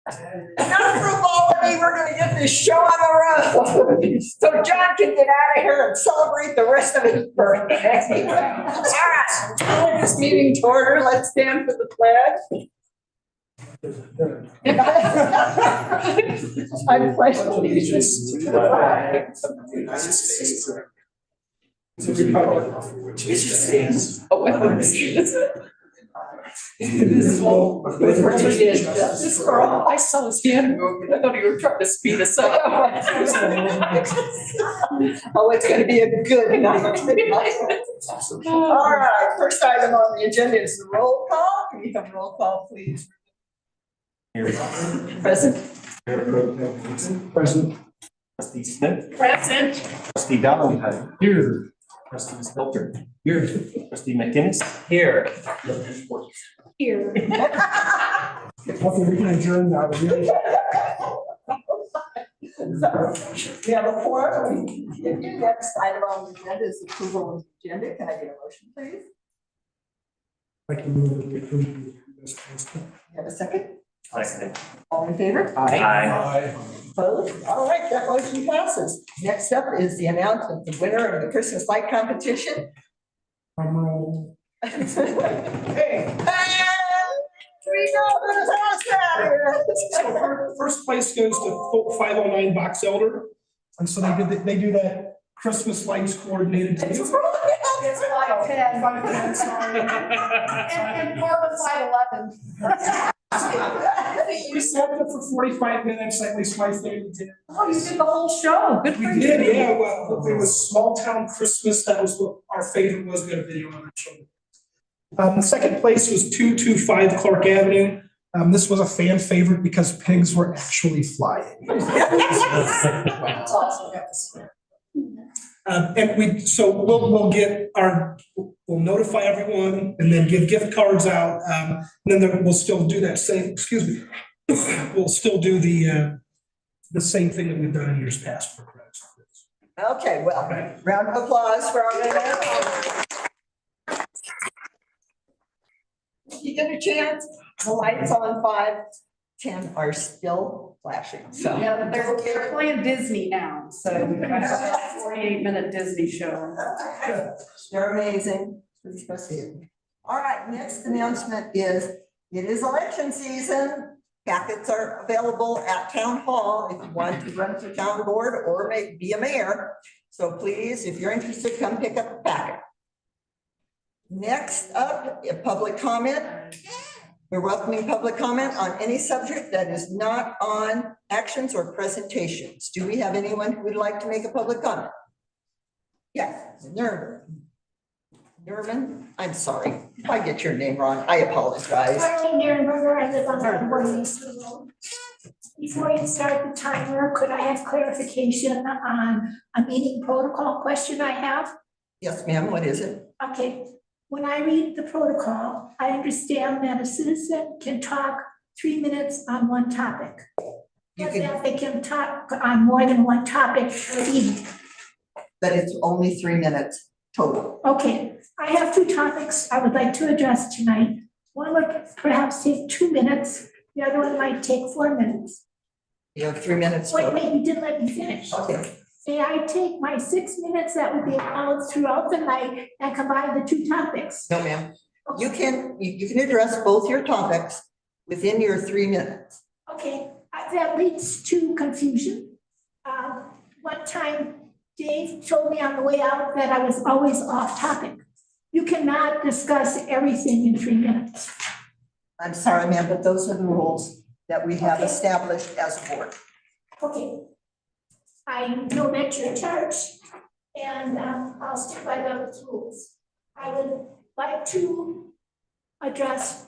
Enough frivolity, we're gonna get this show on the road. So John can get out of here and celebrate the rest of his birthday. All right, calling this meeting to order. Let's stand for the pledge. I pledge allegiance to the flag of the United States to the republic for which it stands, one nation, indivisible, with liberty and justice for all. I saw his hand moving. I thought you were trying to speed us up. Oh, it's going to be a good night. All right, first item on the agenda is the roll call. Can you have a roll call, please? Present. Present. Trustee Smith. Present. Trustee Valentine. Here. Trustee Stelter. Here. Trustee McInnes. Here. Here. Okay, we can adjourn now. We have a forum. The next item on the agenda is approval of the agenda. Can I get a motion, please? I can move it. We approve this posting. You have a second? Second. All in favor? Aye. Opposed? All right, that motion passes. Next up is the announcement, the winner of the Christmas light competition. Roll. Hey. We know who's that. First place goes to 509 Box Elder. And so they do that Christmas lights coordinated. It's It's 510. 510, sorry. And more was 511. We sat there for 45 minutes, at least my family did. Oh, you did the whole show. Good for We you. did, yeah, well, it was Small Town Christmas, that was what our favorite was, we got a video on it. Showing. The second place was 225 Clark Avenue. This was a fan favorite because pigs were actually flying. That's awesome. And we'll notify everyone and then give gift cards out. And then we'll still do that same, we'll still do the same thing that we've done in years past for credits. Okay, well, round of applause for our winner. You get a chance, the lights on 510 are still flashing, so. Yeah, but they're playing Disney now, so we've got a 48-minute Disney show. They're amazing. It's supposed to be. All right, next announcement is, it is election season. Packets are available at Town Hall if you want to run for town board or be a mayor. So please, if you're interested, come pick up a packet. Next up, a public comment. We're welcoming public comment on any subject that is not on actions or presentations. Do we have anyone who would like to make a public comment? Yes, Nerman, I'm sorry if I get your name wrong. I apologize. Marlene Nierenberger, I live on 1 Eastern Road. Before you start the timer, could I have clarification on a meeting protocol question I have? Yes, ma'am, what is it? Okay, when I read the protocol, I understand that a citizen can talk 3 minutes on one topic. You But can, that they can talk on more than one topic per evening. but it's only 3 minutes total. Okay, I have 2 topics I would like to address tonight. One would perhaps take 2 minutes, the other one might take 4 minutes. You have 3 minutes. Wait, total. you didn't let me finish. Okay, May I take my 6 minutes that would be allowed throughout the night and combine the 2 topics? no, ma'am. You can address both your topics within your 3 minutes. Okay, that leads to confusion. One time Dave told me on the way out that I was always off topic. You cannot discuss everything in 3 minutes. I'm sorry, ma'am, but those are the rules that we have Okay. established as a board. Okay. I know that you're in charge and I'll stick by those rules. I would like to address,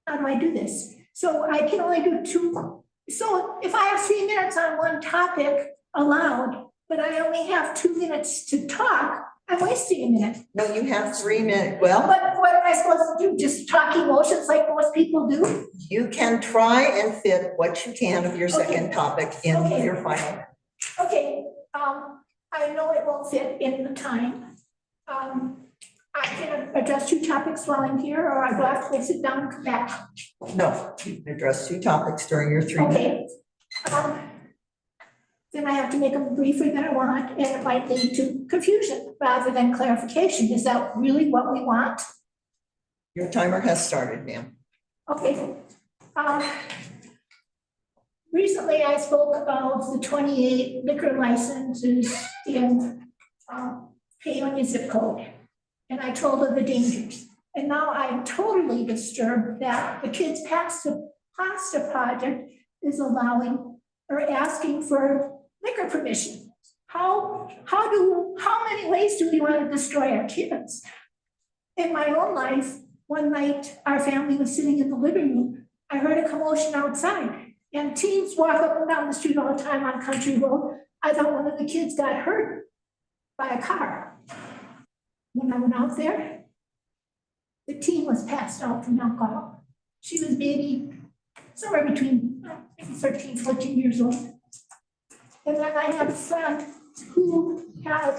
how do I do this? So I can only do 2. So if I have 3 minutes on one topic allowed, but I only have 2 minutes to talk, I'm wasting a minute. No, you have 3 minutes. Well, But what am I supposed to do? Just talk emotions like most people do? you can try and fit what you can of your second Okay. topic in Okay. your final. Okay, I know it won't fit in the time. I can address two topics while I'm here, or I go have to sit down and come back. No, you can address 2 topics during your 3 minutes. Okay. Then I have to make them briefer than I want, and it might lead to confusion rather than clarification. Is that really what we want? Your timer has started, ma'am. Okay. Recently, I spoke of the 28 liquor licenses in Paonia zip code, and I told of the dangers. And now I'm totally disturbed that the Kids Pasta Project is allowing or asking for liquor permission. How many ways do we want to destroy our kids? In my own life, one night, our family was sitting in the living room. I heard a commotion outside, and teens walk up and down the street all the time on Country Road. I thought one of the kids got hurt by a car. When I went out there, the teen was passed out from alcohol. She was maybe somewhere between maybe 13, 14 years old. And then I had a friend who had,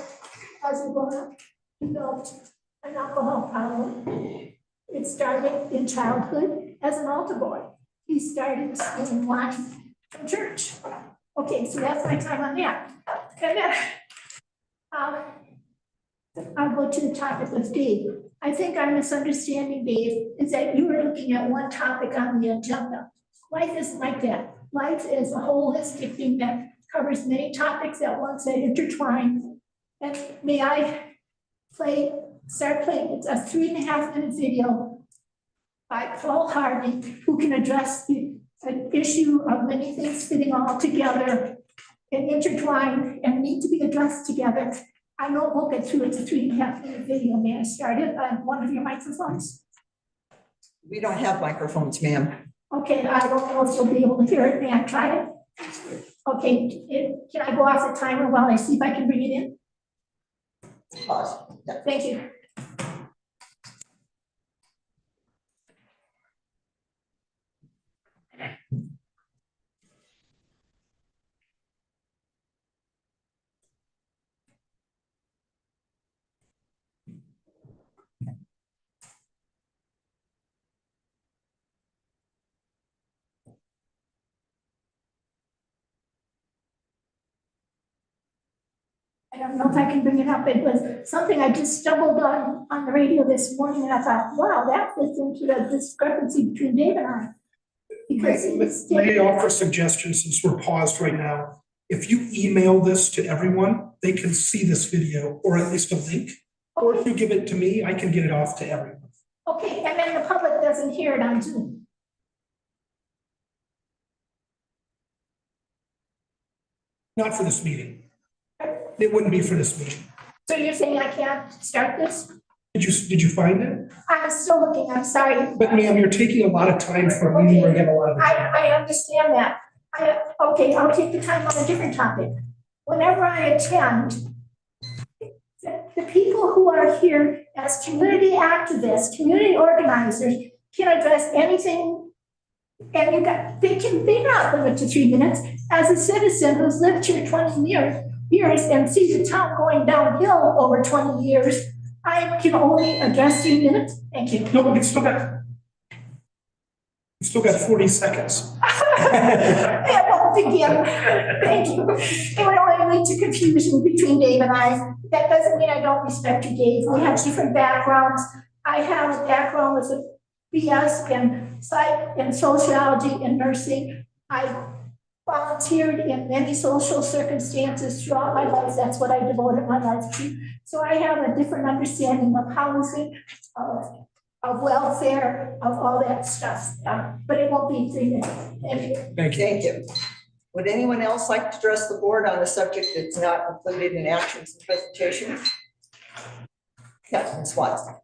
as a grown-up, developed an alcohol problem. It started in childhood as an altar boy. He started stealing wine from church. Okay, so that's my time on that. And then I'll go to the topic with Dave. I think our misunderstanding, Dave, is that you were looking at one topic on the agenda. Life isn't like that. Life is a holistic thing that covers many topics at once that intertwine. And may I start playing? It's a 3.5-minute video by Paul Harvey, who can address an issue of many things fitting all together and intertwine and need to be addressed together. I won't get through. It's a 3.5-minute video. May I start it on one of your microphones? We don't have microphones, ma'am. Okay, I don't know if you'll be able to hear it. May I try it? Okay, can I go off the timer while I see if I can bring it in? Pause. Yeah. Thank you. I don't know if I can bring it up. It was something I just stumbled on the radio this morning, and I thought, wow, that fits into the discrepancy between Dave and I. Because May I offer suggestions since we're paused right now? If you email this to everyone, they can see this video, or at least a link. Or if you give it to me, I can get it off to everyone. Okay, and then the public doesn't hear it on Zoom. Not for this meeting. It wouldn't be for this meeting. So you're saying I can't start this? Did you find it? I'm still looking, I'm sorry. But ma'am, you're taking a lot of time for a meeting where you have a lot of. I understand that. Okay, I'll take the time on a different topic. Whenever I attend, the people who are here as community activists, community organizers, can address anything. And they're not limited to 3 minutes. As a citizen who's lived here 20 years and sees the town going downhill over 20 years, I can only address 3 minutes. Thank you. No, but you've still got 40 seconds. It won't begin. Thank you. It would only lead to confusion between Dave and I. That doesn't mean I don't respect you, Dave. We have different backgrounds. I have a background with a BS in psych and sociology and nursing. I volunteered in many social circumstances throughout my life. That's what I devoted my life to. So I have a different understanding of housing, of welfare, of all that stuff. But it won't be 3 minutes. Thank you. Thank you. Thank you. Would anyone else like to address the board on a subject that's not included in actions and presentations? Councilman Swanson.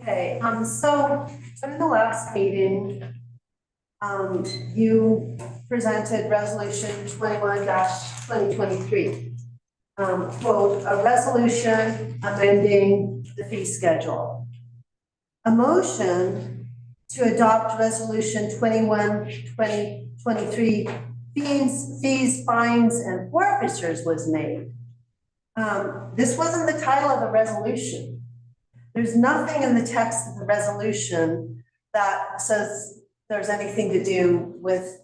Okay, so in the last meeting, you presented resolution 21-2023. Quote, a resolution amending the fee schedule. A motion to adopt resolution 21-2023 2023 fees, fines, and forfeitures was made. This wasn't the title of the resolution. There's nothing in the text of the resolution that says there's anything to do with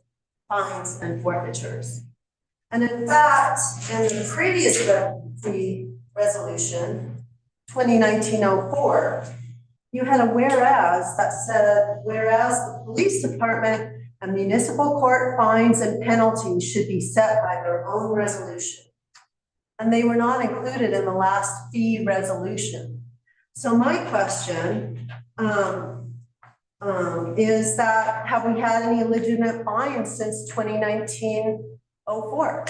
fines and forfeitures. And in fact, in the previous fee resolution, 2019-04, you had a whereas that said, whereas the police department and municipal court fines and penalties should be set by their own resolution. And they were not included in the last fee resolution. So my question is that, have we had any legitimate fines since 2019-04?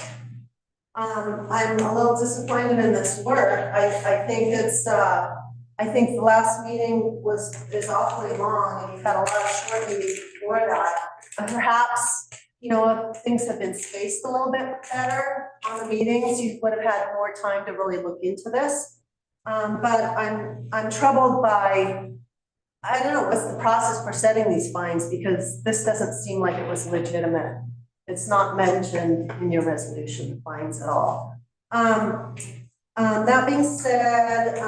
I'm a little disappointed in this work. I think I think the last meeting is awfully long, and you've had a lot of short meetings before that. And perhaps, you know, if things have been spaced a little bit better on the meetings, you would have had more time to really look into this. But I'm troubled by, I don't know, what's the process for setting these fines, because this doesn't seem like it was legitimate. It's not mentioned in your resolution, fines at all. That being said,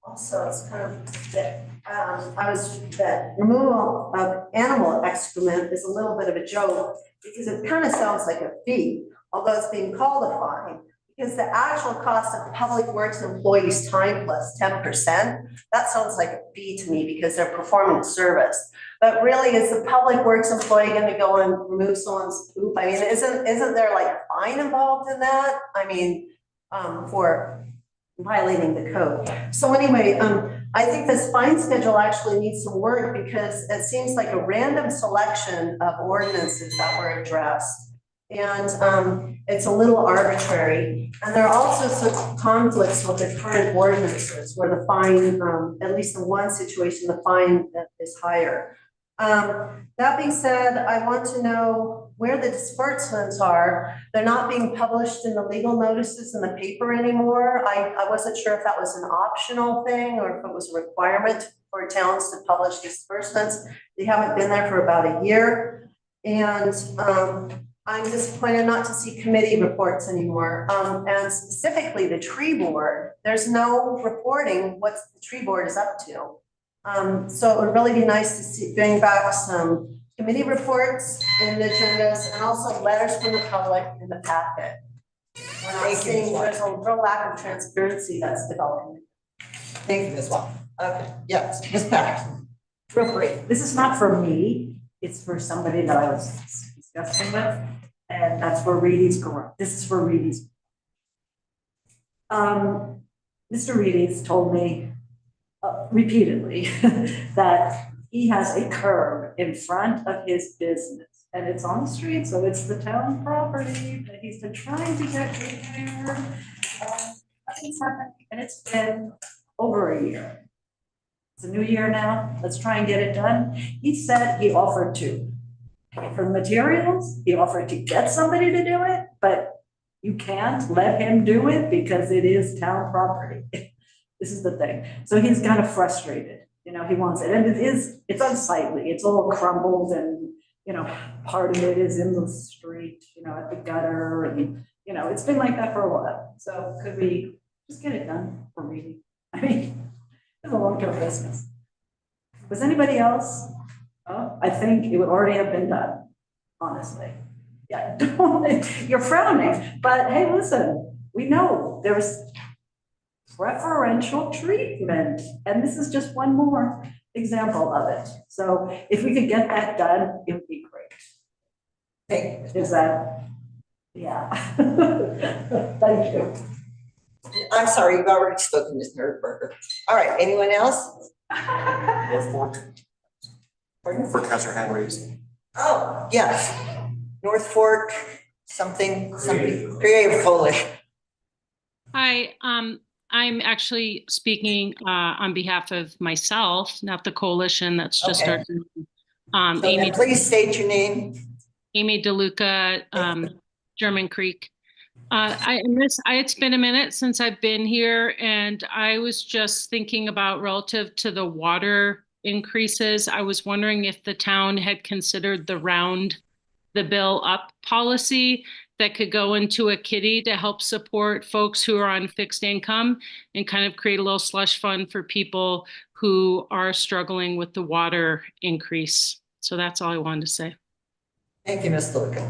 also it's kind of that that removal of animal excrement is a little bit of a joke, because it kind of sounds like a fee, although it's being called a fine. Because the actual cost of public works employees' time plus 10%, that sounds like a fee to me because they're performing a service. But really, is the public works employee going to go and remove someone's poop? I mean, isn't there like a fine involved in that? I mean, for violating the code. So anyway, I think this fine schedule actually needs some work, because it seems like a random selection of ordinances that were addressed. And it's a little arbitrary. And there are also some conflicts with the current ordinances where the fine, at least in one situation, the fine is higher. That being said, I want to know where the disbursements are. They're not being published in the legal notices in the paper anymore. I wasn't sure if that was an optional thing or if it was a requirement for towns to publish disbursements. They haven't been there for about a year. And I'm disappointed not to see committee reports anymore. And specifically the tree board, there's no reporting what the tree board is up to. So it would really be nice to bring back some committee reports and agendas, and also letters from the public in the packet. We're not seeing, there's a real lack of transparency that's developing. Thank you, Ms. Wong. Okay, yes, Ms. Patterson. Real brief. This is not for me, it's for somebody that I was discussing with, and that's for Reedy's garage. This is for Reedy's. Mr. Reedy's told me repeatedly that he has a curb in front of his business, and it's on the street, so it's the town property that he's been trying to get repaired. Nothing's happened, and it's been over a year. It's a new year now. Let's try and get it done. He said he offered to pay for materials. He offered to get somebody to do it, but you can't let him do it because it is town property. This is the thing. So he's kind of frustrated. You know, he wants it, and it's unsightly. It's all crumbled, and you know, part of it is in the street. You know, at the gutter, and you know, it's been like that for a while. So could we just get it done for Reedy? I mean, it's a long-term business. Was anybody else? Oh, I think it would already have been done, honestly. Yeah, you're frowning, but hey, listen, we know there's preferential treatment, and this is just one more example of it. So if we could get that done, it would be great. Thank you. Is that, yeah. Thank you. I'm sorry, you've already spoken, Ms. Nerdberger. All right, anyone else? North Fork. Pardon? For Councilor Henry's. Oh, yes. North Fork, something, Creative Coalition. Hi, I'm actually speaking on behalf of myself, not the coalition that's just Okay. started. So then please state your name. Amy DeLuca, German Creek. It's been a minute since I've been here, and I was just thinking about relative to the water increases. I was wondering if the town had considered the round the bill up policy that could go into a kitty to help support folks who are on fixed income and kind of create a little slush fund for people who are struggling with the water increase. So that's all I wanted to say. Thank you, Ms. Luca.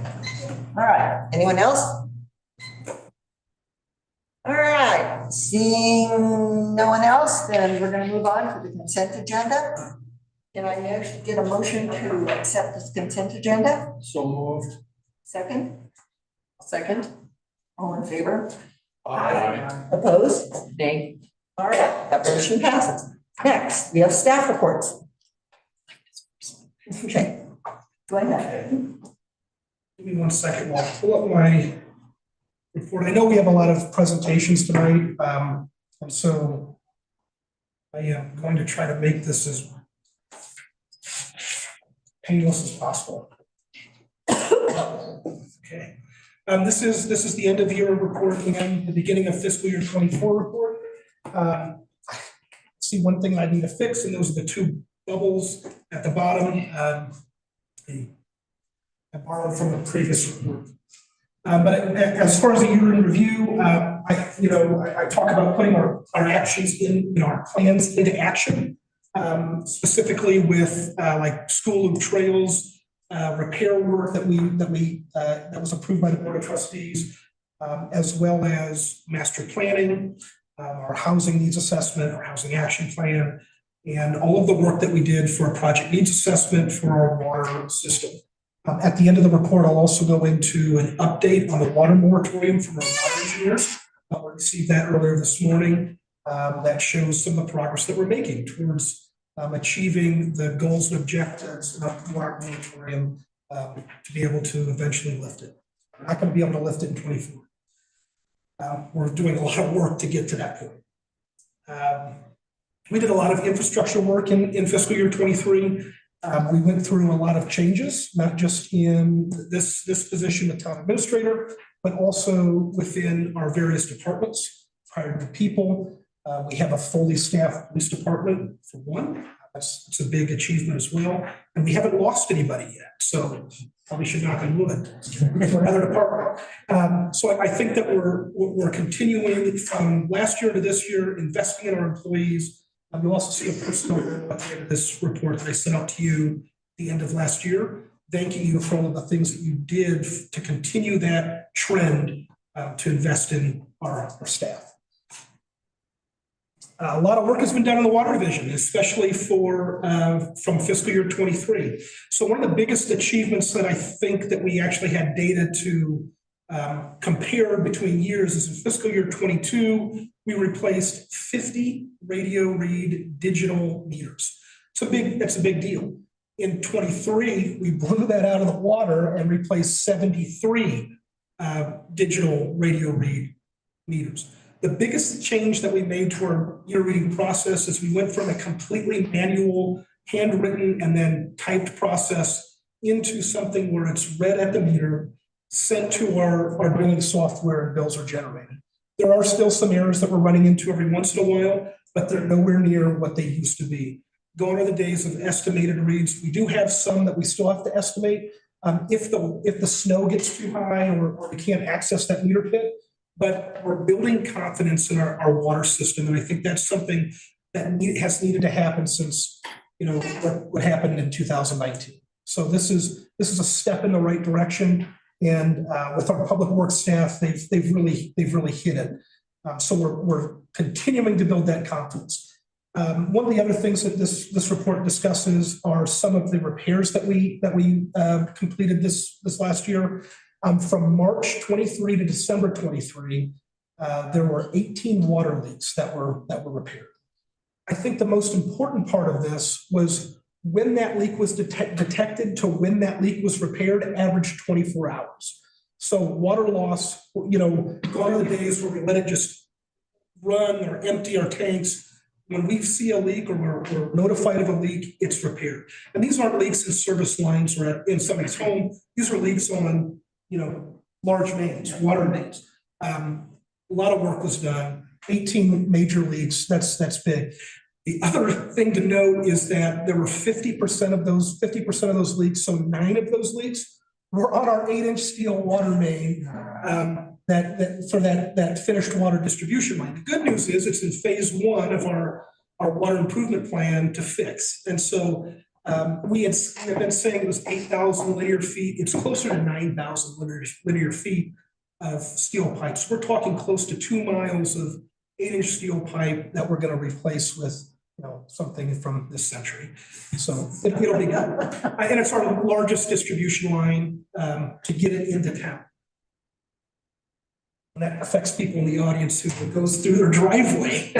All right, anyone else? All right, seeing no one else, then we're gonna move on to the consent agenda. Can I next get a motion to accept this consent agenda? So moved. Second? Second. All in favor? Aye. Opposed? Nay. All right, that motion passes. Next, we have staff reports. Okay, go ahead. Give me 1 second while I pull up my report. I know we have a lot of presentations tonight, and so I am going to try to make this as painless as possible. Okay, this is the end of year report and the beginning of fiscal year 24 report. See one thing I need to fix, and those are the two bubbles at the bottom. I borrowed from the previous report. But as far as the year in review, I talk about putting our actions in, our plans into action, specifically with like school loop trails, repair work that was approved by the Board of Trustees, as well as master planning, our housing needs assessment, our housing action plan, and all of the work that we did for a project needs assessment for our water system. At the end of the report, I'll also go into an update on the water moratorium from our water engineers. We received that earlier this morning. That shows some of the progress that we're making towards achieving the goals and objectives of the water moratorium to be able to eventually lift it. We're not going to be able to lift it in 24. We're doing a lot of work to get to that point. We did a lot of infrastructure work in fiscal year 23. We went through a lot of changes, not just in this position of town administrator, but also within our various departments, hired new people. We have a fully staffed police department for one. That's a big achievement as well. And we haven't lost anybody yet. So probably should knock on wood for another department. So I think that we're continuing from last year to this year, investing in our employees. You'll also see a personal note at the end of this report that I sent out to you at the end of last year, thanking you for all of the things that you did to continue that trend to invest in our staff. A lot of work has been done in the water division, especially from fiscal year 23. So one of the biggest achievements that I think that we actually had data to compare between years is in fiscal year 22, we replaced 50 radio read digital meters. That's a big deal. In 23, we blew that out of the water and replaced 73 digital radio read meters. The biggest change that we made to our meter reading process is we went from a completely manual, handwritten, and then typed process into something where it's read at the meter, sent to our billing software, and bills are generated. There are still some errors that we're running into every once in a while, but they're nowhere near what they used to be. Gone are the days of estimated reads. We do have some that we still have to estimate if the snow gets too high or we can't access that meter pit. But we're building confidence in our water system, and I think that's something that has needed to happen since what happened in 2019. So this is a step in the right direction, and with our public works staff, they've really hit it. So we're continuing to build that confidence. One of the other things that this report discusses are some of the repairs that we completed this last year. From March 23 to December 23, there were 18 water leaks that were repaired. I think the most important part of this was when that leak was detected to when that leak was repaired, averaged 24 hours. So water loss, gone are the days where we let it just run or empty our tanks. When we see a leak or we're notified of a leak, it's repaired. And these aren't leaks in service lines or in somebody's home. These are leaks on large mains, water mains. A lot of work was done, 18 major leaks, that's big. The other thing to note is that there were 50% of those leaks, so 9 of those leaks we're on our 8-inch steel water main, that finished water distribution line. The good news is it's in phase 1 of our water improvement plan to fix. And so we have been saying it was 8,000 linear feet. It's closer to 9,000 linear feet of steel pipes. We're talking close to 2 miles of 8-inch steel pipe that we're going to replace with, something from this century. So it'll be good. And it's our largest distribution line to get it into town. And that affects people in the audience who goes through their driveway.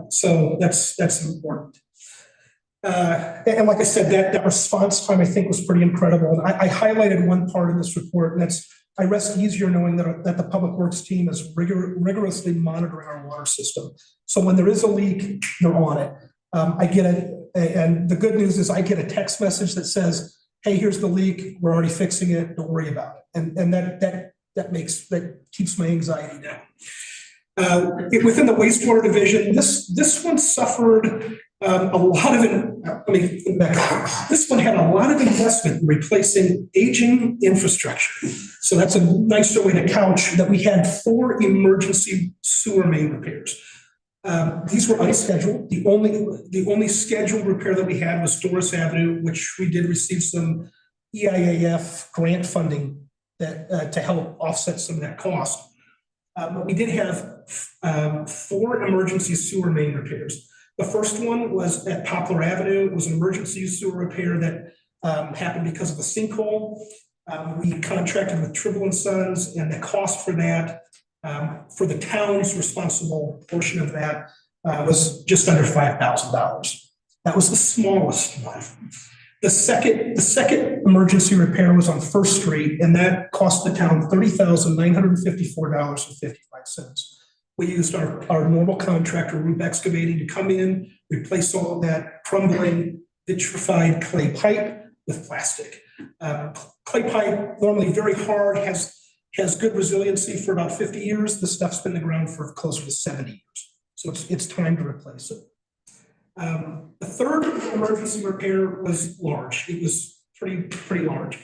So that's important. And like I said, that response time I think was pretty incredible. And I highlighted one part of this report, and that's I rest easier knowing that the Public Works team is rigorously monitoring our water system. So when there is a leak, they're on it. I get it, and the good news is I get a text message that says, "Hey, here's the leak. We're already fixing it. Don't worry about it." And that keeps my anxiety down. Within the wastewater division, this one suffered a lot of this one had a lot of investment in replacing aging infrastructure. So that's a nicer way to couch that we had 4 emergency sewer main repairs. These were unscheduled. The only scheduled repair that we had was Doris Avenue, which we did receive some EIAF grant funding that to help offset some of that cost. But we did have 4 emergency sewer main repairs. The first one was at Poplar Avenue. It was an emergency sewer repair that happened because of a sinkhole. We contracted with Tribble & Sons, and the cost for that, for the town's responsible portion of that, was just under $5,000. That was the smallest one. The second emergency repair was on First Street, and that cost the town $30,954.55. We used our normal contractor, Rube Excavating, to come in, replace all of that crumbling, vitrified clay pipe with plastic. Clay pipe, normally very hard, has good resiliency for about 50 years. This stuff's been in the ground for closer to 70 years. So it's time to replace it. The third emergency repair was large. It was pretty large.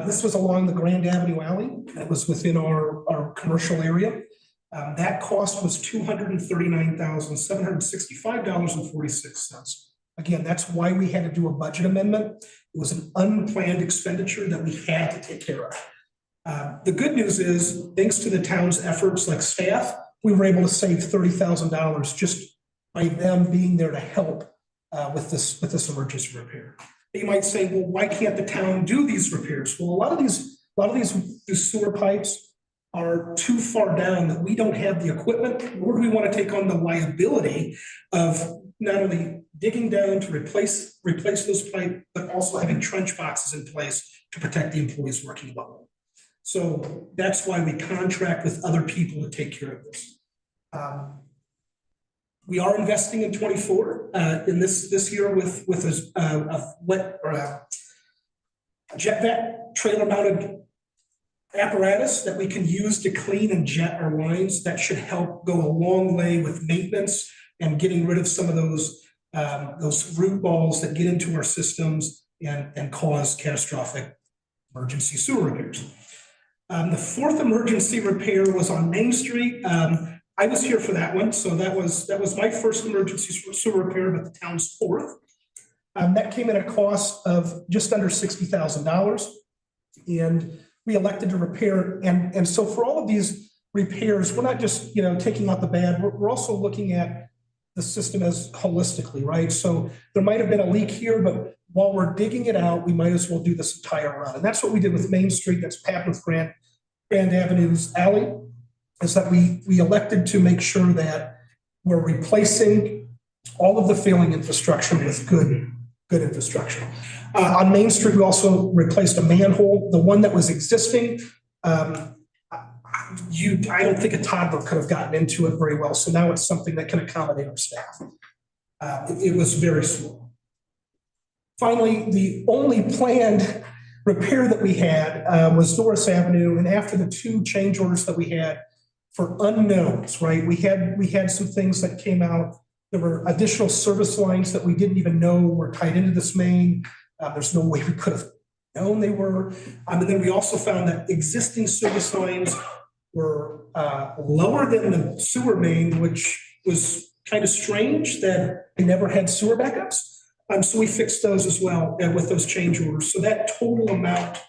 This was along the Grand Avenue Alley. That was within our commercial area. That cost was $239,765.46. Again, that's why we had to do a budget amendment. It was an unplanned expenditure that we had to take care of. The good news is, thanks to the town's efforts, like staff, we were able to save $30,000 just by them being there to help with this emergency repair. You might say, well, why can't the town do these repairs? Well, a lot of these sewer pipes are too far down that we don't have the equipment, nor do we want to take on the liability of not only digging down to replace those pipes, but also having trench boxes in place to protect the employees working below. So that's why we contract with other people to take care of this. We are investing in 24 in this year with a jet vac trailer mounted apparatus that we can use to clean and jet our lines. That should help go a long way with maintenance and getting rid of some of those root balls that get into our systems and cause catastrophic emergency sewer repairs. The fourth emergency repair was on Main Street. I was here for that one, so that was my first emergency sewer repair, but the town's fourth. That came in at a cost of just under $60,000, and we elected to repair. And so for all of these repairs, we're not just taking out the bad. We're also looking at the system as holistically, right? So there might have been a leak here, but while we're digging it out, we might as well do this entire run. And that's what we did with Main Street. That's Papworth Grand Avenue's alley. Is that we elected to make sure that we're replacing all of the failing infrastructure with good infrastructure. On Main Street, we also replaced a manhole, the one that was existing. I don't think a toddler could have gotten into it very well. So now it's something that can accommodate our staff. It was very small. Finally, the only planned repair that we had was Doris Avenue. And after the 2 change orders that we had for unknowns, right? We had some things that came out. There were additional service lines that we didn't even know were tied into this main. There's no way we could have known they were. And then we also found that existing service lines were lower than the sewer main, which was kind of strange that they never had sewer backups. So we fixed those as well with those change orders. So that total amount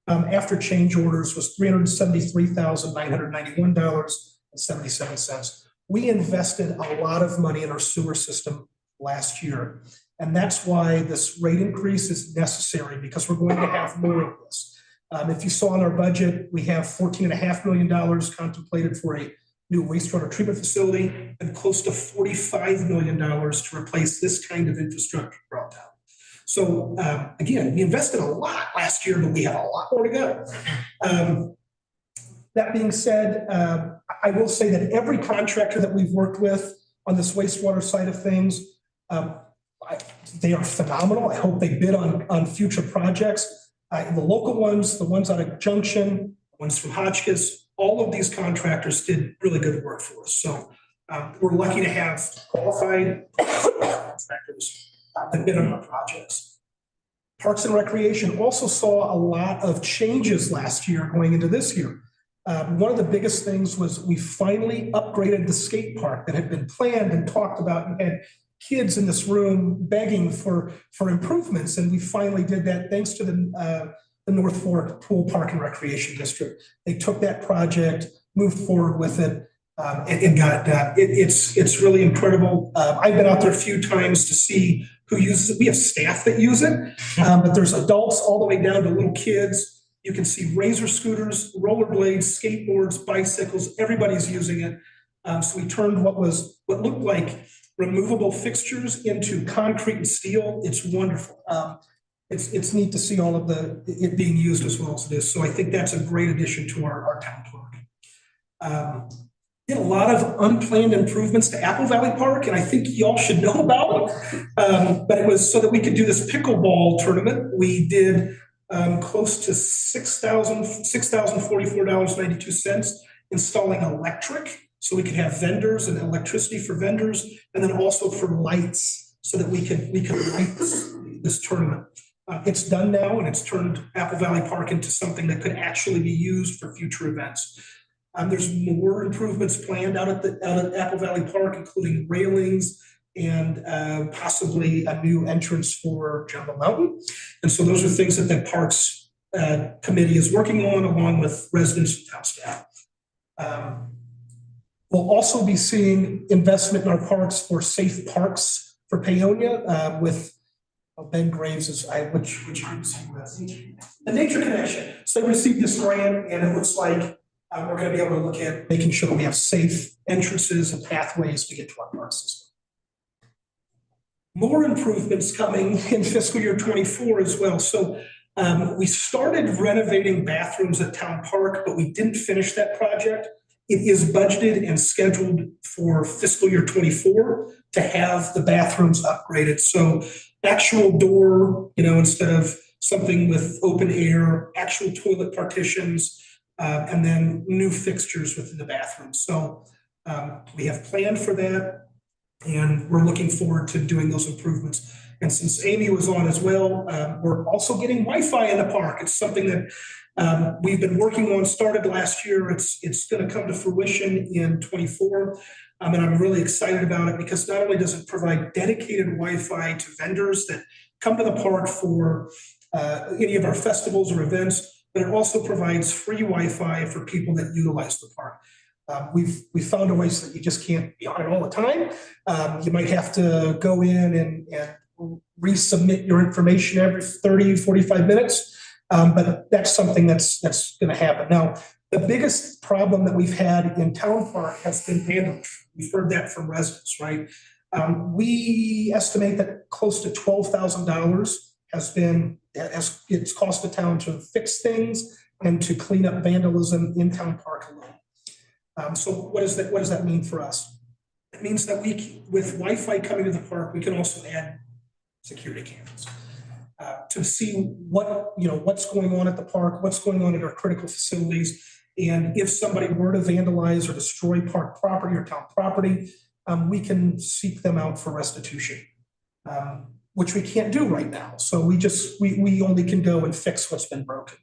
after change orders was $373,991.77. We invested a lot of money in our sewer system last year. And that's why this rate increase is necessary, because we're going to have more of this. If you saw in our budget, we have $14.5 million contemplated for a new wastewater treatment facility and close to $45 million to replace this kind of infrastructure brought down. So again, we invested a lot last year, but we have a lot more to go. That being said, I will say that every contractor that we've worked with on this wastewater side of things, they are phenomenal. I hope they bid on future projects. The local ones, the ones out of Junction, the ones from Hotchkiss, all of these contractors did really good work for us. So we're lucky to have qualified contractors that bid on our projects. Parks and Recreation also saw a lot of changes last year going into this year. One of the biggest things was we finally upgraded the skate park that had been planned and talked about and had kids in this room begging for improvements. And we finally did that thanks to the North Fork Pool Park and Recreation District. They took that project, moved forward with it, and got it done. It's really incredible. I've been out there a few times to see who uses it. We have staff that use it, but there's adults all the way down to little kids. You can see razor scooters, rollerblades, skateboards, bicycles. Everybody's using it. So we turned what looked like removable fixtures into concrete and steel. It's wonderful. It's neat to see all of it being used as well as it is. So I think that's a great addition to our town park. Did a lot of unplanned improvements to Apple Valley Park, and I think y'all should know about it. But it was so that we could do this pickleball tournament. We did close to $6,044.92 installing electric, so we could have vendors and electricity for vendors, and then also for lights, so that we could light this tournament. It's done now, and it's turned Apple Valley Park into something that could actually be used for future events. There's more improvements planned out at Apple Valley Park, including railings and possibly a new entrance for Jungle Mountain. And so those are things that the Parks Committee is working on, along with residents and town staff. We'll also be seeing investment in our parks for safe parks for Paonia with Ben Graves is which group is he with? The Nature Connection. So they received this grant, and it looks like we're going to be able to look at making sure that we have safe entrances and pathways to get to our park system. More improvements coming in fiscal year 24 as well. So we started renovating bathrooms at Town Park, but we didn't finish that project. It is budgeted and scheduled for fiscal year 24 to have the bathrooms upgraded. So actual door, instead of something with open air, actual toilet partitions, and then new fixtures within the bathroom. So we have planned for that, and we're looking forward to doing those improvements. And since Amy was on as well, we're also getting Wi-Fi in the park. It's something that we've been working on, started last year. It's going to come to fruition in 24. And I'm really excited about it, because not only does it provide dedicated Wi-Fi to vendors that come to the park for any of our festivals or events, but it also provides free Wi-Fi for people that utilize the park. We've found ways that you just can't be on it all the time. You might have to go in and resubmit your information every 30, 45 minutes. But that's something that's going to happen. Now, the biggest problem that we've had in Town Park has been vandalism. We've heard that from residents, right? We estimate that close to $12,000 it's cost the town to fix things and to clean up vandalism in Town Park alone. So what does that mean for us? It means that with Wi-Fi coming to the park, we can also add security cameras to see what's going on at the park, what's going on at our critical facilities. And if somebody were to vandalize or destroy park property or town property, we can seek them out for restitution. which we can't do right now. So we only can go and fix what's been broken.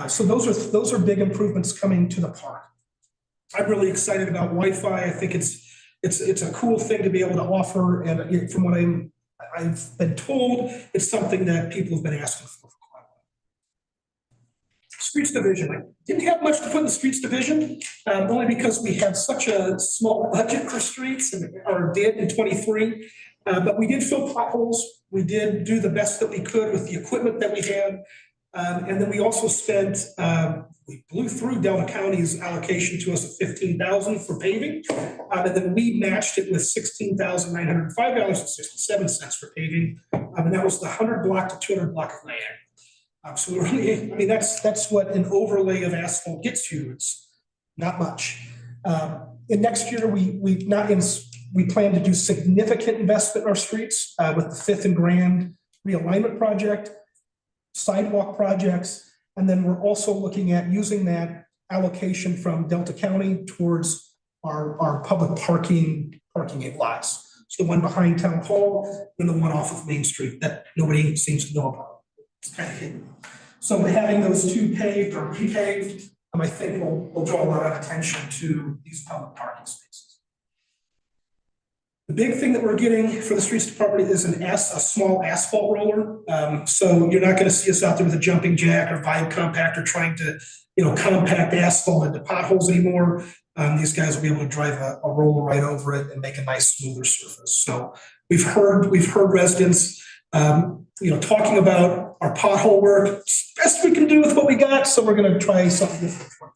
So those are big improvements coming to the park. I'm really excited about Wi-Fi. I think it's a cool thing to be able to offer, and from what I've been told, it's something that people have been asking for quite a while. Streets division. I didn't have much to put in the streets division, only because we have such a small budget for streets, or did in 23. But we did fill potholes. We did do the best that we could with the equipment that we had. And then we also spent, we blew through Delta County's allocation to us of $15,000 for paving. And then we matched it with $16,905.67 for paving. And that was the 100 block to 200 block of land. So we really, I mean, that's what an overlay of asphalt gets you. It's not much. And next year, we plan to do significant investment in our streets with the 5th and Grand realignment project, sidewalk projects, and then we're also looking at using that allocation from Delta County towards our public parking lots. So the one behind Town Hall and the one off of Main Street that nobody seems to know about. It's kind of hidden. So having those two paved or repaved, I think will draw a lot of attention to these public parking spaces. The big thing that we're getting for the streets department is a small asphalt roller. So you're not going to see us out there with a jumping jack or vinyl compactor trying to, compact asphalt into potholes anymore. These guys will be able to drive a roller right over it and make a nice smoother surface. So we've heard residents, talking about our pothole work. It's the best we can do with what we got. So we're going to try something different.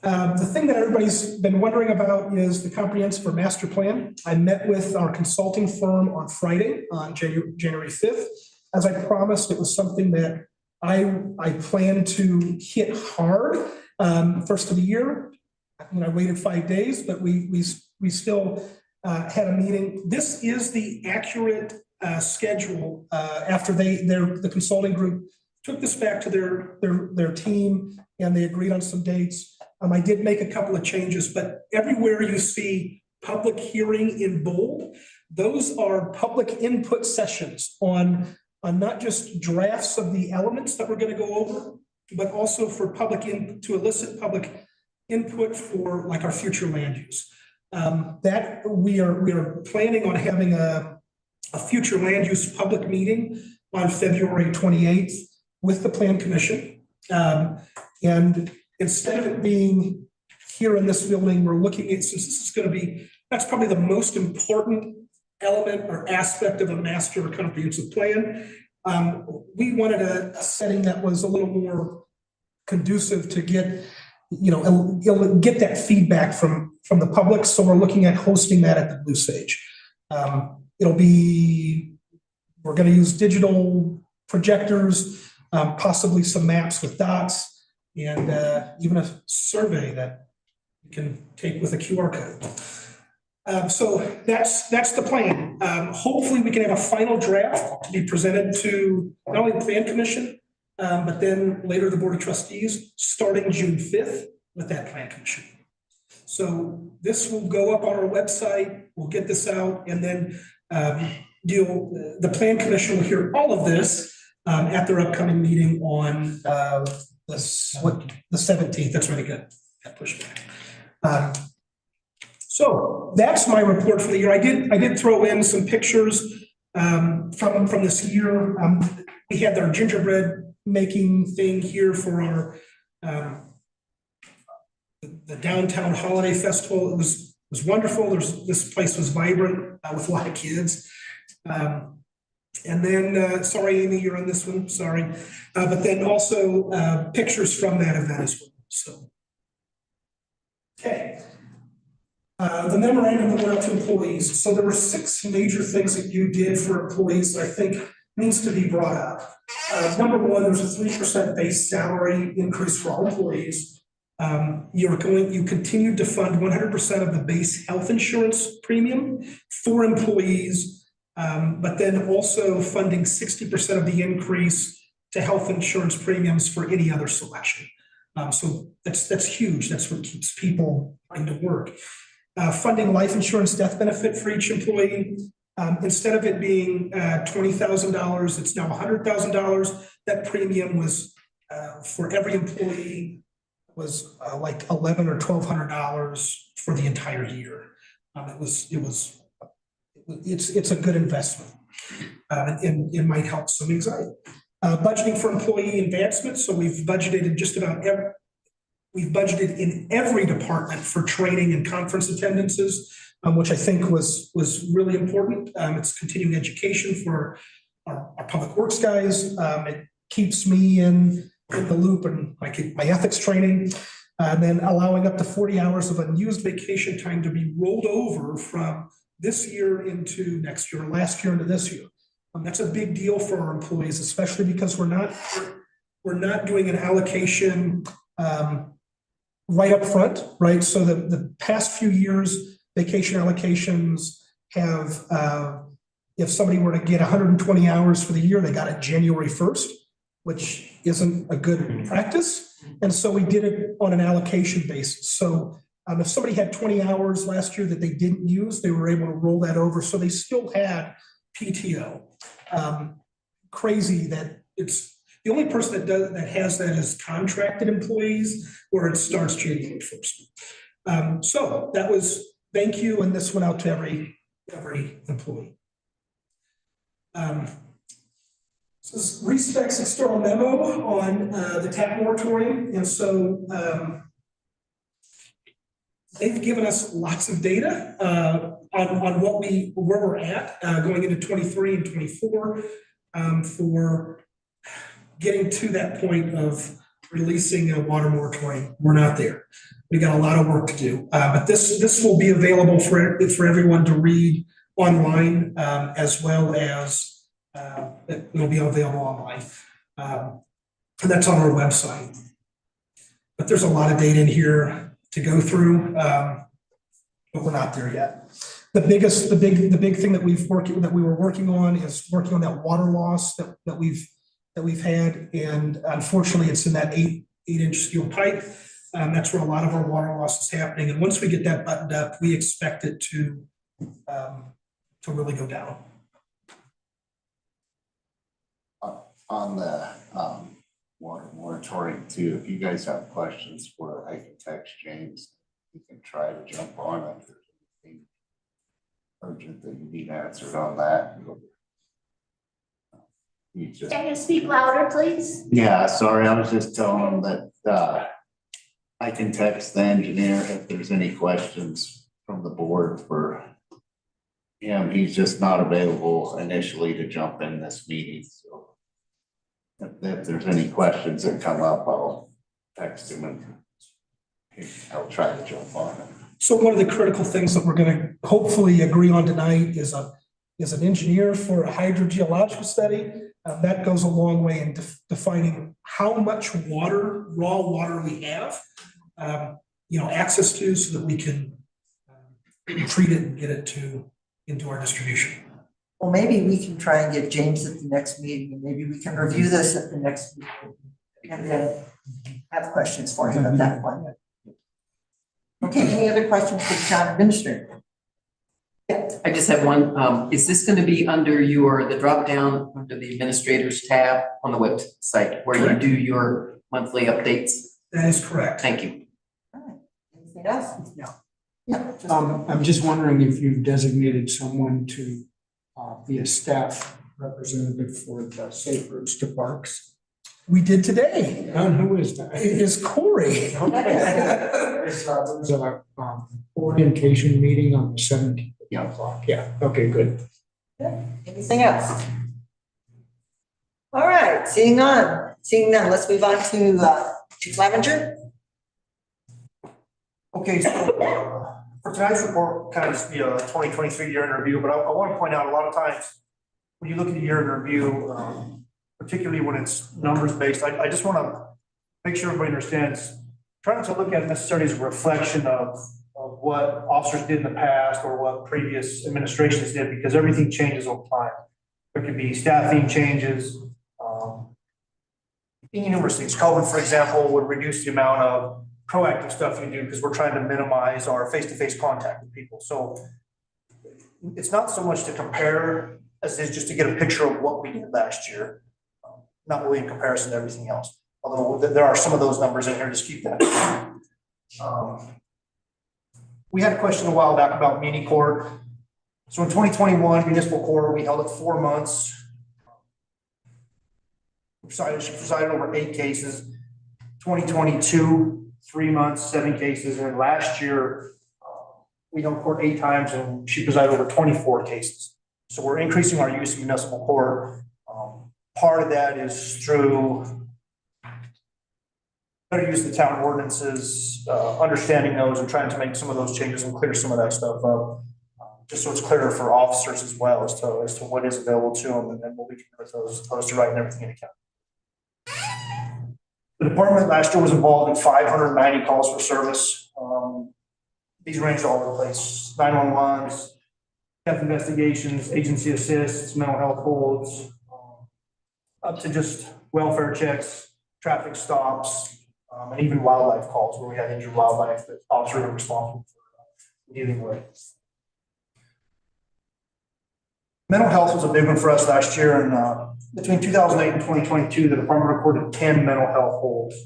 The thing that everybody's been wondering about is the comprehensive master plan. I met with our consulting firm on Friday, on January 5th. As I promised, it was something that I plan to hit hard first of the year. I waited 5 days, but we still had a meeting. This is the accurate schedule after the consulting group took this back to their team and they agreed on some dates. I did make a couple of changes, but everywhere you see public hearing in bold, those are public input sessions on not just drafts of the elements that we're going to go over, but also for to elicit public input for like our future land use. That we are planning on having a future land use public meeting on February 28th with the Plan Commission. And instead of it being here in this building, we're looking at, since this is going to be, that's probably the most important element or aspect of a master or comprehensive plan. We wanted a setting that was a little more conducive to get that feedback from the public. So we're looking at hosting that at the Blue Sage. We're going to use digital projectors, possibly some maps with dots, and even a survey that you can take with a QR code. So that's the plan. Hopefully we can have a final draft to be presented to not only the Plan Commission, but then later the Board of Trustees, starting June 5th with that Plan Commission. So this will go up on our website. We'll get this out, and then the Plan Commission will hear all of this at their upcoming meeting on the 17th. That's really good. That pushback. So that's my report for the year. I did throw in some pictures from this year. We had our gingerbread making thing here for our the downtown holiday festival. It was wonderful. This place was vibrant with a lot of kids. And then, sorry, Amy, you're on this one. Sorry, but then also pictures from that event as well. So, okay. The memorandum that went out to employees. So there were 6 major things that you did for employees that I think needs to be brought up. Number one, there's a 3% base salary increase for all employees. You continued to fund 100% of the base health insurance premium for employees, but then also funding 60% of the increase to health insurance premiums for any other selection. So that's huge. That's what keeps people going to work. Funding life insurance death benefit for each employee, Instead of it being $20,000, it's now $100,000. That premium was for every employee was like $1,100 or $1,200 for the entire year. It's a good investment. And it might help some anxiety. Budgeting for employee advancement. So we've budgeted in every department for training and conference attendances, which I think was really important. It's continuing education for our public works guys. It keeps me in the loop and my ethics training. And then allowing up to 40 hours of unused vacation time to be rolled over from this year into next year, last year into this year. That's a big deal for our employees, especially because we're not doing an allocation right up front, right? So the past few years, vacation allocations have, if somebody were to get 120 hours for the year, they got it January 1st, which isn't a good practice. And so we did it on an allocation basis. So if somebody had 20 hours last year that they didn't use, they were able to roll that over. So they still had PTO. Crazy that it's the only person that has that is contracted employees, where it starts January 1st. So that was thank you, and this went out to every employee. This is RESPEC's external memo on the TAP moratorium, and so they've given us lots of data on where we're at going into 23 and 24 for getting to that point of releasing a water moratorium. We're not there. We got a lot of work to do, but this will be available for everyone to read online, as well as it will be available online, and that's on our website. But there's a lot of data in here to go through, but we're not there yet. The big thing that we were working on is working on that water loss that we've had, and unfortunately, it's in that 8-inch steel pipe. That's where a lot of our water loss is happening, and once we get that buttoned up, we expect it to really go down. On the water moratorium too, if you guys have questions for, I can text James. You can try to jump on if there's anything urgent that you need answered on that. Can you speak louder, please? Yeah, sorry, I was just telling him that I can text the engineer if there's any questions from the board for him. He's just not available initially to jump in this meeting, so if there's any questions that come up, I'll text him and I'll try to jump on it. So one of the critical things that we're going to hopefully agree on tonight is an engineer for a hydrogeological study. That goes a long way in defining how much water, raw water we have, access to, so that we can treat it and get it into our distribution. Well, maybe we can try and get James at the next meeting, and maybe we can review this at the next meeting, and then have questions for him at that point. Okay, any other questions for the town administrator? Yeah. I just have one. Is this going to be under the drop down under the administrators tab on the website where Correct. you do your monthly updates? That is correct. Thank you. All right. Anything else? No. Yeah. I'm just wondering if you've designated someone to be a staff representative for the Safe Routes to Parks. We did today. And who is that? It is Corey. There's a orientation meeting on the 17th. Yeah. Yeah, okay, good. Anything else? All right, seeing none, let's move on to Chief Lavenger. Okay, so for tonight's report, kind of just be a 2023 year in review, but I want to point out a lot of times when you look at a year in review, particularly when it's numbers based, I just want to make sure everybody understands, trying to look at it necessarily as a reflection of what officers did in the past or what previous administrations did, because everything changes over time. There could be staffing changes, numerous things. COVID, for example, would reduce the amount of proactive stuff you do because we're trying to minimize our face-to-face contact with people. So it's not so much to compare as it is just to get a picture of what we did last year. Not really in comparison to everything else, although there are some of those numbers in here, just keep that. We had a question a while back about muni court. So in 2021 municipal court, we held it 4 months. She presided over 8 cases. 2022, 3 months, 7 cases, and last year we held court 8 times and she presided over 24 cases. So we're increasing our use of municipal court. Part of that is through better use of the town ordinances, understanding those and trying to make some of those changes and clear some of that stuff up. Just so it's clearer for officers as well as to what is available to them and then what we can do with those, opposed to writing everything in account. The department last year was involved in 590 calls for service. These ranged all over the place, 911s, death investigations, agency assists, mental health holds, up to just welfare checks, traffic stops, and even wildlife calls where we had injured wildlife that officers are responsible for dealing with. Mental health was a big one for us last year, and between 2008 and 2022, the department recorded 10 mental health holds.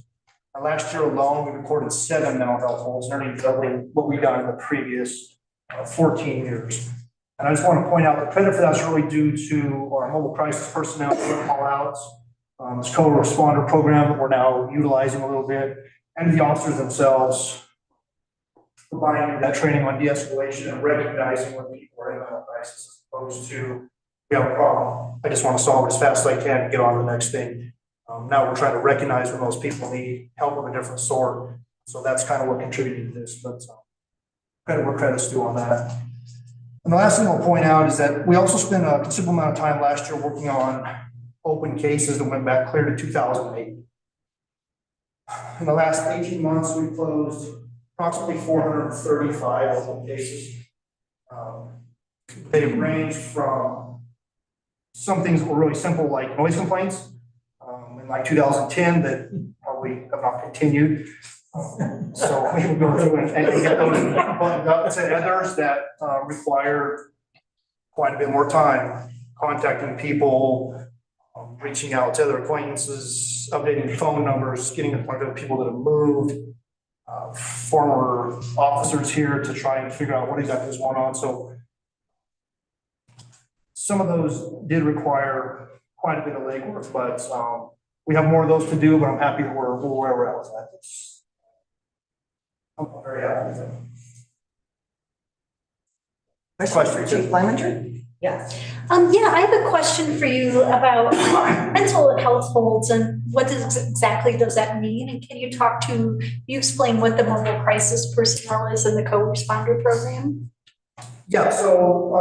And last year alone, we recorded 7 mental health holds, nearly doubling what we've done in the previous 14 years. And I just want to point out the credit for that is really due to our mobile crisis personnel call outs, this co-responder program that we're now utilizing a little bit, and the officers themselves providing that training on de-escalation and recognizing when people are in mental crisis as opposed to, we have a problem, I just want to solve it as fast as I can and get on to the next thing. Now we're trying to recognize when those people need help of a different sort. So that's kind of what contributed to this, but credit where credit's due on that. And the last thing I'll point out is that we also spent a considerable amount of time last year working on open cases that went back clear to 2008. In the last 18 months, we've closed approximately 435 open cases. They've ranged from some things that were really simple, like noise complaints, in like 2010 that probably have not continued. So we will go through and get those buttoned up to others that require quite a bit more time, contacting people, reaching out to other acquaintances, updating phone numbers, getting in front of people that have moved, former officers here to try and figure out what exactly is going on. So some of those did require quite a bit of legwork, but we have more of those to do, but I'm happy that we're where we're at with that. I'm very happy with it. Next question, Chief Lemon. Yeah, I have a question for you about mental health holds and exactly does that mean? And can you explain what the mobile crisis personnel is in the co-responder program? Yeah, so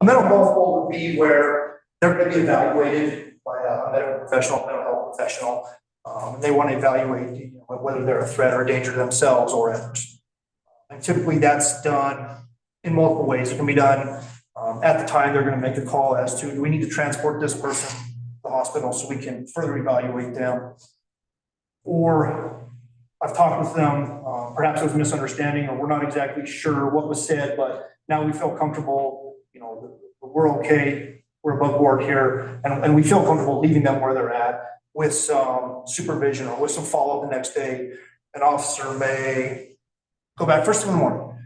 a mental health hold would be where they're going to be evaluated by a mental health professional. They want to evaluate whether they're a threat or a danger to themselves or others. And typically that's done in multiple ways. It can be done at the time they're going to make a call as to, do we need to transport this person to the hospital so we can further evaluate them? Or I've talked with them, perhaps there was a misunderstanding or we're not exactly sure what was said, but now we feel comfortable, we're okay, we're above board here, and we feel comfortable leaving them where they're at with some supervision or with some follow-up the next day. An officer may go back first thing in the morning,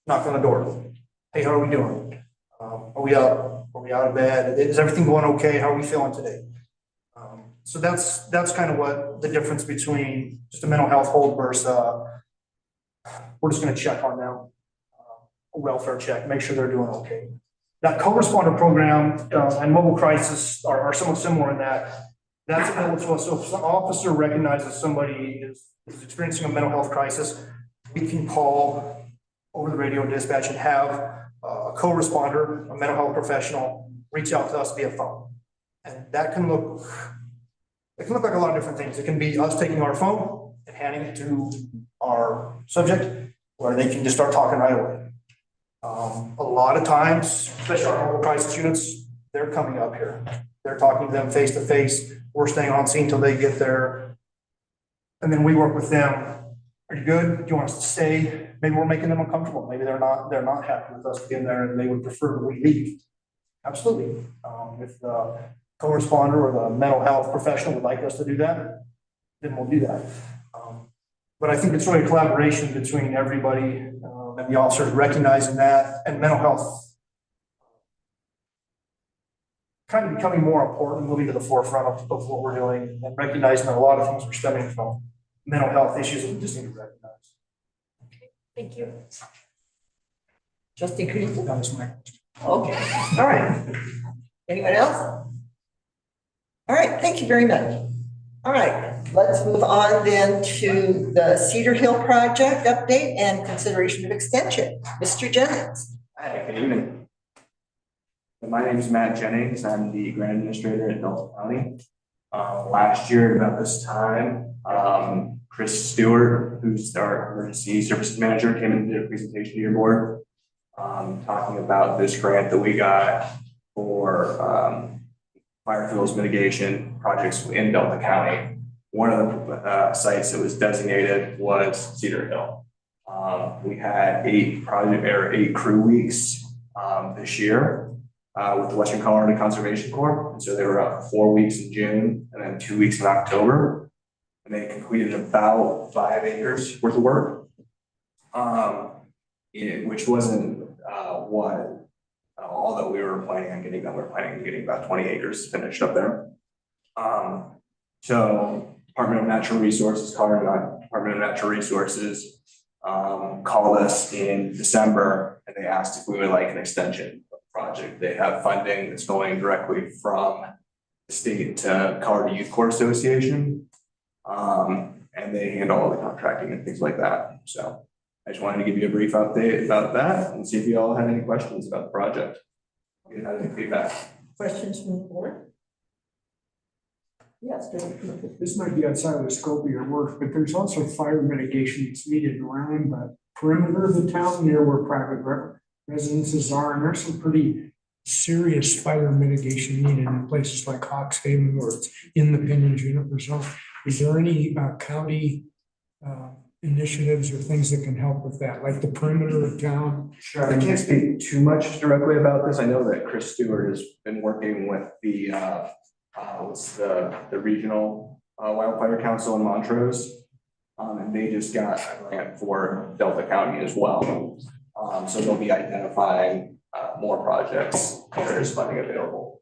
knock on the door. Hey, how are we doing? Are we up? Are we out of bed? Is everything going okay? How are we feeling today? So that's kind of what the difference between just a mental health hold versus we're just going to check on them, a welfare check, make sure they're doing okay. That co-responder program and mobile crisis are somewhat similar in that that's available to us. So if some officer recognizes somebody is experiencing a mental health crisis, we can call over the radio dispatch and have a co-responder, a mental health professional, reach out to us via phone. And that can look like a lot of different things. It can be us taking our phone and handing it to our subject, where they can just start talking right away. A lot of times, especially our mobile crisis units, they're coming up here. They're talking to them face to face. We're staying on scene till they get there. And then we work with them. Are you good? Do you want us to stay? maybe we're making them uncomfortable. Maybe they're not happy with us being there and they would prefer that we leave. Absolutely. If the co-responder or the mental health professional would like us to do that, then we'll do that. But I think it's really a collaboration between everybody and the officers recognizing that, and mental health kind of becoming more important, moving to the forefront of what we're doing, and recognizing that a lot of things are stemming from mental health issues that we just need to recognize. Thank you. Trustee Creed? That was my question. Okay, all right. Anyone else? All right, thank you very much. All right, let's move on then to the Cedar Hill project update and consideration of extension. Mr. Jennings. Hi, good evening. My name is Matt Jennings. I'm the grant administrator at Delta County. Last year, about this time, Chris Stewart, who's our emergency services manager, came and did a presentation to your board, talking about this grant that we got for fire fuels mitigation projects in Delta County. One of the sites that was designated was Cedar Hill. We had 8 crew weeks this year with the Western Colorado Conservation Corps. And so they were up 4 weeks in June and then 2 weeks in October. And they completed about 5 acres worth of work, which wasn't all that we were planning on getting done. We were planning on getting about 20 acres finished up there. So Department of Natural Resources, Colorado Department of Natural Resources, called us in December and they asked if we would like an extension of the project. They have funding that's going directly from the state to Colorado Youth Corps Association. And they handle all the contracting and things like that. So I just wanted to give you a brief update about that and see if you all had any questions about the project. If you had any feedback. Questions from the board? Yes. This might be outside of the scope of your work, but there's also fire mitigation that's needed around the perimeter of the town near where private residences are. And there's some pretty serious fire mitigation needed in places like Hawkshaven or in the Pinyon Juniper Zone. Is there any county initiatives or things that can help with that, like the perimeter of town? Sure, I can't speak too much directly about this. I know that Chris Stewart has been working with the regional wildfire council in Montrose. And they just got a grant for Delta County as well. So they'll be identifying more projects if there's funding available.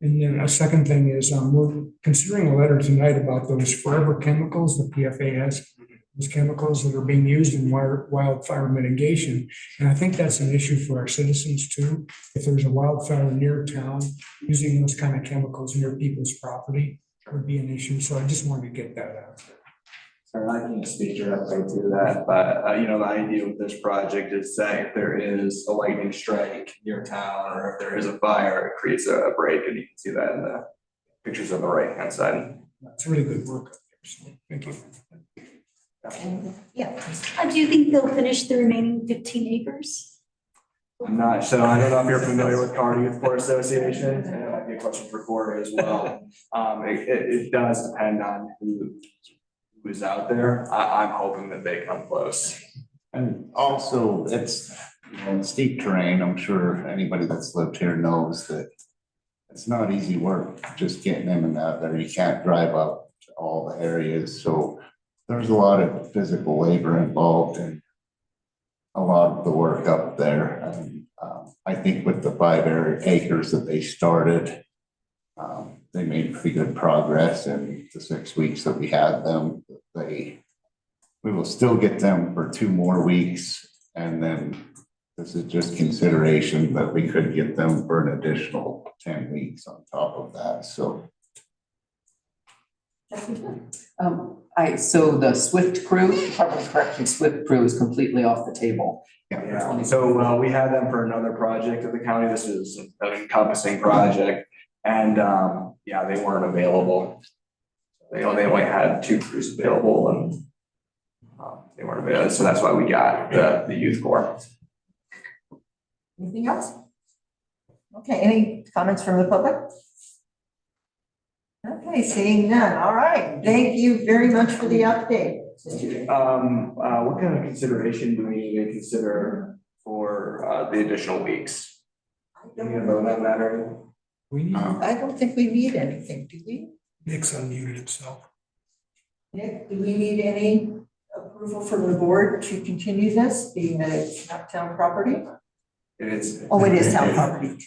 And then a second thing is we're considering a letter tonight about those forever chemicals, the PFA has those chemicals that are being used in wildfire mitigation. And I think that's an issue for our citizens too. If there's a wildfire near town, using those kind of chemicals near people's property would be an issue. So I just wanted to get that out there. Sorry, I can't speak directly to that, but you know, the idea with this project is that if there is a lightning strike near town or if there is a fire, it creates a break, and you can see that in the pictures on the right-hand side. That's really good work up there. So thank you. Yeah. Do you think they'll finish the remaining 15 acres? I'm not, so I don't know if you're familiar with Colorado Youth Corps Association, and it might be a question for Corey as well. It does depend on who is out there. I'm hoping that they come close. And also, it's, steep terrain. I'm sure anybody that's lived here knows that it's not easy work just getting in and out there. You can't drive up to all the areas. So there's a lot of physical labor involved in a lot of the work up there. And I think with the 5 acres that they started, they made pretty good progress in the 6 weeks that we had them. We will still get them for 2 more weeks. And then this is just consideration that we could get them for an additional 10 weeks on top of that. So. So the SWIFT crew, Department of Corrections SWIFT crew is completely off the table. Yeah, so we had them for another project of the county. This is an encompassing project. And yeah, they weren't available. They only had 2 crews available and they weren't available. So that's why we got the youth corps. Anything else? Okay, any comments from the public? Okay, seeing none. All right, thank you very much for the update. What kind of consideration do we need to consider for the additional weeks? Do you vote on that or? We need, I don't think we need anything, do we? Nick's unmuted himself. Nick, do we need any approval from the board to continue this, being that it's not town property? It is. Oh, it is town property.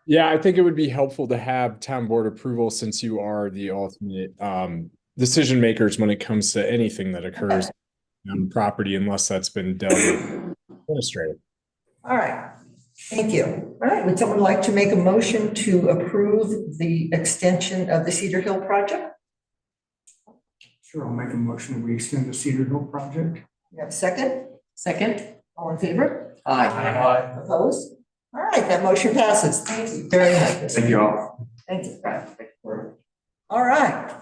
Yeah, I think it would be helpful to have town board approval since you are the ultimate decision makers when it comes to anything that occurs on property unless that's been done with administrative. All right, thank you. All right, would someone like to make a motion to approve the extension of the Cedar Hill project? sure, I'll make a motion that we extend the Cedar Hill project. You have a second? Second? All in favor? Aye. Opposed? All right, that motion passes. Thank you very much. Thank you all. Thank you. All right,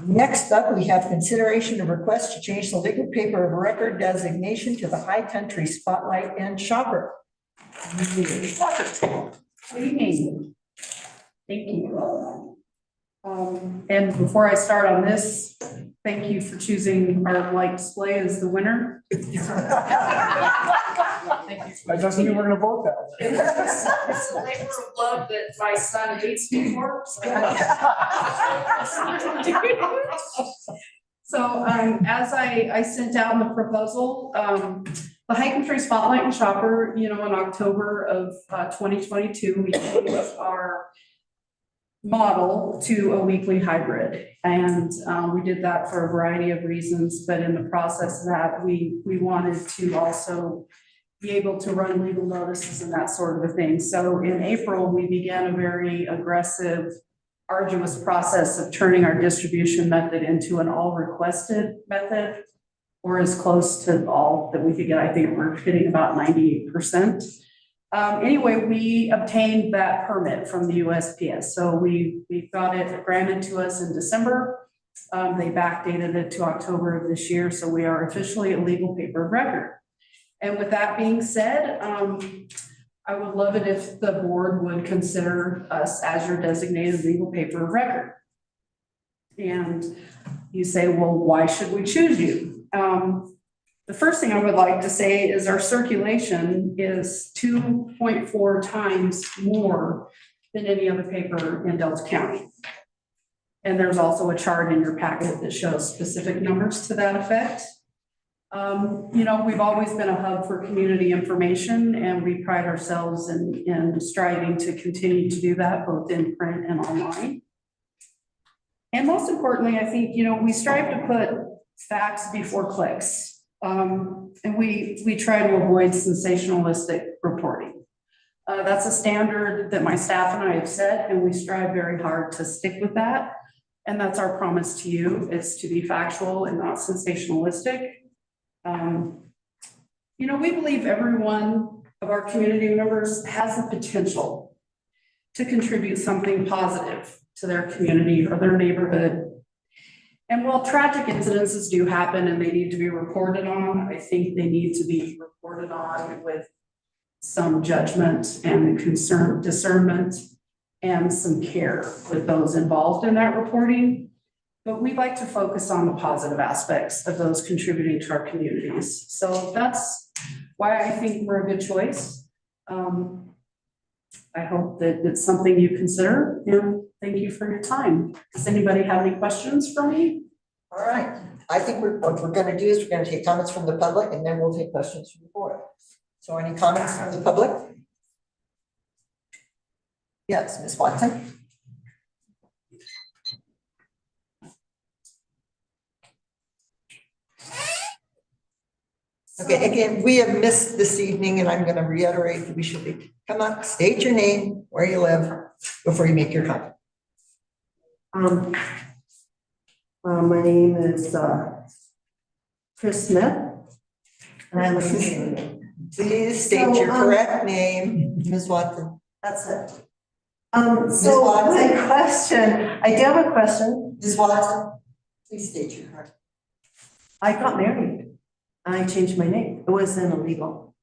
next up, we have consideration of request to change the legal paper of record designation to the High Country Spotlight and Shopper. Good evening. Thank you. And before I start on this, thank you for choosing our light display as the winner. Thank you. That doesn't mean we're gonna vote that way. It's a labor of love that my son hates me for. So as I sent down the proposal, the High Country Spotlight and Shopper, in October of 2022, we changed our model to a weekly hybrid. And we did that for a variety of reasons, but in the process of that, we wanted to also be able to run legal notices and that sort of a thing. So in April, we began a very aggressive, arduous process of turning our distribution method into an all requested method, or as close to all that we could get. I think we're hitting about 98%. Anyway, we obtained that permit from the USPS. So we got it granted to us in December. They backdated it to October of this year. So we are officially a legal paper of record. And with that being said, I would love it if the board would consider us as your designated legal paper of record. And you say, well, why should we choose you? The first thing I would like to say is our circulation is 2.4 times more than any other paper in Delta County. And there's also a chart in your packet that shows specific numbers to that effect. We've always been a hub for community information, and we pride ourselves in striving to continue to do that both in print and online. And most importantly, I think, we strive to put facts before clicks. And we try to avoid sensationalistic reporting. That's a standard that my staff and I have set, and we strive very hard to stick with that. And that's our promise to you, is to be factual and not sensationalistic. We believe every one of our community members has the potential to contribute something positive to their community or their neighborhood. And while tragic incidences do happen and they need to be reported on, I think they need to be reported on with some judgment and discernment and some care with those involved in that reporting. But we like to focus on the positive aspects of those contributing to our communities. So that's why I think we're a good choice. I hope that it's something you consider, and thank you for your time. Does anybody have any questions for me? All right, I think what we're gonna do is we're gonna take comments from the public and then we'll take questions from the board. So any comments from the public? Yes, Ms. Watson? Okay, again, we have missed this evening and I'm gonna reiterate that we should be, come up, state your name, where you live, before you make your comment. My name is Chris Smith. And I live in. Please state your correct name, Ms. Watson. That's it. So my question, I do have a question. Ms. Watson, please state your correct. I got married. I changed my name. It wasn't illegal.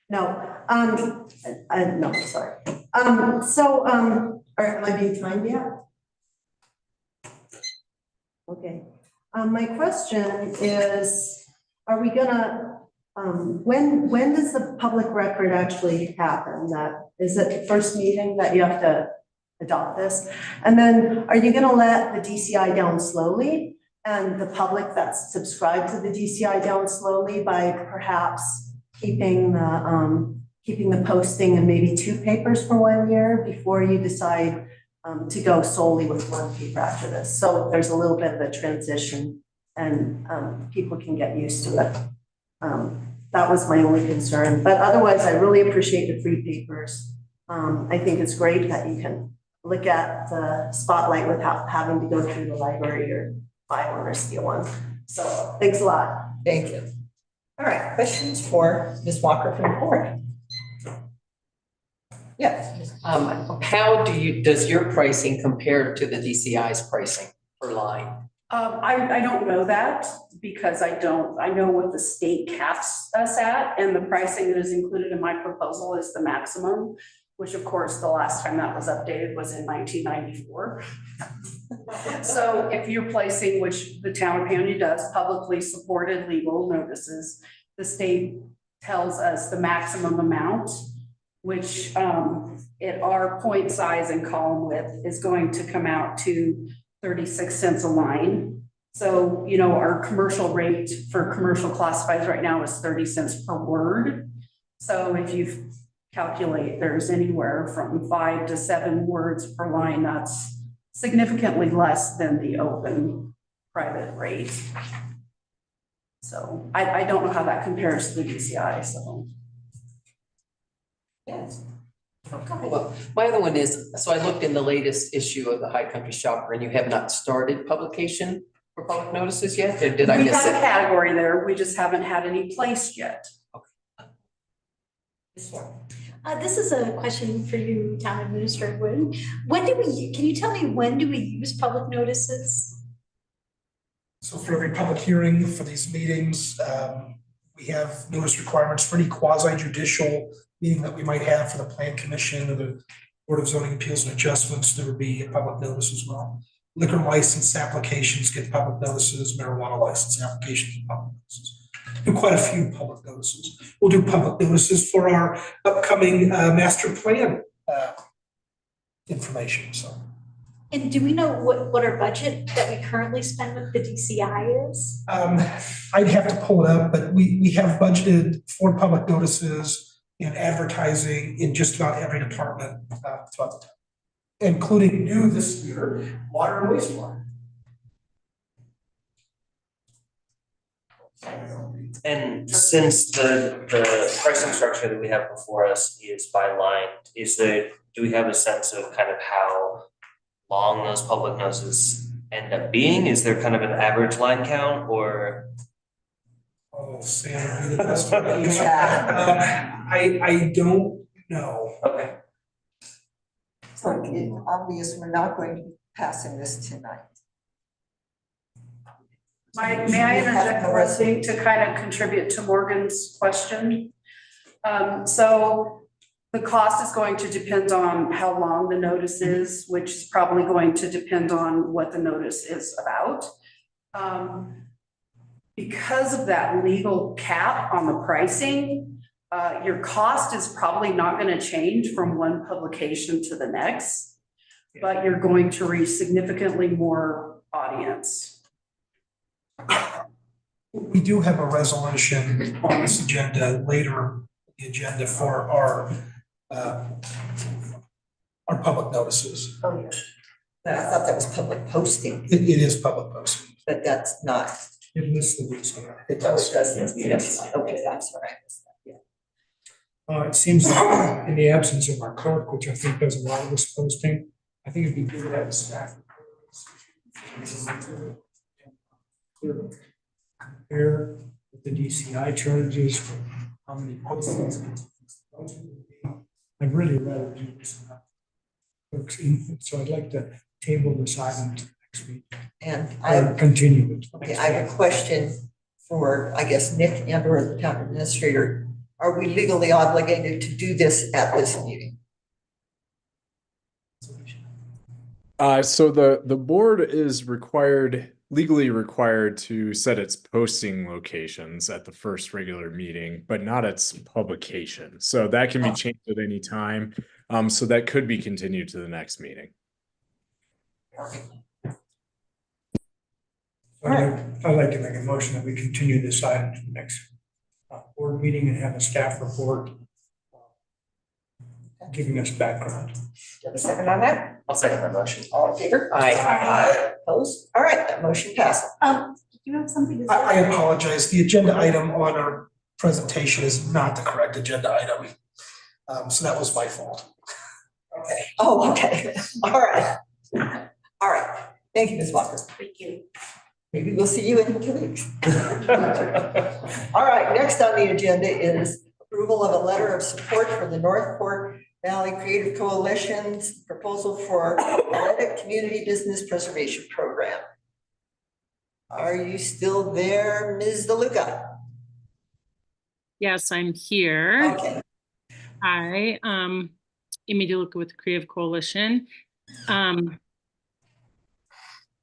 No, no, sorry. Am I being timed yet? Okay. My question is, are we gonna, when does the public record actually happen? Is it the first meeting that you have to adopt this? And then are you gonna let the DCI down slowly and the public that's subscribed to the DCI down slowly by perhaps keeping the posting in maybe 2 papers for 1 year before you decide to go solely with 1 paper after this? So there's a little bit of a transition and people can get used to it. That was my only concern, but otherwise I really appreciate the free papers. I think it's great that you can look at the Spotlight without having to go through the library or buy one or steal one. So thanks a lot. Thank you. All right, questions for Ms. Walker from the board? Yes. How does your pricing compare to the DCI's pricing per line? I don't know that because I know what the state caps us at, and the pricing that is included in my proposal is the maximum, which of course, the last time that was updated was in 1994. So if you're placing, which the town of Paonia does, publicly supported legal notices, the state tells us the maximum amount, which at our point size and column width is going to come out to 36 cents a line. So, you know, our commercial rate for commercial classifieds right now is 30 cents per word. So if you calculate there's anywhere from 5 to 7 words per line, that's significantly less than the open private rate. So I don't know how that compares to the DCI, so. Yes. Well, my other one is, so I looked in the latest issue of the High Country Shopper and you have not started publication for public notices yet? Or did I miss We have a it? category there, we just haven't had any placed yet. This is a question for you, Town Administrator Wood. Can you tell me when do we use public notices? So for every public hearing for these meetings, we have notice requirements for any quasi judicial meeting that we might have for the Plan Commission or the Board of Zoning Appeals and Adjustments. There would be a public notice as well. Liquor license applications get public notices, marijuana license applications get public notices. Do quite a few public notices. We'll do public notices for our upcoming master plan information, so. And do we know what our budget that we currently spend with the DCI is? I'd have to pull it up, but we have budgeted for public notices and advertising in just about every department throughout the town, including new this year, water and wastewater. And since the pricing structure that we have before us is by line, do we have a sense of kind of how long those public notices end up being? Is there kind of an average line count or? Oh, Sam, you're the best one to answer. I don't know. Okay. So it's obvious we're not going to be passing this tonight. May I interject one thing to kind of contribute to Morgan's question? So the cost is going to depend on how long the notice is, which is probably going to depend on what the notice is about. Because of that legal cap on the pricing, your cost is probably not going to change from one publication to the next, but you're going to reach significantly more audience. We do have a resolution on this agenda later, the agenda for our public notices. Oh, yeah. I thought that was public posting, It is public posting. but that's not. It lists the reason. It doesn't. Yes. Okay, I'm sorry. It seems like in the absence of our clerk, which I think does a lot of this posting, I think it'd be good to have staff. Compare what the DCI charges for how many postings. I'd really rather do this. Clerk's input, so I'd like to table this item to next week. And Or continue it. okay, I have a question for, I guess, Nick and or the town administrator. Are we legally obligated to do this at this meeting? So the board is required legally required to set its posting locations at the first regular meeting, but not its publication. So that can be changed at any time. So that could be continued to the next meeting. I'd like to make a motion that we continue this item to the next board meeting and have a staff report giving us background. Do you have a second on that? I'll second that motion. All in favor? Aye. Opposed? All right, that motion passes. You have something to say? I apologize. The agenda item on our presentation is not the correct agenda item. So that was my fault. Okay. Oh, okay. All right. All right. Thank you, Ms. Walker. Thank you. Maybe we'll see you in 2 weeks. All right, next on the agenda is approval of a letter of support for the Northport Valley Creative Coalition's proposal for Athletic Community Business Preservation Program. Are you still there, Ms. DeLuca? Yes, I'm here. Okay. Hi, Amy DeLuca with the Creative Coalition. Here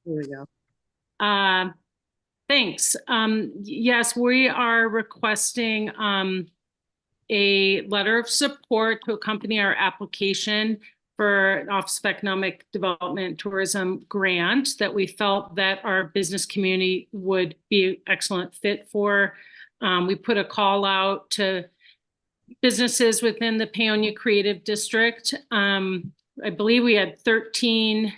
we go. Thanks. Yes, we are requesting a letter of support to accompany our application for an Office of Economic Development Tourism grant that we felt that our business community would be an excellent fit for. We put a call out to businesses within the Paonia Creative District. I believe we had 13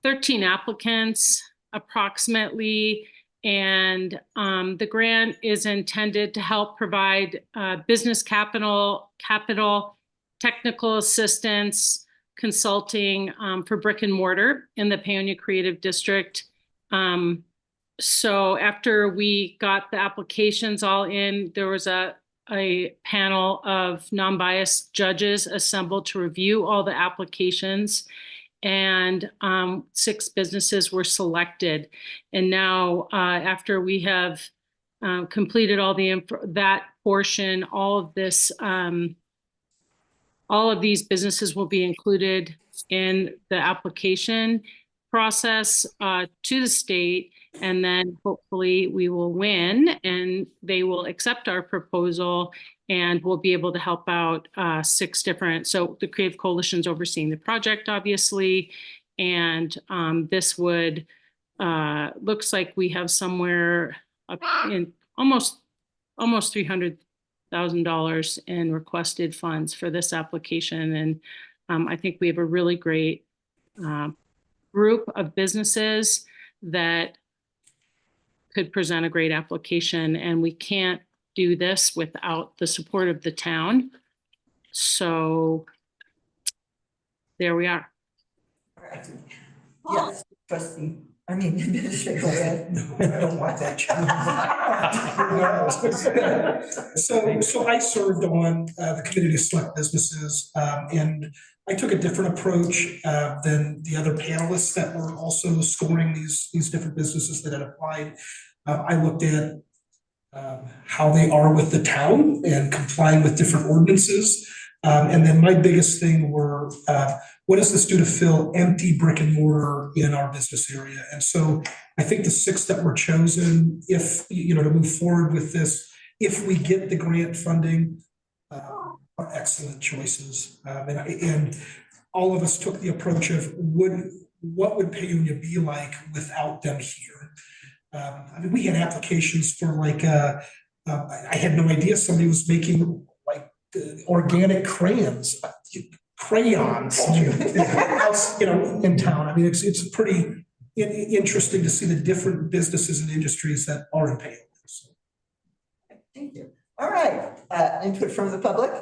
applicants approximately, and the grant is intended to help provide business capital, technical assistance, consulting for brick and mortar in the Paonia Creative District. So after we got the applications all in, there was a panel of non-biased judges assembled to review all the applications, and 6 businesses were selected. And now after we have completed all that portion, all of these businesses will be included in the application process to the state, and then hopefully we will win and they will accept our proposal, and we'll be able to help out 6 different, so the Creative Coalition's overseeing the project, obviously, and this would, looks like we have somewhere up in almost $300,000 in requested funds for this application, and I think we have a really great group of businesses that could present a great application, and we can't do this without the support of the town. So there we are. Yes, trustee. I mean, Administrator Webb. No, I don't want that job. So I served on the committee to select businesses, and I took a different approach than the other panelists that were also scoring these different businesses that had applied. I looked at how they are with the town and complying with different ordinances. And then my biggest thing were, what does this do to fill empty brick and mortar in our business area? And so I think the 6 that were chosen, if, to move forward with this, if we get the grant funding, are excellent choices. And all of us took the approach of what would Paonia be like without them here? We had applications for I had no idea somebody was making organic crayons in town. I mean, it's pretty interesting to see the different businesses and industries that are in Paonia. Thank you. All right, input from the public?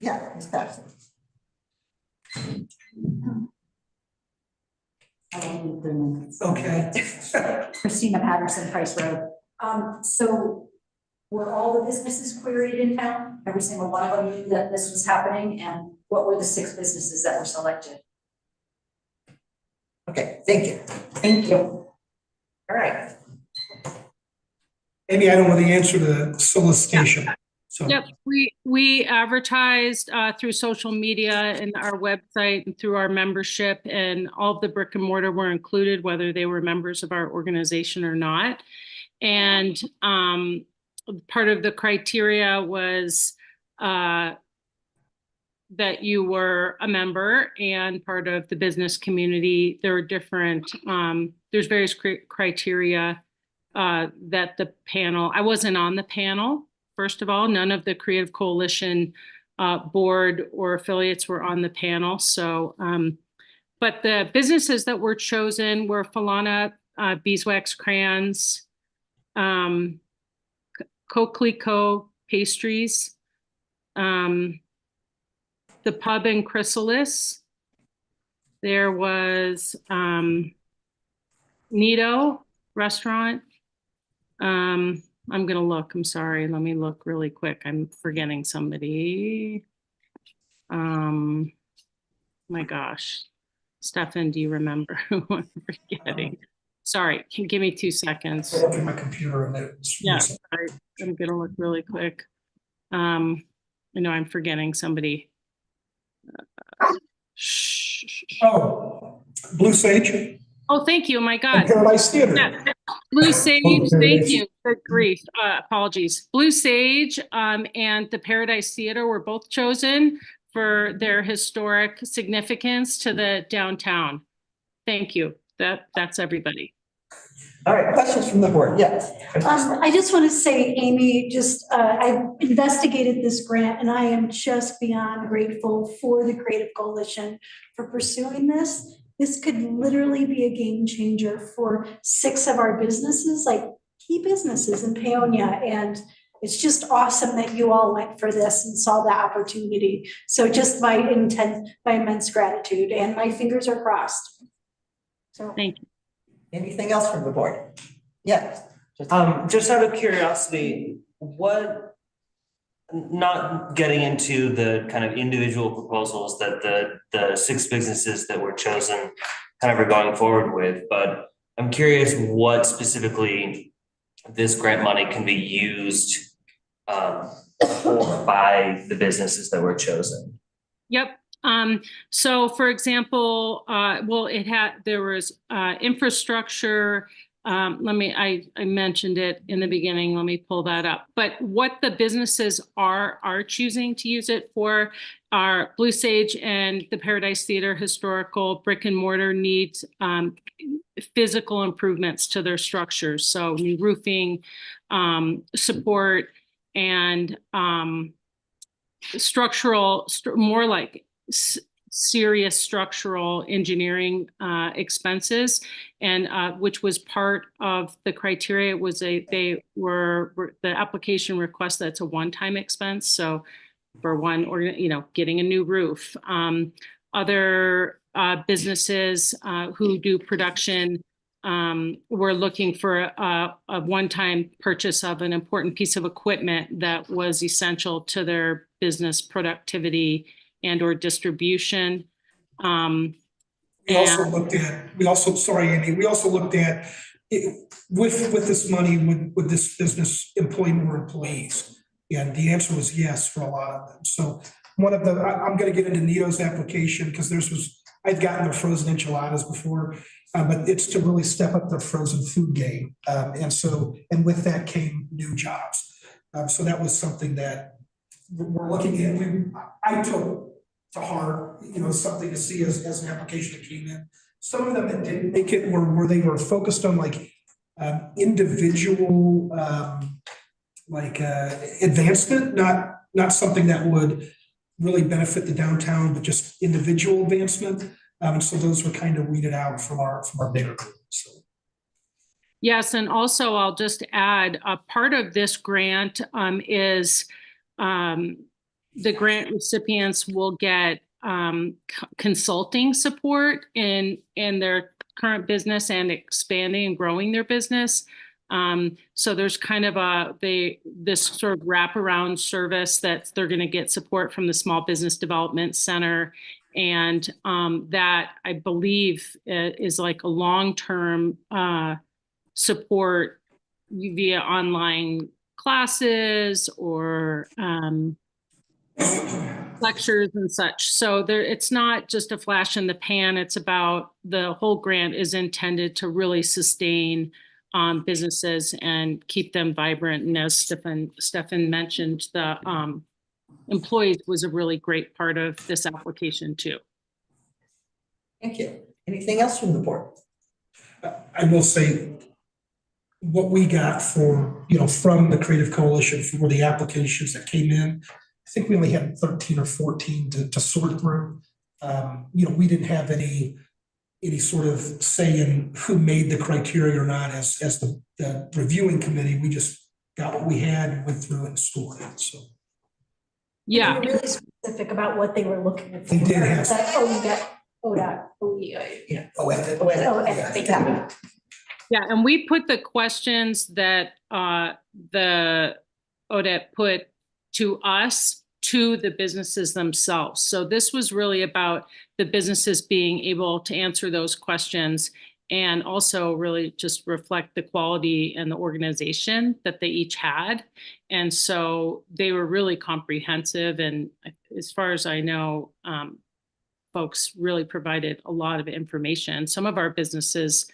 Yeah, Ms. Patterson. Okay. Christina Patterson, Price Road. So were all the businesses queried in town? Every single one of them knew that this was happening, and what were the 6 businesses that were selected? Okay, thank you. Thank you. All right. Amy, I don't know the answer to the solicitation. So. Yep, we advertised through social media and our website and through our membership, and all of the brick and mortar were included, whether they were members of our organization or not. And part of the criteria was that you were a member and part of the business community. There are different, there's various criteria that the panel, I wasn't on the panel. First of all, none of the Creative Coalition board or affiliates were on the panel. So, but the businesses that were chosen were Falana Beeswax Crayons, Coquelicot Pastries, the Pub and Chrysalis. There was Nido Restaurant. I'm gonna look, I'm sorry, let me look really quick. I'm forgetting somebody. My gosh. Stefan, do you remember who I'm forgetting? Sorry, can you give me 2 seconds? I look at my computer and it's. Yeah, sorry, I'm gonna look really quick. I know I'm forgetting somebody. Oh, Blue Sage. Oh, thank you, my God. Paradise Theater. Yeah. Blue Sage, thank you. Good grief, apologies. Blue Sage and the Paradise Theater were both chosen for their historic significance to the downtown. Thank you. That's everybody. All right, questions from the board? Yes. I just want to say, Amy, I investigated this grant and I am just beyond grateful for the Creative Coalition for pursuing this. This could literally be a game changer for 6 of our businesses, like key businesses in Paonia. And it's just awesome that you all went for this and saw the opportunity. So just my immense gratitude, and my fingers are crossed. So thank you. Anything else from the board? Yes. Just out of curiosity, not getting into the kind of individual proposals that the 6 businesses that were chosen kind of are going forward with, but I'm curious what specifically this grant money can be used for by the businesses that were chosen. Yep. So for example, well, there was infrastructure. I mentioned it in the beginning. Let me pull that up. But what the businesses are choosing to use it for are Blue Sage and the Paradise Theater historical brick and mortar needs physical improvements to their structures. So new roofing, support, and more like serious structural engineering expenses, and which was part of the criteria. The application request that's a one-time expense. So for getting a new roof. Other businesses who do production were looking for a one-time purchase of an important piece of equipment that was essential to their business productivity and or distribution. We also looked at with this money, would this business employ more employees? And the answer was yes for a lot of them. So I'm gonna get into Nido's application because I'd gotten their frozen enchiladas before, but it's to really step up their frozen food game. And with that came new jobs. So that was something that we're looking at. I took to heart, something to see as an application that came in. Some of them that didn't make it where they were focused on individual advancement, not something that would really benefit the downtown, but just individual advancement. And so those were kind of weeded out from our bigger group. So. Yes, and also I'll just add, a part of this grant is the grant recipients will get consulting support in their current business and expanding and growing their business. So there's kind of this sort of wraparound service that they're going to get support from the Small Business Development Center. And that I believe is like a long-term support via online classes or lectures and such. So it's not just a flash in the pan. It's about the whole grant is intended to really sustain businesses and keep them vibrant. And as Stefan mentioned, the employees was a really great part of this application too. Thank you. Anything else from the board? I will say what we got for, from the Creative Coalition for the applications that came in, I think we only had 13 or 14 to sort through. We didn't have any sort of say in who made the criteria or not as the reviewing committee. We just got what we had and went through and scored it, so. Yeah. They were really specific about what they were looking for. They did have. Like, oh, you got ODOT, Yeah. Yeah, and we put the questions that the ODET put to us to the businesses themselves. So this was really about the businesses being able to answer those questions and also really just reflect the quality and the organization that they each had. And so they were really comprehensive. And as far as I know, folks really provided a lot of information. Some of our businesses,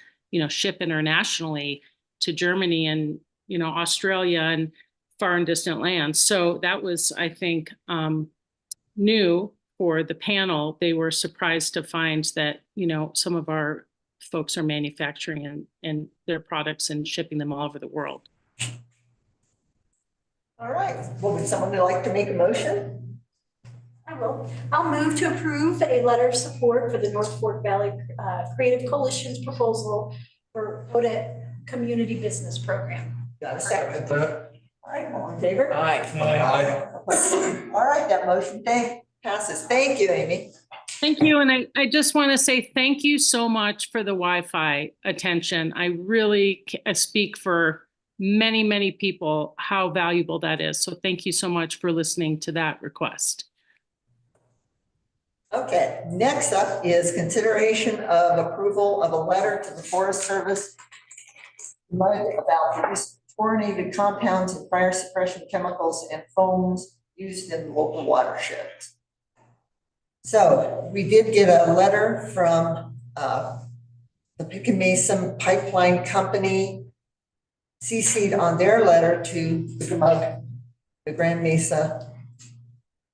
ship internationally to Germany and, Australia and far and distant lands. So that was, I think, new for the panel. They were surprised to find that, some of our folks are manufacturing and their products and shipping them all over the world. All right. Well, would someone like to make a motion? I will. I'll move to approve a letter of support for the North Fork Valley Creative Coalition's proposal for ODET Community Business Program. Got a second? All right, all in favor? Aye. All right, that motion passes. Thank you, Amy. Thank you. And I just want to say thank you so much for the Wi-Fi attention. I really speak for many, many people how valuable that is. So thank you so much for listening to that request. Okay, next up is consideration of approval of a letter to the Forest Service about the use of fluorinated compounds and fire suppression chemicals and foams used in local watersheds. So we did get a letter from the Pick and Mason Pipeline Company, CC'd on their letter to the GMUG, the Grand Mesa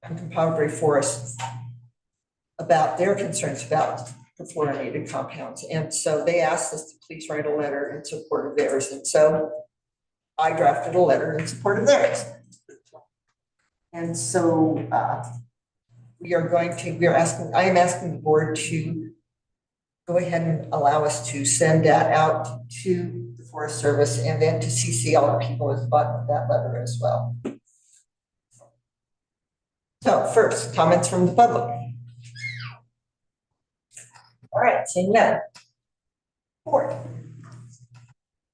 Compadre Forest, about their concerns about the fluorinated compounds. And so they asked us to please write a letter in support of theirs. And so I drafted a letter in support of theirs. And so I am asking the board to go ahead and allow us to send that out to the Forest Service and then to CC all the people at the bottom of that letter as well. So first, comments from the public. All right, seeing none. Board.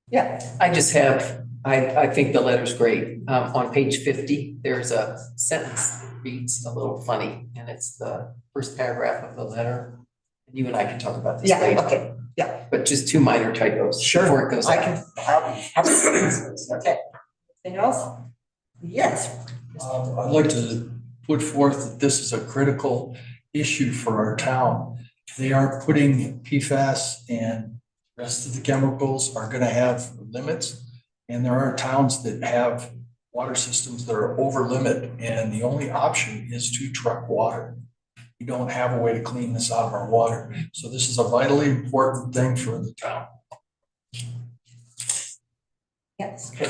Yeah. I just have, I think the letter's great. On page 50, there's a sentence that reads a little funny, and it's the first paragraph of the letter. You and I can talk about this later. Okay, yeah. But just two minor typos Sure. before it goes I out. Okay. Anything else? Yes. I'd like to put forth that this is a critical issue for our town. They are putting PFAS and the rest of the chemicals are going to have limits. And there are towns that have water systems that are over limit, and the only option is to truck water. We don't have a way to clean this out of our water. So this is a vitally important thing for the town. Yes. I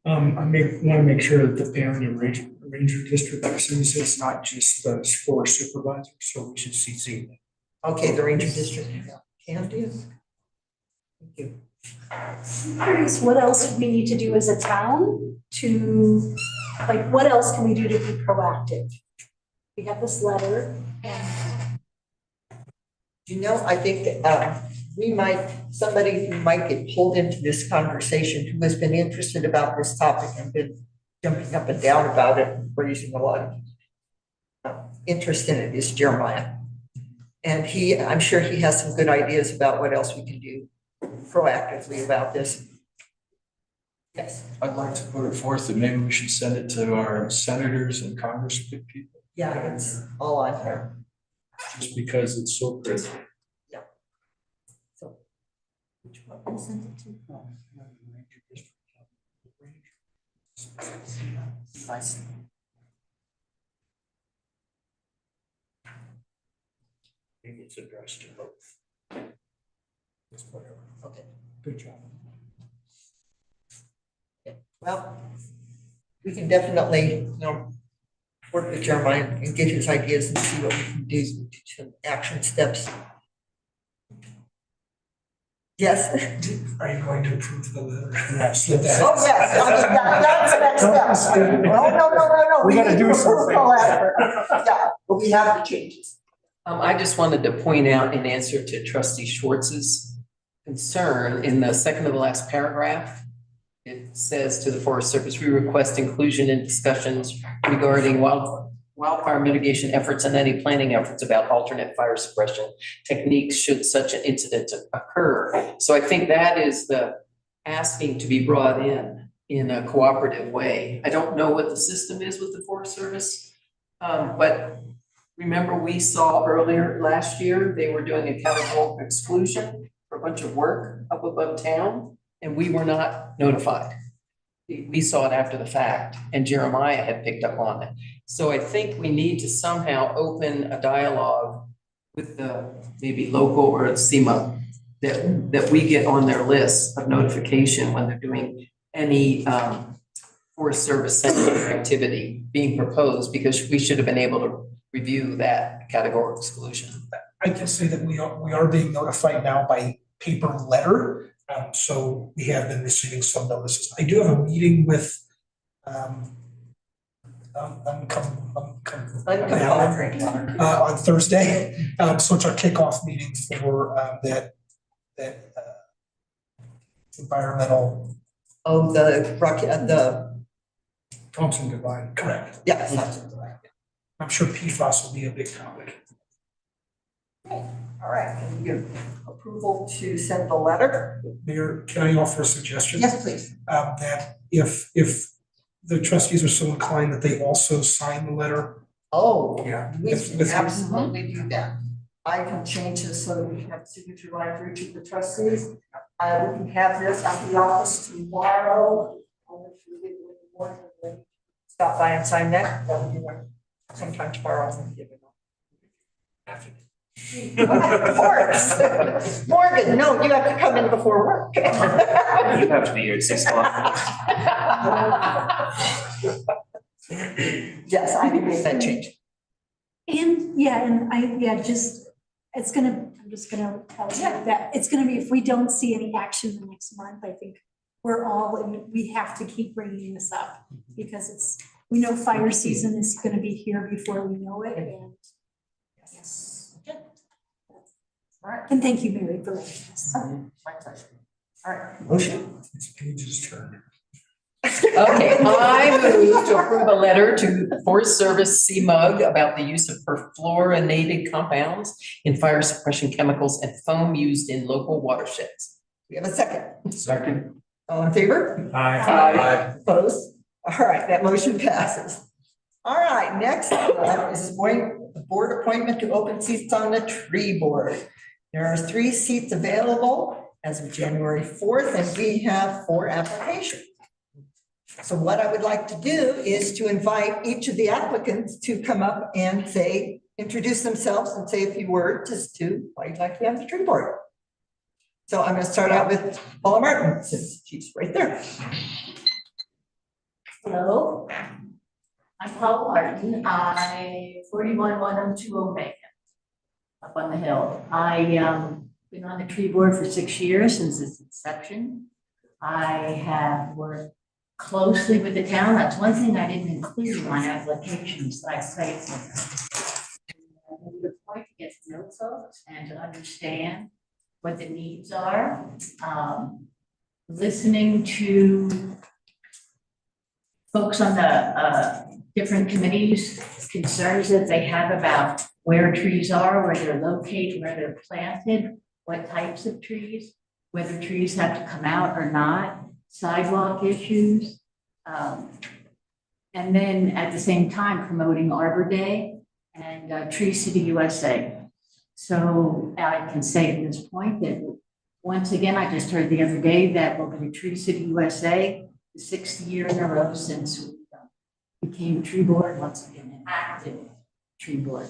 want to make sure that the family and ranger district sees it's not just the forest supervisor, so we should CC. Okay, the ranger district can do. Thank you. I'm curious, what else do we need to do as a town to, what else can we do to be proactive? We got this letter and. I think somebody who might get pulled into this conversation who has been interested about this topic and been jumping up and down about it, and raising a lot of interest in it is Jeremiah. And I'm sure he has some good ideas about what else we can do proactively about this. Yes. I'd like to put it forth that maybe we should send it to our senators and Congress people, Yeah, it's all on here. just because it's so critical. So. Which one did I send it to? Nice. Maybe it's addressed to both. Okay. Good job. Well, we can definitely, work with Jeremiah and get his ideas and see what we can do, some action steps. Yes. Are you going to approve the letter? Yes. Oh, yes, I mean, that's the next step. No. We gotta need do to approve something. the letter. Yeah, but we have the changes. I just wanted to point out in answer to trustee Schwartz's concern, in the second to the last paragraph, it says to the Forest Service, we request inclusion in discussions regarding wildfire mitigation efforts and any planning efforts about alternate fire suppression techniques should such an incident occur. So I think that is the asking to be brought in a cooperative way. I don't know what the system is with the Forest Service, but remember we saw earlier last year, they were doing a categorical exclusion for a bunch of work up above town, and we were not notified. We saw it after the fact, and Jeremiah had picked up on it. So I think we need to somehow open a dialogue with the maybe local or SEMA that we get on their list of notification when they're doing any Forest Service sensitive activity being proposed, because we should have been able to review that categorical exclusion. I can say that we are being notified now by paper letter. So we have been receiving some notices. I do have a meeting with on Thursday. So it's our kickoff meeting for that environmental. Oh, the Thompson Divide, correct. Yes, Thompson Divide. I'm sure PFAS will be a big topic. All right, can we give approval to send the letter? Mayor, can I offer a suggestion? Yes, please. That if the trustees are so inclined that they also sign the letter. Oh, Yeah. we With- can absolutely do that. I can change this so that we can have a signature line for each of the trustees. We can have this at the office tomorrow. Stop by and sign that. That would be like sometime tomorrow. I'm gonna give it up. Of course. Morgan, no, you have to come in before work. You have to be here at 6 o'clock. Yes, I can make that change. And I'm just gonna tell you that it's gonna be, if we don't see any action the next month, I think we have to keep bringing this up because we know fire season is gonna be here before we know it, and Yes. Okay. All right. and thank you, Mary, for letting us. My pleasure. All right, motion. It's Paige's turn. Okay, I move to approve a letter to the Forest Service CMUG about the use of perfluorinated compounds in fire suppression chemicals and foam used in local watersheds. We have a second. Second. All in favor? Aye. Opposed? All right, that motion passes. All right, next up is the board appointment to open seats on the tree board. There are 3 seats available as of January 4th, and we have 4 applications. So what I would like to do is to invite each of the applicants to come up and introduce themselves and say a few words as to why you'd like to be on the tree board. So I'm going to start out with Paula Martin, since she's right there. Hello, I'm Paula Martin. I 41-102 Omega up on the hill. I been on the tree board for 6 years since its inception. I have worked closely with the town. That's one thing I didn't include in my applications that I cited. The point to get to know folks and to understand what the needs are. Listening to folks on the different committees, concerns that they have about where trees are, where they're located, where they're planted, what types of trees, whether trees have to come out or not. sidewalk issues. And then at the same time promoting Arbor Day and Tree City USA. So I can say at this point that once again, I just heard the other day that we're going to Tree City USA, the 6th year in a row since we became tree board, once again, an active tree board.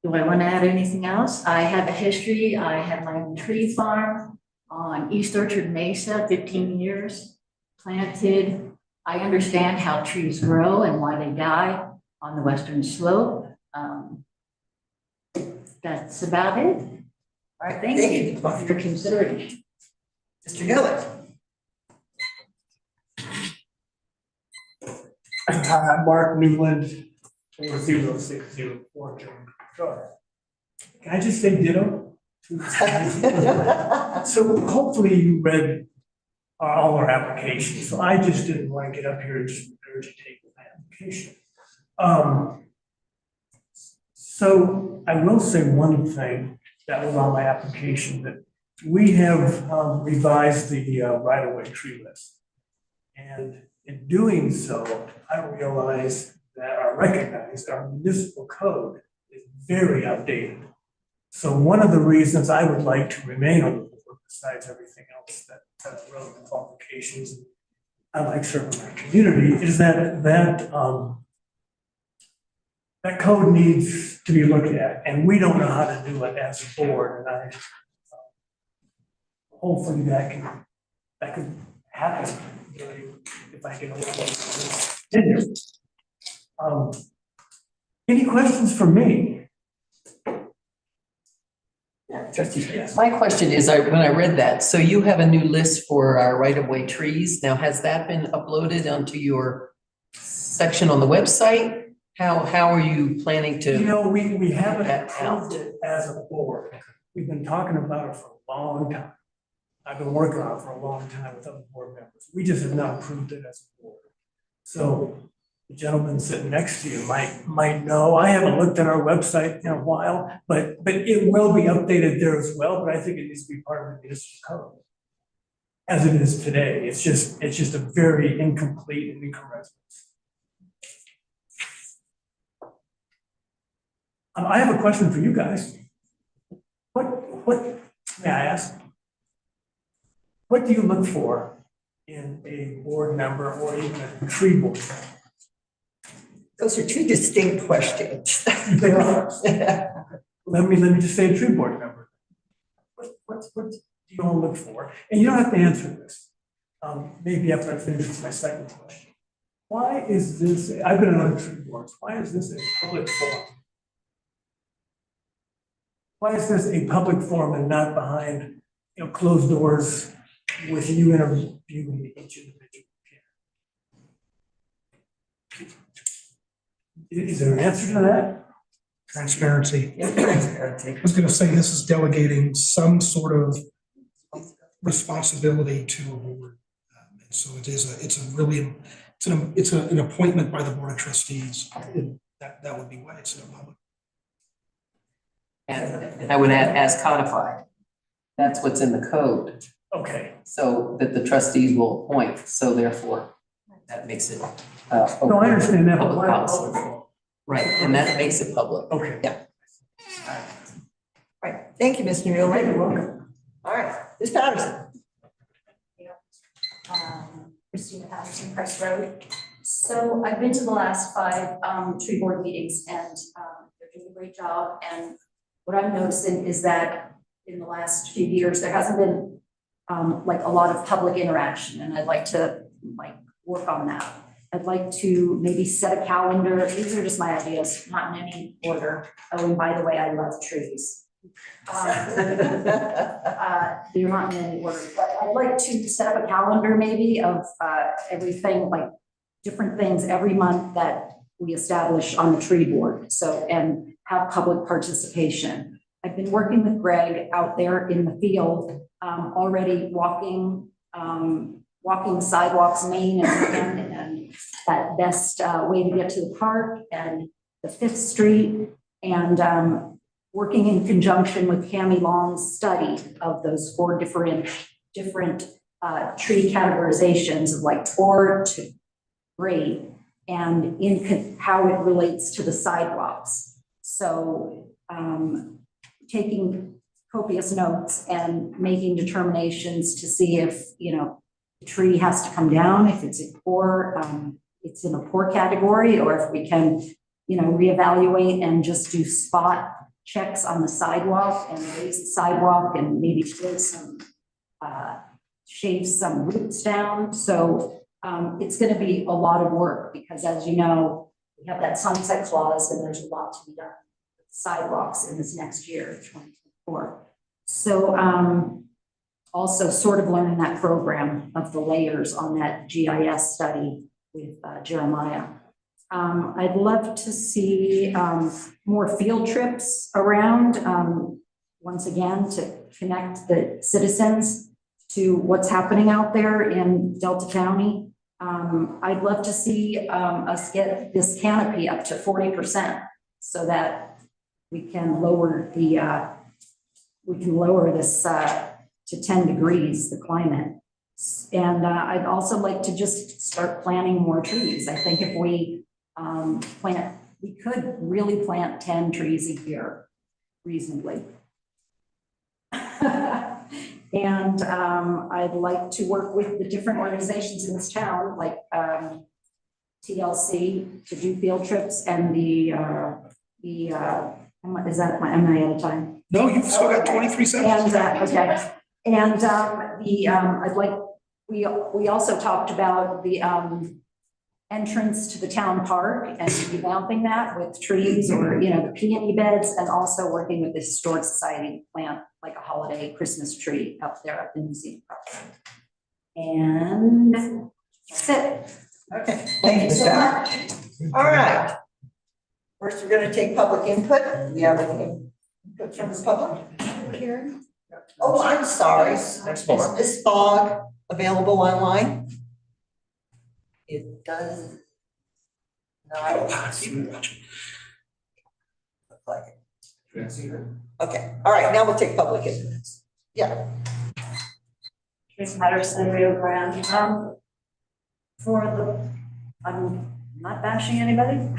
Do I want to add anything else? I have a history. I had my own tree farm on East Orchard Mesa, 15 years, planted. I understand how trees grow and why they die on the western slope. That's about it. All right, Thank you for your consideration. Mr. Gillett. Mark Newland, 40604 John Drive. Can I just say ditto? So hopefully you read all our applications, so I just didn't want to get up here and just regurgitate my application. So I will say one thing that was on my application, that we have revised the right-of-way tree list. And in doing so, I recognize our municipal code is very outdated. So one of the reasons I would like to remain on the board, besides everything else that relevant qualifications I like serving my community, is that code needs to be looked at, and we don't know how to do it as a board. And hopefully that can happen if I can. Any questions for me? My question is, when I read that, so you have a new list for our right-of-way trees. Now, has that been uploaded onto your section on the website? How are you planning to? We haven't approved it as a board. We've been talking about it for a long time. I've been working on it for a long time with other board members. We just have not approved it as a board. So the gentleman sitting next to you might know. I haven't looked at our website in a while, but it will be updated there as well. But I think it needs to be part of the municipal code as it is today. It's just a very incomplete and incorrect. I have a question for you guys. What may I ask? What do you look for in a board member or even a tree board member? Those are two distinct questions. They are. Let me just say a tree board member. What do you all look for? And you don't have to answer this. Maybe after I finish with my second question. Why is this, I've been on other tree boards, why is this a public forum? Why is this a public forum and not behind, closed doors with you interviewing each individual? Is there an answer to that? Transparency. Transparency. I was going to say this is delegating some sort of responsibility to a board. And so it's an appointment by the board of trustees. That would be why it's in a public. And I would add, as codified. That's what's in the code. Okay. So that the trustees will appoint, so therefore, that makes it. No, I understand that, but public why policy. public? Right, and that makes it public. Okay. Yeah. All right, thank you, Mr. Mueller. You're welcome. All right, Ms. Patterson. Christina Patterson, Price Road. So I've been to the last 5 tree board meetings and they're doing a great job. And what I'm noticing is that in the last few years, there hasn't been like a lot of public interaction, and I'd like to work on that. I'd like to maybe set a calendar. These are just my ideas, not in any order. Oh, and by the way, I love trees. They're not in any order, but I'd like to set up a calendar maybe of everything, like different things every month that we establish on the tree board. So, and have public participation. I've been working with Greg out there in the field, already walking sidewalks, Main and that best way to get to the park and the 5th Street, and working in conjunction with Cami Long's study of those 4 different tree categorizations of like poor to great, and how it relates to the sidewalks. So taking copious notes and making determinations to see if, the tree has to come down, if it's it's in a poor category, or if we can, reevaluate and just do spot checks on the sidewalk and raise the sidewalk and maybe shave some roots down. So it's going to be a lot of work because, as you know, we have that sunset clause and there's a lot to be done with sidewalks in this next year, 2024. So also sort of learning that program of the layers on that GIS study with Jeremiah. I'd love to see more field trips around, once again, to connect the citizens to what's happening out there in Delta County. I'd love to see us get this canopy up to 40% so that we can lower this to 10 degrees, the climate. And I'd also like to just start planting more trees. I think if we we could really plant 10 trees a year reasonably. And I'd like to work with the different organizations in this town, like TLC, to do field trips, and am I out of time? No, you've still got 23 seconds. And, okay. And I'd like, we also talked about the entrance to the town park and revamping that with trees or, the peony beds, and also working with the Historic Society to plant like a holiday Christmas tree up there at the museum property. And that's it. Okay, thank you so much. All right. First, we're going to take public input. We have any input from the public? Here. Oh, I'm sorry. Is Ms. Fogg available online? It does not look like it. Okay, all right, now we'll take public input. Yeah. Trace Patterson, Rio Grande. I'm not bashing anybody,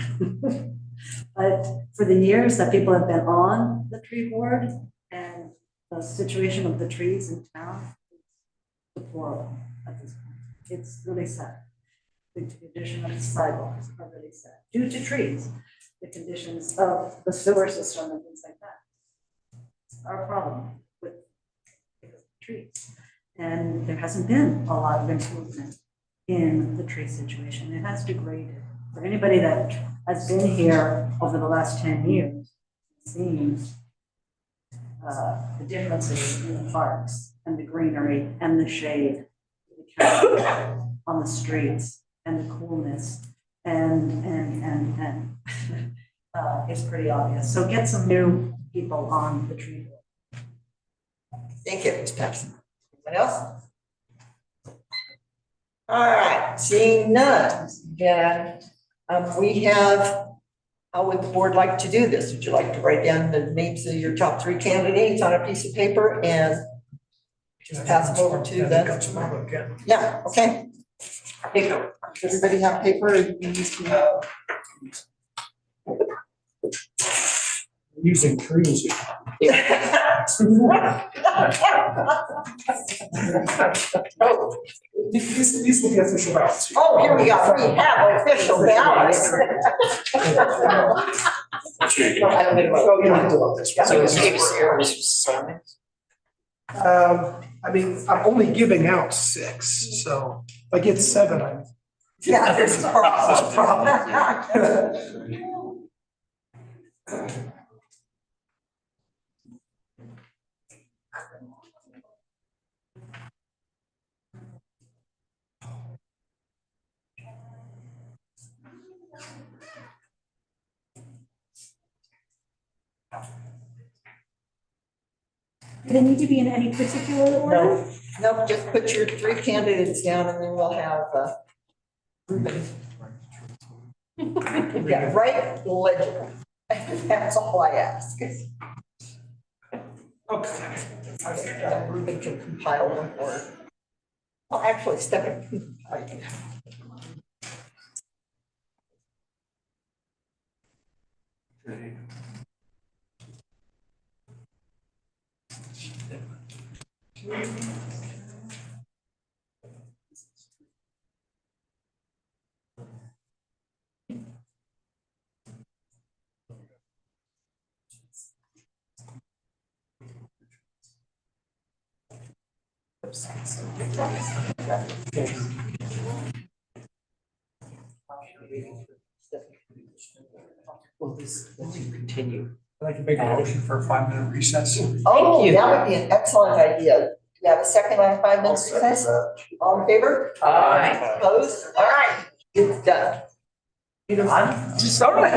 but for the years that people have been on the tree board and the situation of the trees in town is deplorable at this point. It's really sad. The condition of the sidewalks are really sad due to trees, the conditions of the sewer system and things like that. It's our problem with trees. And there hasn't been a lot of improvement in the tree situation. It has degraded. For anybody that has been here over the last 10 years, seen the differences in the parks and the greenery and the shade on the streets and the coolness and it's pretty obvious. So get some new people on the tree board. Thank you, Ms. Patterson. Anyone else? All right, seeing none, then we have, how would the board like to do this? Would you like to write down the names of your top 3 candidates on a piece of paper and just pass them over to the? Yeah, okay. Does everybody have paper? Using trees. Oh, these will be official ballots. Oh, here we go. We have official ballots. Oh, you don't have to love this. So is this I mean, I'm only giving out 6, so if I get 7, I'm. Yeah, there's a problem. Do they need to be in any particular order? No, just put your 3 candidates down and then we'll have Ruben. Yeah, right, legible. That's all I ask. Okay. Ruben can compile one more. Well, actually, Stephanie. Well, let's continue. I'd like to make a motion for a 5-minute recess. Oh, you. that would be an excellent idea. Do you have a second on 5 minutes recess? All in favor? Aye. Opposed? All right, it's done. I'm sorry.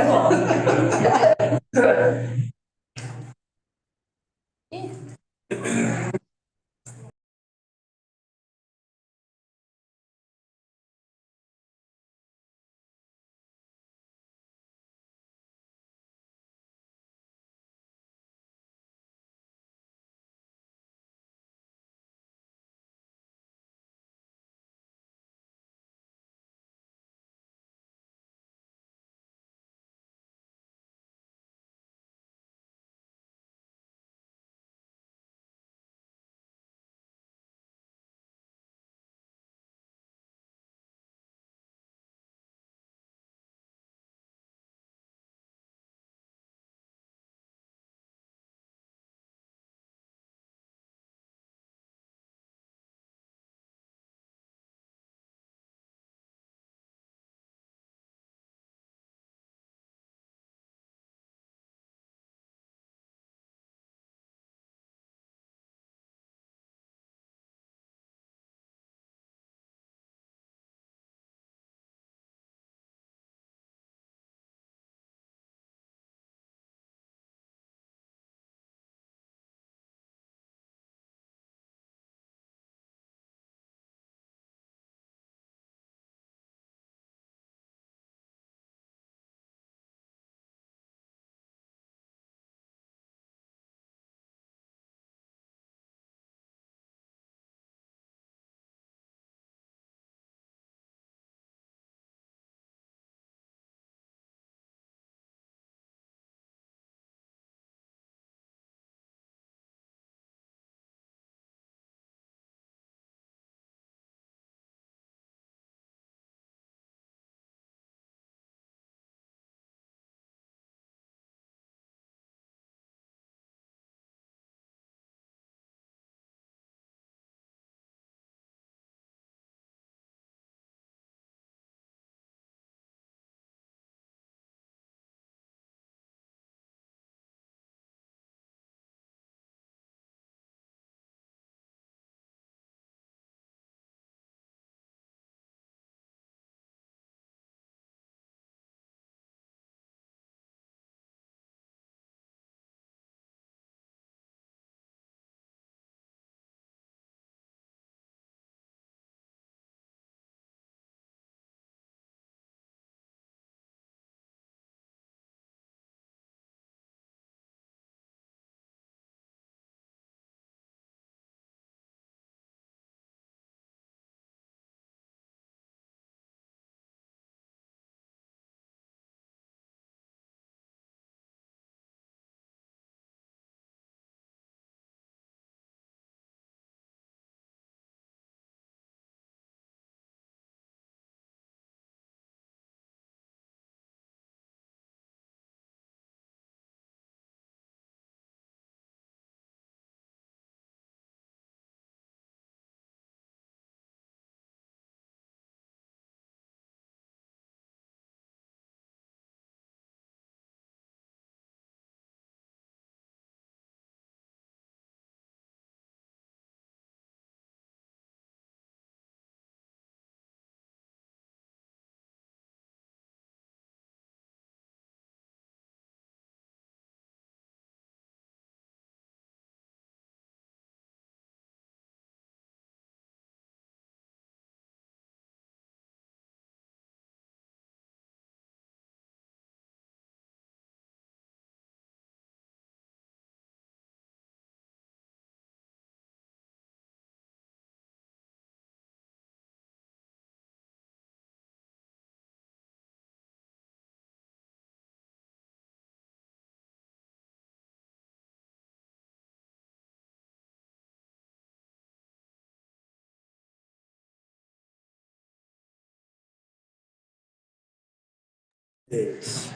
Is.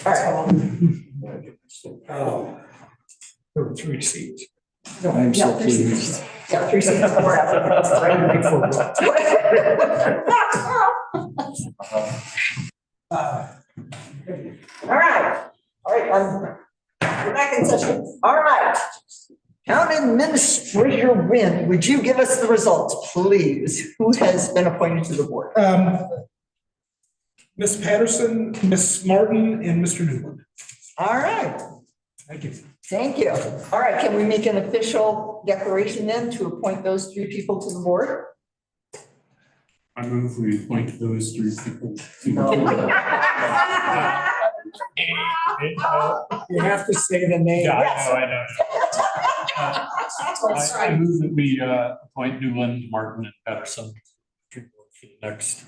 All right. Oh. There were 3 seats. I'm so pleased. Yeah, 3 seats, 4 applicants. All right, we're back in session. All right. Town Administrator Wynn, would you give us the results, please? Who has been appointed to the board? Ms. Patterson, Ms. Martin, and Mr. Newland. All right. Thank you. Thank you. All right, can we make an official declaration then to appoint those 3 people to the board? I move we appoint those 3 people to. You have to say the name. Yeah, I know. I move that we appoint Newland, Martin, and Patterson to the board for the next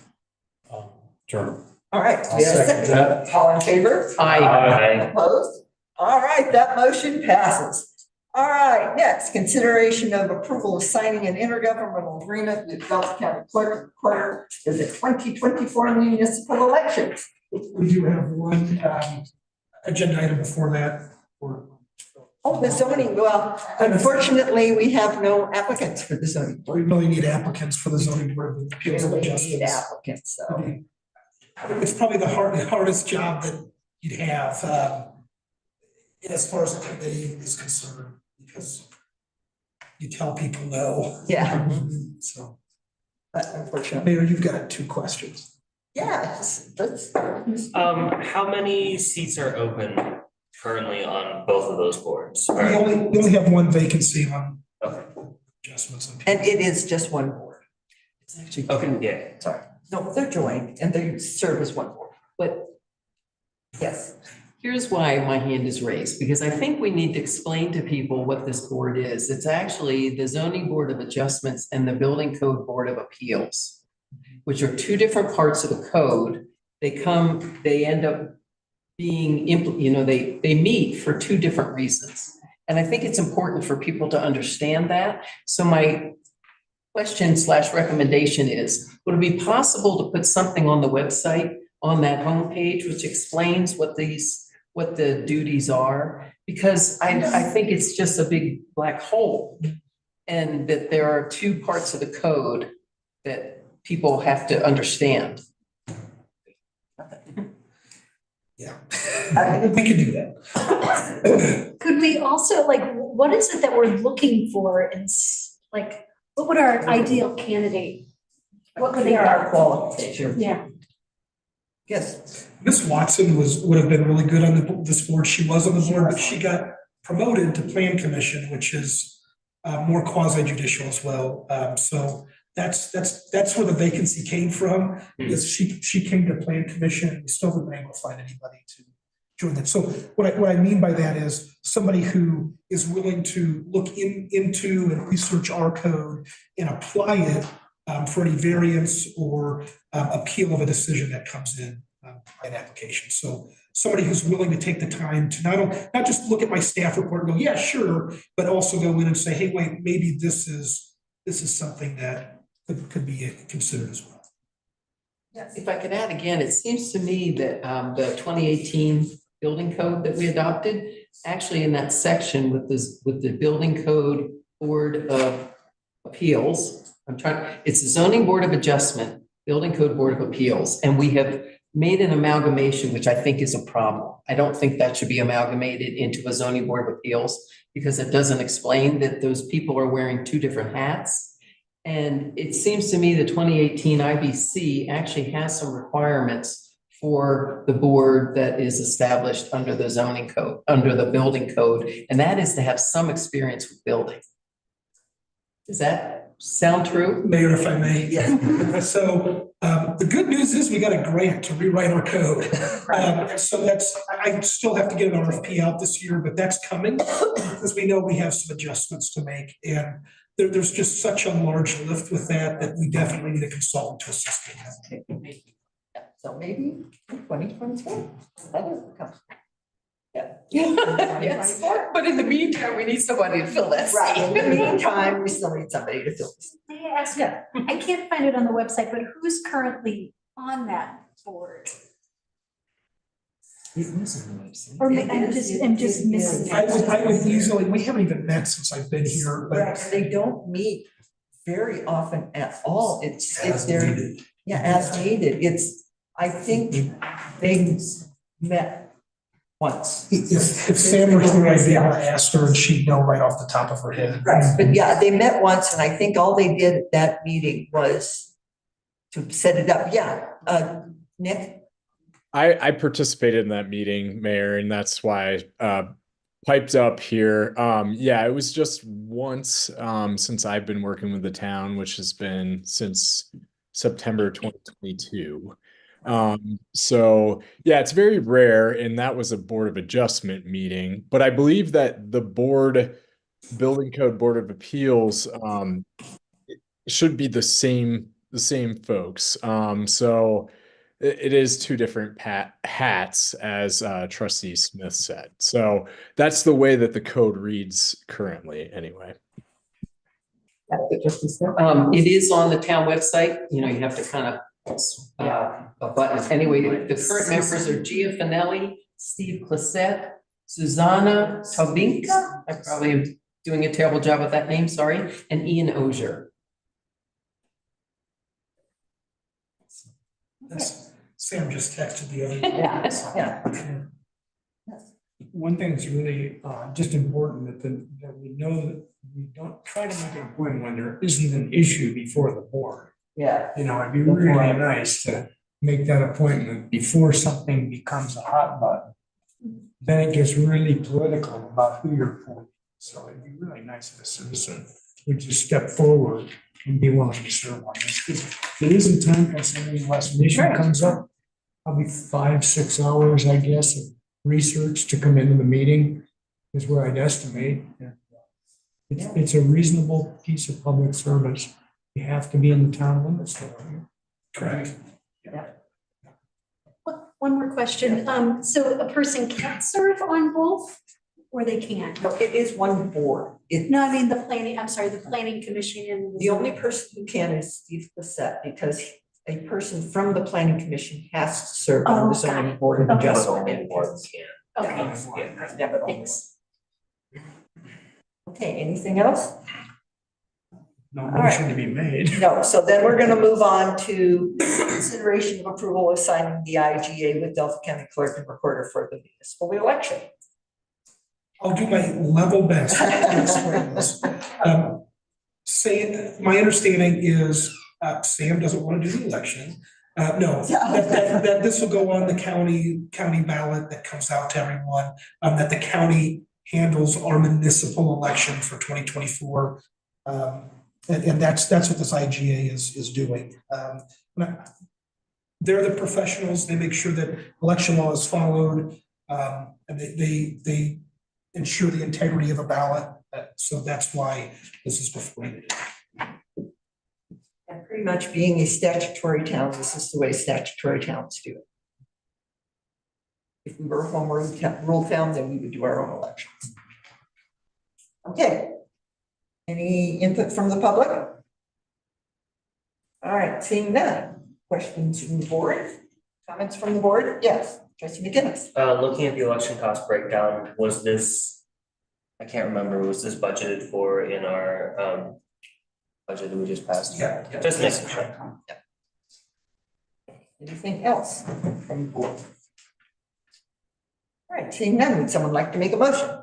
term. All right. I'll second that. All in favor? Aye. Opposed? All right, that motion passes. All right, next, consideration of approval of signing an intergovernmental agreement with Gulf County Clerk Recorder for the 2024 municipal elections. We do have one agenda item before that. Oh, the zoning, well, unfortunately, we have no applicants for the zoning. We really need applicants for the zoning board of appeals and We need adjustments. applicants, so. It's probably the hardest job that you'd have as far as the committee is concerned, because you tell people no. Yeah. So, But unfortunately. Mayor, you've got 2 questions. Yes, that's. How many seats are open currently on both of those boards? We only have 1 vacancy on Okay. adjustments. And it is just 1 board. It's actually. Okay, yeah. Sorry. No, they're joined and they serve as 1 board. But Yes. here's why my hand is raised, because I think we need to explain to people what this board is. It's actually the Zoning Board of Adjustments and the Building Code Board of Appeals, which are 2 different parts of the code. They end up being, they meet for 2 different reasons. And I think it's important for people to understand that. So my question/recommendation is, would it be possible to put something on the website on that homepage which explains what the duties are? Because I think it's just a big black hole. And that there are 2 parts of the code that people have to understand. Yeah, we could do that. Could we also, like, what is it that we're looking for in, like, what would our ideal candidate? What would they Our are? qualification. Yeah. Yes. Miss Watson would have been really good on this board. She was on the board, but she got promoted to Plan Commission, which is more quasi judicial as well. So that's where the vacancy came from, is she came to Plan Commission and we still haven't been able to find anybody to join that. So what I mean by that is somebody who is willing to look into and research our code and apply it for any variance or appeal of a decision that comes in an application. So somebody who's willing to take the time to not just look at my staff report and go, yeah, sure, but also go in and say, hey, wait, maybe this is something that could be considered as well. If I could add again, it seems to me that the 2018 building code that we adopted, actually in that section with the Building Code Board of Appeals, it's the Zoning Board of Adjustment, Building Code Board of Appeals, and we have made an amalgamation, which I think is a problem. I don't think that should be amalgamated into a Zoning Board of Appeals because it doesn't explain that those people are wearing 2 different hats. And it seems to me the 2018 IBC actually has some requirements for the board that is established under the zoning code, under the building code, and that is to have some experience with building. Does that sound true? Mayor, if I may. Yes. So the good news is we got a grant to rewrite our code. So I still have to get an RFP out this year, but that's coming because we know we have some adjustments to make. And there's just such a large lift with that we definitely need a consultant to assist in that. So maybe 2024. Yeah. Yes, but in the meantime, we need somebody to fill that seat. Right, in the meantime, we still need somebody to fill this. May I ask, I can't find it on the website, but who's currently on that board? Or I'm just missing I it. would easily, we haven't even met since I've been here, Right, but and they don't meet very often at all. It's as they're, needed. yeah, as needed. I think they met once. If Sam were here, I'd be able to ask her and she'd know right off the top of her head. Right, but yeah, they met once and I think all they did at that meeting was to set it up. Yeah, Nick? I participated in that meeting, Mayor, and that's why I piped up here. Yeah, it was just once since I've been working with the town, which has been since September 2022. So yeah, it's very rare, and that was a Board of Adjustment meeting. But I believe that the Building Code Board of Appeals should be the same folks. So it is two different hats, as Trustee Smith said. So that's the way that the code reads currently, anyway. It is on the town website, you know, you have to kind of, a button. Anyway, the current members are Gia Finelli, Steve Clisette, Susanna Tobinka, I probably am doing a terrible job with that name, sorry, and Ian Ozier. Sam just texted the other. Yeah. One thing that's really just important that we know that we don't try to make it a point when there isn't an issue before the board. Yeah. You know, it'd be really nice to make that appointment before something becomes a hot button. Then it gets really political about who you're appointing. So it'd be really nice if a citizen would just step forward and be willing to serve on this. Because it isn't time consuming unless an issue comes up. Probably 5-6 hours, I guess, of research to come into the meeting is where I'd estimate. It's a reasonable piece of public service. You have to be in the town limits though. Correct. One more question. So a person can't serve on both, or they can? No, it is one board. No, I mean the planning commission and. The only person who can is Steve Bissett, because a person from the planning commission has to serve on the zoning board of adjustment. Okay. Thanks. Okay, anything else? No All right. motion to be made. No, so then we're gonna move on to consideration of approval of signing the IGA with Delta County Clerk and Recorder for the municipal election. I'll do my level best to explain this. My understanding is Sam doesn't want to do the election. No, that this will go on the county ballot that comes out to everyone, that the county handles our municipal election for 2024. And that's what this IGA is doing. They're the professionals, they make sure that election law is followed, and they ensure the integrity of a ballot. So that's why this is before you. And pretty much being a statutory town, this is the way statutory towns do it. If we were a home rule town, then we would do our own elections. Okay. Any input from the public? All right, seeing none. Questions from the board? Comments from the board? Yes, Trustee McGinnis. Looking at the election cost breakdown, was this, I can't remember, was this budgeted for in our budget that we just passed? Yeah. Just making sure. Anything else from the board? All right, seeing none, would someone like to make a motion?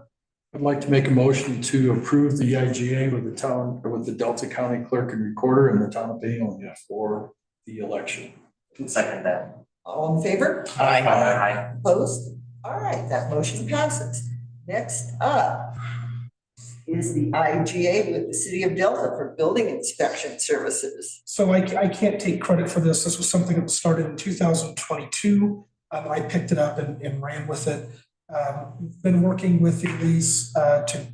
I'd like to make a motion to approve the IGA with the town, or with the Delta County Clerk and Recorder in the town of Paonia for the election. Second that. All in favor? Aye. Opposed? All right, that motion passes. Next up is the IGA with the City of Delta for building inspection services. So I can't take credit for this. This was something that started in 2022. I picked it up and ran with it. Been working with Elise to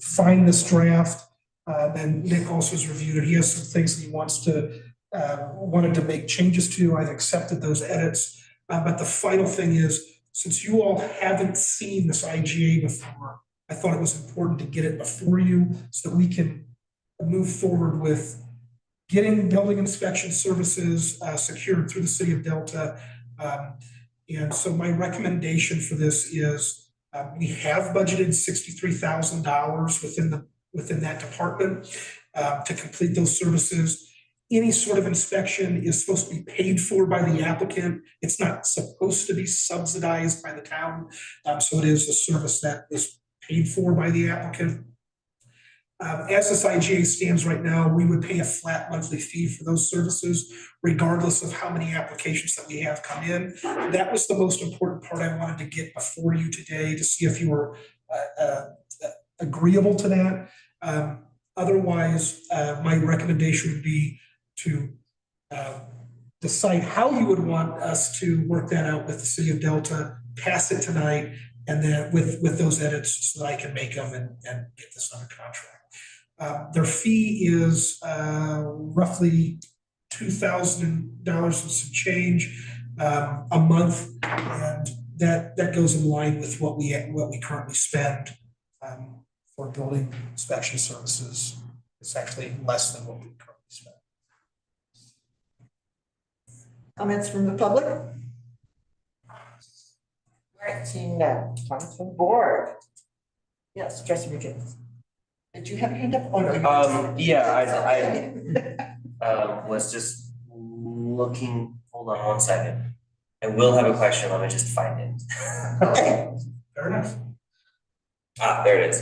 find this draft. And Nick also has reviewed it. He has some things that he wanted to make changes to. I've accepted those edits. But the final thing is, since you all haven't seen this IGA before, I thought it was important to get it before you so that we can move forward with getting building inspection services secured through the City of Delta. And so my recommendation for this is, we have budgeted $63,000 within that department to complete those services. Any sort of inspection is supposed to be paid for by the applicant. It's not supposed to be subsidized by the town. So it is a service that is paid for by the applicant. As this IGA stands right now, we would pay a flat monthly fee for those services, regardless of how many applications that we have come in. That was the most important part I wanted to get before you today to see if you were agreeable to that. Otherwise, my recommendation would be to decide how you would want us to work that out with the city of Delta, pass it tonight, and then with those edits so that I can make them and get this under contract. Their fee is roughly $2,000 and some change a month, and that goes in line with what we currently spend for building inspection services. It's actually less than what we currently spend. Comments from the public? Right, seeing that, comments from the board. Yes, Trustee Richards. Did you have your hand up? Oh, no. Yeah, I was just looking, hold on one second. I will have a question, let me just find it. Okay, fair enough. There it is.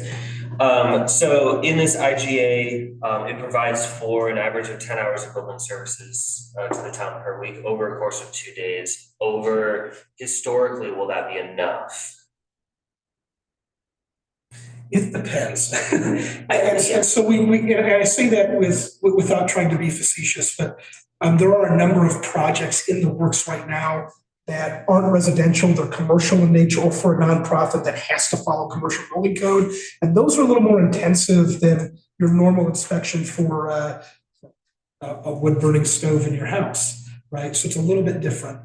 So in this IGA, it provides for an average of 10 hours of building services to the town per week over a course of 2 days. Historically, will that be enough? It depends. And so and I say that without trying to be facetious, but there are a number of projects in the works right now that aren't residential, they're commercial in nature, or for a nonprofit that has to follow commercial building code. And those are a little more intensive than your normal inspection for a wood burning stove in your house, right? So it's a little bit different.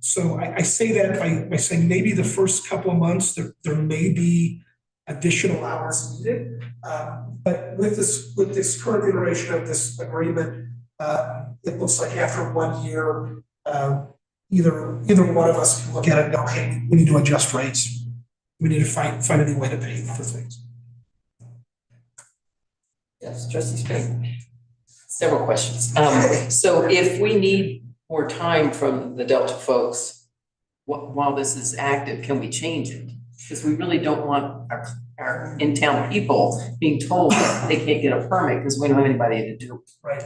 So I say that by saying maybe the first couple of months, there may be additional hours needed. But with this current iteration of this agreement, it looks like after 1 year, either one of us can look at it and go, hey, we need to adjust rates. We need to find a new way to pay for things. Yes, Trustee Spade. Several questions. So if we need more time from the Delta folks, while this is active, can we change it? Because we really don't want our in-town people being told that they can't get a permit because we don't have anybody to do it. Right.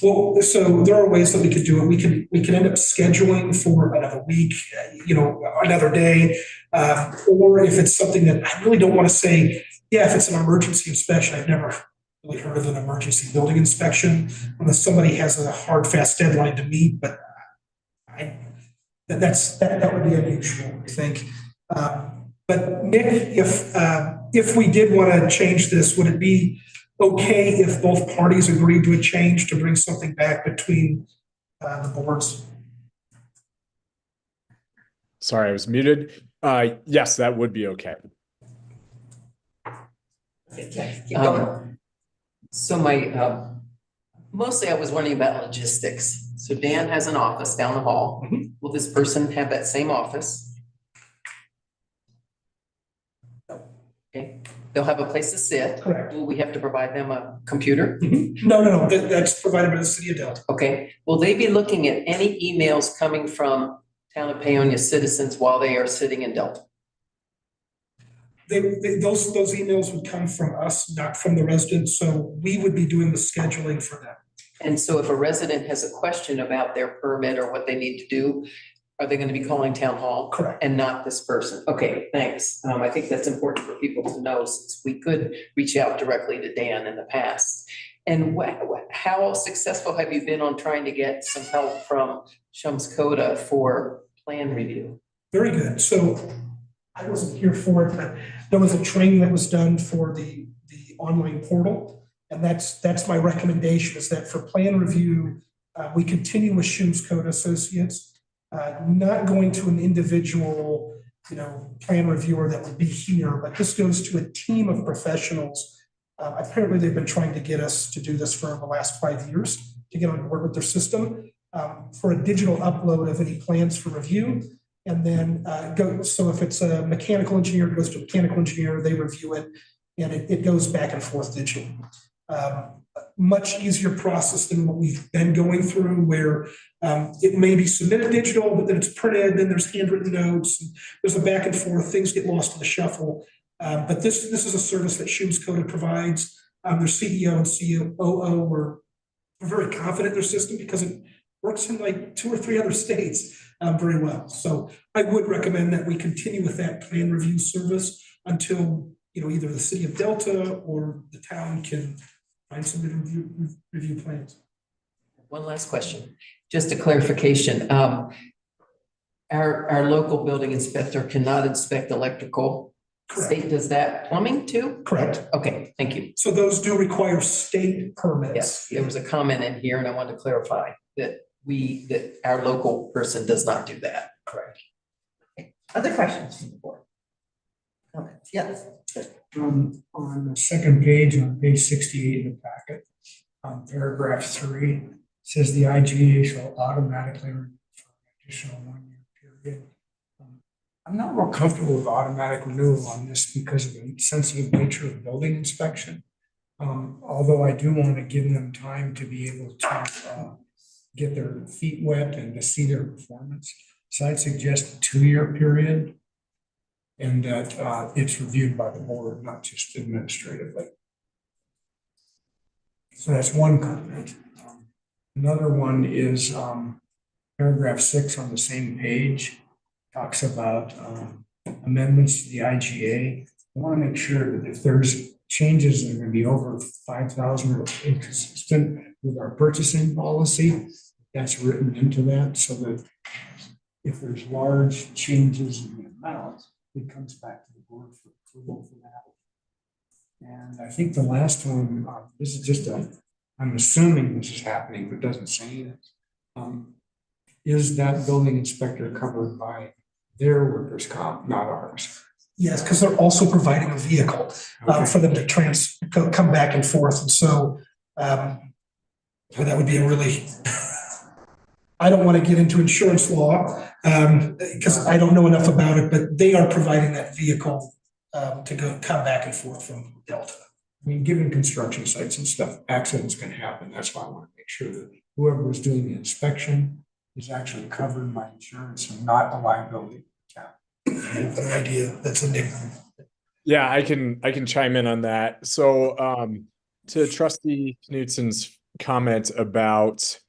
Well, so there are ways that we could do it. We can end up scheduling for another week, another day. Or if it's something that I really don't want to say, yeah, if it's an emergency inspection, I've never really heard of an emergency building inspection unless somebody has a hard, fast deadline to meet, but that would be unusual, I think. But Nick, if we did want to change this, would it be okay if both parties agreed to a change to bring something back between the boards? Sorry, I was muted. Yes, that would be okay. So mostly I was wondering about logistics. So Dan has an office down the hall. Mm-hmm. Will this person have that same office? Okay, they'll have a place to sit. Correct. Will we have to provide them a computer? Mm-hmm. No, that's provided by the city of Delta. Okay, will they be looking at any emails coming from Town of Paonia citizens while they are sitting in Delta? Those emails would come from us, not from the residents, so we would be doing the scheduling for them. And so if a resident has a question about their permit or what they need to do, are they going to be calling town hall? Correct. And not this person? Okay, thanks. I think that's important for people to know since we could reach out directly to Dan in the past. And how successful have you been on trying to get some help from Shums Coda for plan review? Very good. So I wasn't here for it, but there was a training that was done for the online portal. And that's my recommendation is that for plan review, we continue with Shums Coda Associates. Not going to an individual, plan reviewer that would be here, but this goes to a team of professionals. Apparently, they've been trying to get us to do this for the last 5 years to get on board with their system. for a digital upload of any plans for review. And then so if it's a mechanical engineer, it goes to a mechanical engineer, they review it, and it goes back and forth digital. Much easier process than what we've been going through, where it may be submitted digital, but then it's printed, then there's handwritten notes, and there's a back and forth, things get lost in the shuffle. But this is a service that Shoes Coded provides. Their CEO and COO were very confident in their system because it works in like 2 or 3 other states very well. So I would recommend that we continue with that plan review service until, either the city of Delta or the town can find some review plans. One last question, just a clarification. Our local building inspector cannot inspect electrical. State does that, plumbing too? Correct. Okay, thank you. So those do require state permits. Yes, there was a comment in here and I wanted to clarify that our local person does not do that. Correct. Other questions from the board? Comments? Yes. On the second page, on page 68 in the packet, paragraph 3, says the IGA shall automatically renew for an additional 1-year period. I'm not real comfortable with automatic renewal on this because of the sensitive nature of building inspection. Although I do want to give them time to be able to get their feet wet and to see their performance. So I'd suggest a 2-year period, and that it's reviewed by the board, not just administratively. So that's one comment. Another one is paragraph 6 on the same page, talks about amendments to the IGA. I want to make sure that if there's changes that are going to be over 5,000 or inconsistent with our purchasing policy, that's written into that, so that if there's large changes in the amount, it comes back to the board for approval for that. And I think the last one, this is just I'm assuming this is happening, but it doesn't say it. Is that building inspector covered by their workers' comp, not ours? Yes, because they're also providing a vehicle for them to come back and forth. And so that would be a really, I don't want to get into insurance law because I don't know enough about it, but they are providing that vehicle to come back and forth from Delta. I mean, given construction sites and stuff, accidents can happen. That's why I want to make sure that whoever was doing the inspection is actually covered by insurance and not a liability. An idea. That's a different. Yeah, I can chime in on that. So to Trustee Knutson's comment about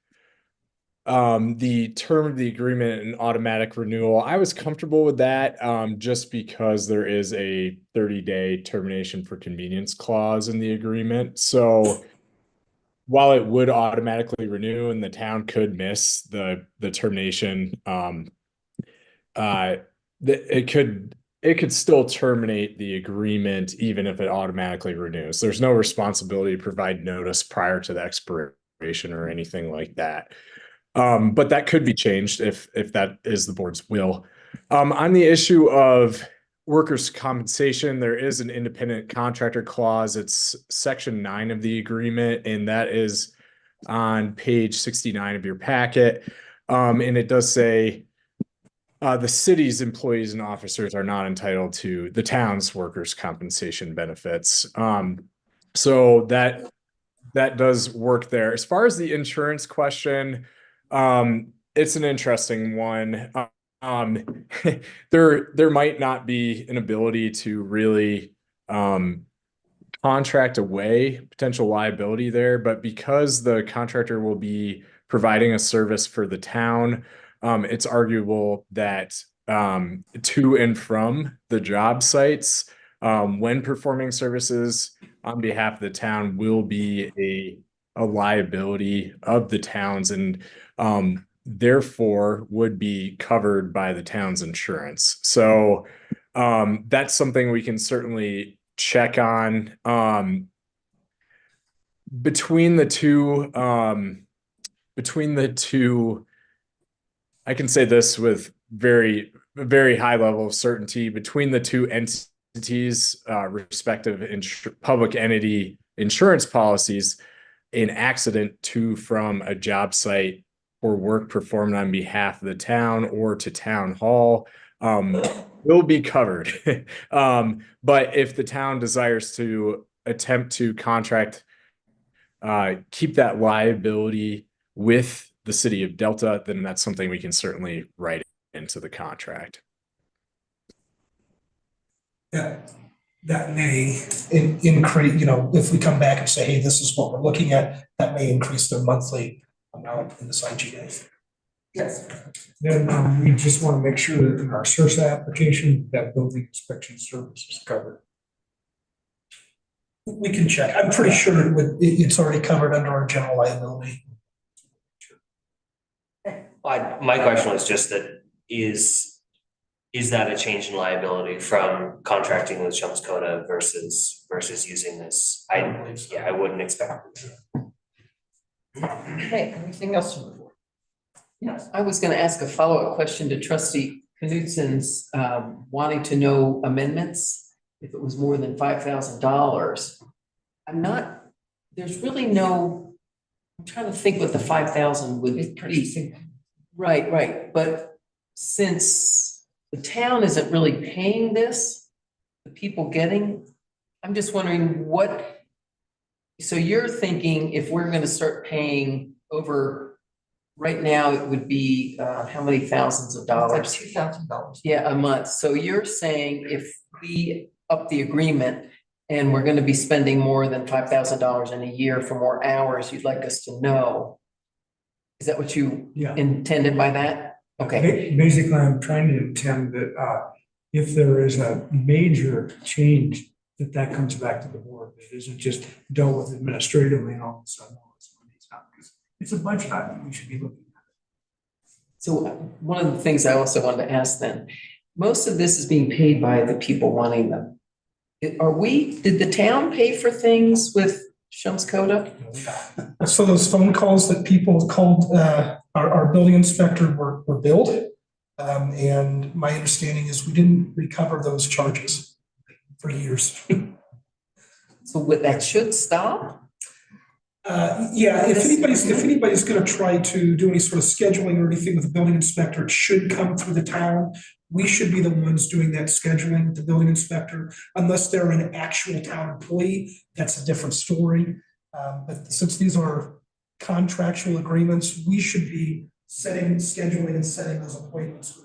the term of the agreement and automatic renewal, I was comfortable with that just because there is a 30-day termination for convenience clause in the agreement. So while it would automatically renew and the town could miss the termination, it could still terminate the agreement even if it automatically renews. There's no responsibility to provide notice prior to the expiration or anything like that. But that could be changed if that is the board's will. On the issue of workers' compensation, there is an independent contractor clause. It's section 9 of the agreement, and that is on page 69 of your packet. And it does say the city's employees and officers are not entitled to the town's workers' compensation benefits. So that does work there. As far as the insurance question, it's an interesting one. There might not be an ability to really contract away potential liability there, but because the contractor will be providing a service for the town, it's arguable that to and from the job sites, when performing services on behalf of the town will be a liability of the towns, and therefore would be covered by the town's insurance. So that's something we can certainly check on. Between the two, I can say this with very high level of certainty, between the two entities, respective public entity insurance policies, an accident to from a job site or work performed on behalf of the town or to town hall, will be covered. But if the town desires to attempt to contract, keep that liability with the city of Delta, then that's something we can certainly write into the contract. That may increase, if we come back and say, hey, this is what we're looking at, that may increase their monthly amount in this IGA. Yes. Then we just want to make sure that in our CERSA application, that building inspection service is covered. We can check. I'm pretty sure it's already covered under our general liability. My question was just that is that a change in liability from contracting with Shums Coda versus using this? I wouldn't expect it. Okay, anything else from the board? Yes. I was gonna ask a follow-up question to trustee Knudsen's, wanting to know amendments, if it was more than $5,000. There's really no, I'm trying to think what the 5,000 would be. Right, but since the town isn't really paying this, the people getting, I'm just wondering so you're thinking if we're gonna start paying over, right now it would be, how many thousands of dollars? It's like $2,000. Yeah, a month. So you're saying if we up the agreement and we're gonna be spending more than $5,000 in a year for more hours, you'd like us to know? Is that what you intended by that? Okay. Basically, I'm trying to intend that if there is a major change, that comes back to the board. It isn't just dealt with administratively and all of a sudden all this money's out, because it's a budget item we should be looking at. So one of the things I also wanted to ask then, most of this is being paid by the people wanting them. Did the town pay for things with Shums Coda? So those phone calls that people called our building inspector were billed. And my understanding is we didn't recover those charges for years. So that should stop? Yeah, if anybody's gonna try to do any sort of scheduling or anything with the building inspector, it should come through the town. We should be the ones doing that scheduling, the building inspector, unless they're an actual town employee, that's a different story. But since these are contractual agreements, we should be scheduling and setting those appointments.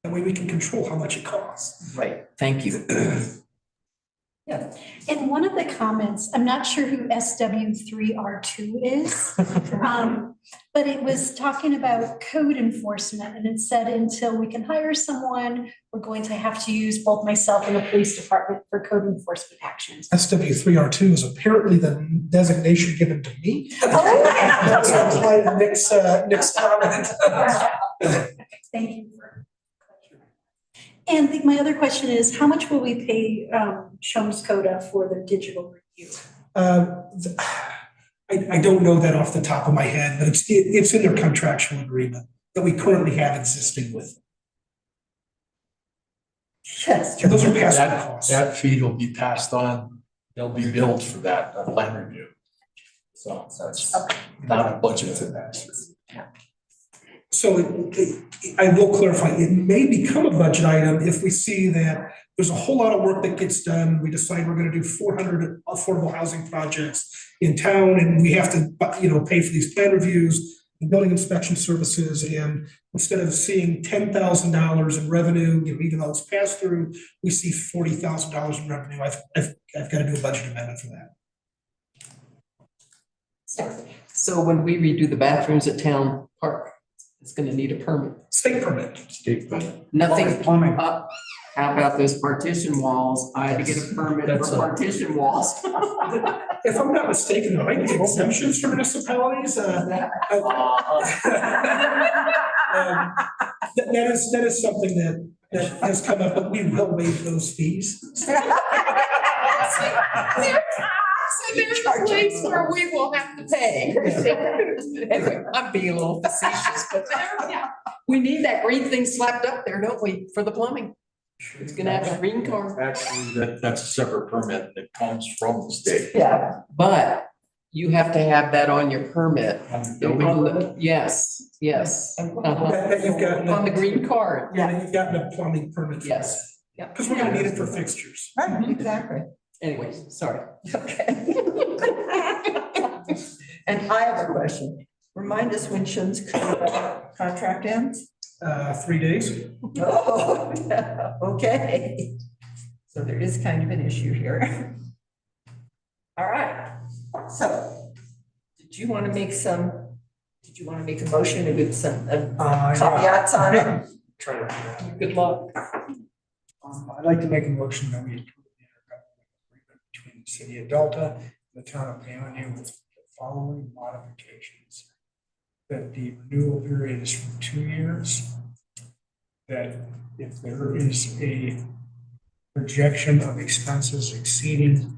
That way we can control how much it costs. Right, thank you. Yeah. And one of the comments, I'm not sure who SW3R2 is, but it was talking about code enforcement, and it said until we can hire someone, we're going to have to use both myself and the police department for code enforcement actions. SW3R2 is apparently the designation given to me. That's my next comment. Thank you. And my other question is, how much will we pay Shums Coda for the digital review? I don't know that off the top of my head, but it's in their contractual agreement that we currently have existing with. Yes. Those are pass costs. That fee will be passed on, they'll be billed for that plan review. So that's not a budget to that. So I will clarify, it may become a budget item if we see that there's a whole lot of work that gets done. We decide we're gonna do 400 affordable housing projects in town, and we have to, pay for these plan reviews and building inspection services. And instead of seeing $10,000 in revenue, even though it's passed through, we see $40,000 in revenue. I've got to do a budget amendment for that. So when we redo the bathrooms at Town Park, it's gonna need a permit. State permit. State permit. Nothing. Plumbing. How about those partition walls? I had to get a permit for partition walls. If I'm not mistaken, there might be exemptions for municipalities. That is something that has come up, but we will waive those fees. So there's a place where we will have to pay. Anyway, I'm being a little facetious, but we need that green thing slapped up there, don't we, for the plumbing? It's gonna have a green card. Actually, that's a separate permit that comes from the state. Yeah, but You have to have that on your permit. Yes, yes. That you've gotten On the green card. Yeah, you've gotten a plumbing permit. Yes. Yeah. Because we're gonna need it for fixtures. Right, exactly. Anyways, sorry. Okay. And I have a question. Remind us when Shun's contract ends? 3 days. Oh, okay. So there is kind of an issue here. All right, so did you want to make a motion to get some caveats on it? Good luck. I'd like to make a motion that we approve the intergovernmental agreement between the city of Delta and the town of Paonia with the following modifications. That the renewal period is for 2 years. That if there is a projection of expenses exceeding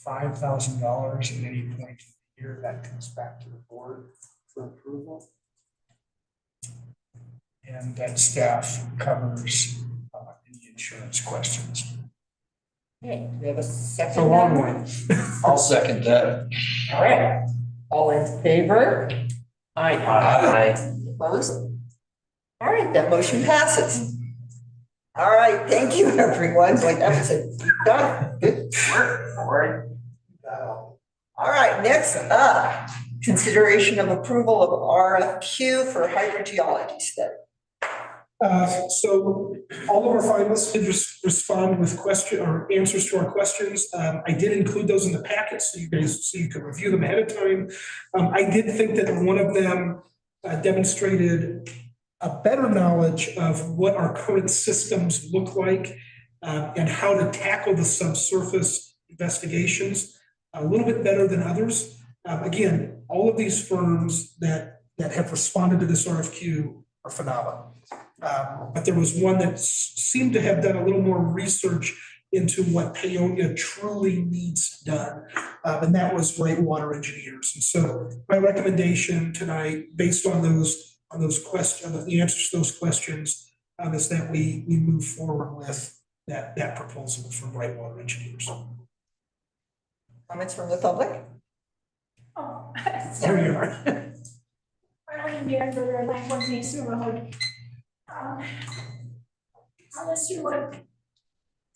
$5,000 at any point in the year, that comes back to the board for approval. And that staff covers any insurance questions. Okay, we have a second. It's a long one. I'll second that. All right, all in favor? Aye. Opposed? All right, that motion passes. All right, thank you, everyone. Like that was a done. Good work, Lori. All right, next up, consideration of approval of RFQ for hydrogeology study. So all of our finalists did respond with question or answers to our questions. I did include those in the packet so you could review them ahead of time. I did think that one of them demonstrated a better knowledge of what our current systems look like and how to tackle the subsurface investigations a little bit better than others. Again, all of these firms that have responded to this RFQ are phenomenal. But there was one that seemed to have done a little more research into what Paonia truly needs done, and that was Right Water Engineers. And so my recommendation tonight, based on those questions, the answers to those questions, is that we move forward with that proposal from Right Water Engineers. Comments from the public? Oh. There you are. Marlene Derenberger, 914 East Road. I'll listen to what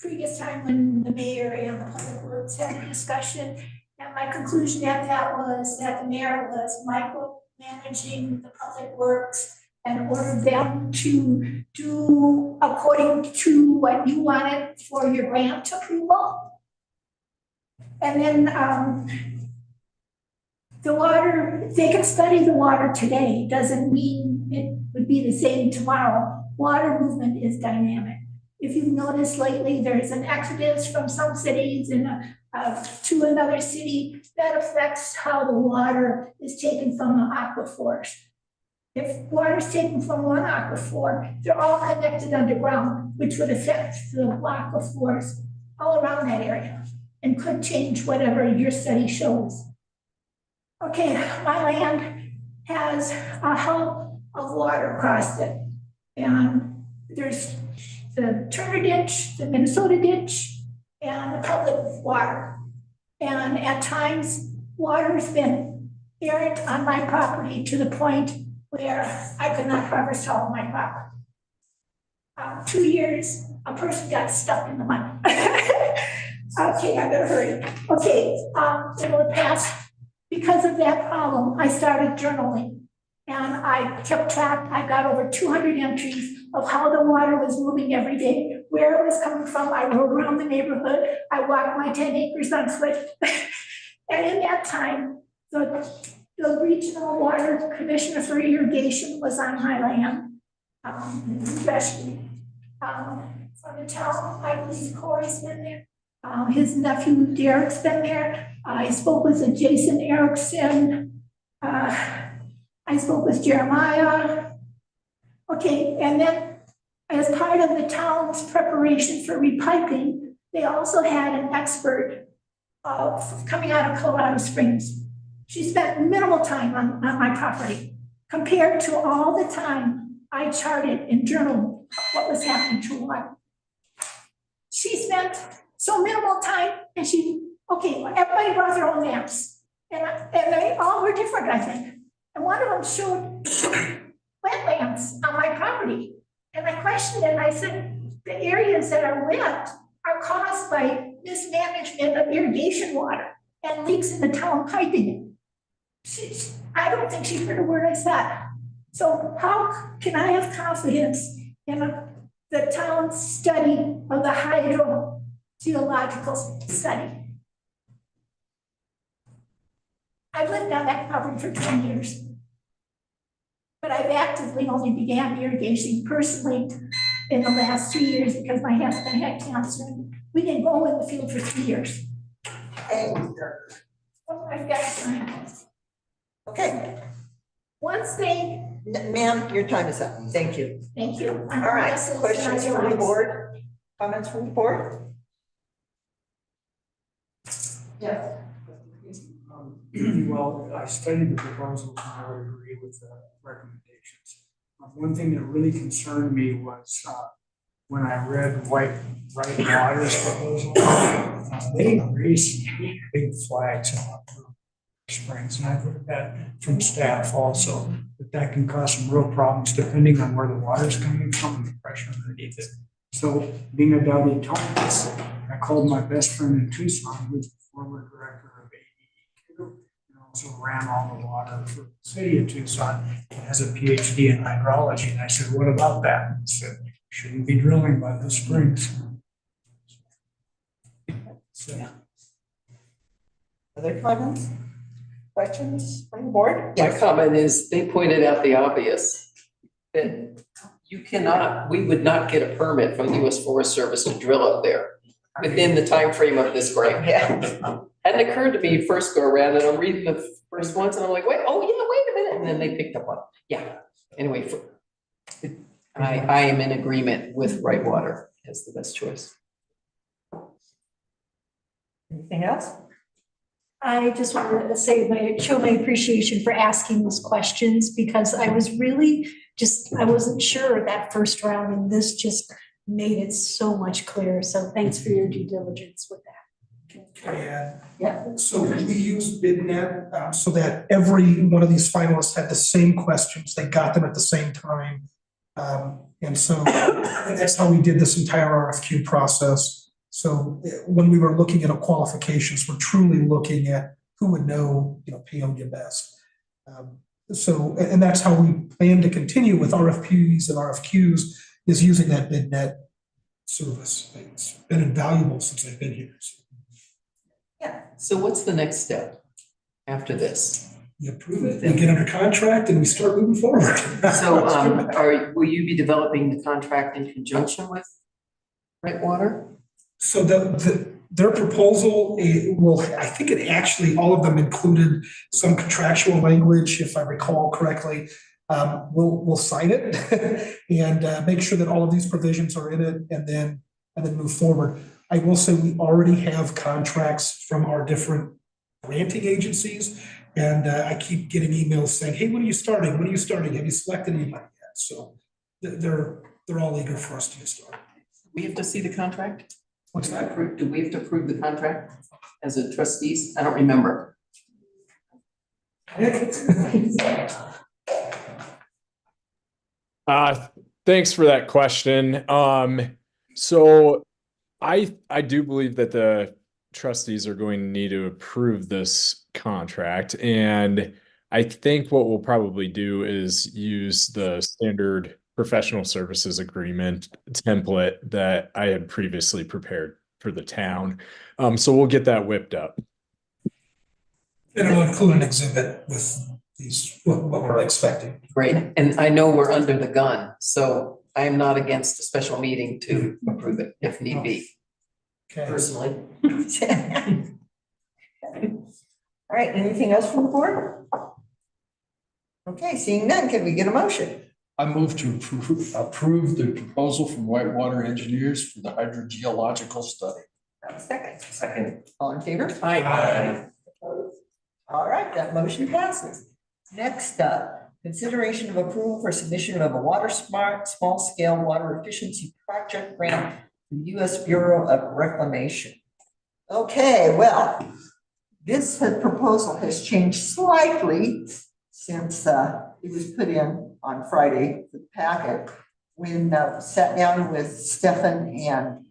previous time when the mayor and the public works had a discussion. And my conclusion at that was that the mayor was micromanaging the public works and ordered them to do according to what you wanted for your grant approval. And then the water, they can study the water today, doesn't mean it would be the same tomorrow. Water movement is dynamic. If you've noticed lately, there's an exodus from some cities to another city that affects how the water is taken from the aquifers. If water is taken from one aquifer, they're all connected underground, which would affect the aquifers all around that area and could change whatever your study shows. Okay, my land has a hump of water across it. And there's the Turner Ditch, the Minnesota Ditch, and the public water. And at times, water's been errant on my property to the point where I could not harvest all of my property. 2 years, a person got stuck in the mud. Okay, I better hurry. Okay, in the past, because of that problem, I started journaling. And I kept track, I got over 200 entries of how the water was moving every day, where it was coming from. I rode around the neighborhood. I walked my 10 acres on foot. And in that time, the regional water commissioner for irrigation was on my land, especially from the town. I believe Corey's been there. His nephew Derek's been there. I spoke with Jason Erickson. I spoke with Jeremiah. Okay, and then as part of the town's preparation for repiping, they also had an expert coming out of Colorado Springs. She spent minimal time on my property compared to all the time I charted and journaled what was happening to water. She spent so minimal time and everybody brought their own maps. And they all were different, I think. And one of them showed wetlands on my property. And I questioned it, and I said, the areas that are wet are caused by mismanagement of irrigation water and leaks in the town piping. I don't think she heard a word I said. So how can I have confidence in the town's study of the hydrogeological study? I've lived on that property for 20 years. But I've actively only began irrigation personally in the last 2 years because my husband had cancer. We didn't go in the field for 3 years. I've got time. Okay. Once they. Ma'am, your time is up. Thank you. Thank you. All right, questions from the board? Comments from the board? Yeah. Well, I studied the proposals and I would agree with the recommendations. One thing that really concerned me was when I read Right Water's proposal, they raised big flags on springs, and I've heard that from staff also, that can cause some real problems depending on where the water's coming from and the pressure underneath it. So being a WTONIS, I called my best friend in Tucson, who's the former director of AEQ, and also ran all the water for the city of Tucson, and has a PhD in hydrology. And I said, what about that? He said, shouldn't be drilling by the springs. So. Other comments? Questions from the board? My comment is, they pointed out the obvious, that we would not get a permit from US Forest Service to drill up there within the time frame of this grant. Yeah. Hadn't occurred to me first go around, and I'm reading the first ones and I'm like, wait a minute, and then they picked up on it. Yeah, anyway, I am in agreement with Right Water as the best choice. Anything else? I just wanted to say show my appreciation for asking these questions, because I was really I wasn't sure that first round, and this just made it so much clearer. So thanks for your due diligence with that. Yeah. So we used BidNet so that every one of these finalists had the same questions. They got them at the same time. And so that's how we did this entire RFQ process. So when we were looking at qualifications, we're truly looking at who would know, Paonia best. And that's how we plan to continue with RFPs and RFQs, is using that BidNet service. It's been invaluable since I've been here. Yeah. So what's the next step after this? You approve it, we get under contract, and we start moving forward. So will you be developing the contract in conjunction with Right Water? So their proposal I think it actually, all of them included some contractual language, if I recall correctly. We'll sign it and make sure that all of these provisions are in it, and then move forward. I will say we already have contracts from our different granting agencies, and I keep getting emails saying, hey, when are you starting? When are you starting? Have you selected anybody yet? So they're all eager for us to get started. We have to see the contract? What's that? Do we have to approve the contract as a trustees? I don't remember. Thanks for that question. So I do believe that the trustees are going to need to approve this contract, and I think what we'll probably do is use the standard professional services agreement template that I had previously prepared for the town. So we'll get that whipped up. And it'll include an exhibit with what we're expecting. Great. And I know we're under the gun, so I am not against a special meeting to approve it if need be. Okay. Personally. All right, anything else from the board? Okay, seeing none, can we get a motion? I move to approve the proposal from Whitewater Engineers for the hydrogeological study. Second. All in favor? Aye. All right, that motion passes. Next up, consideration of approval for submission of a WaterSmart small-scale water efficiency project grant to the U.S. Bureau of Reclamation. Okay, well, This proposal has changed slightly since it was put in on Friday, the packet. When sat down with Stefan and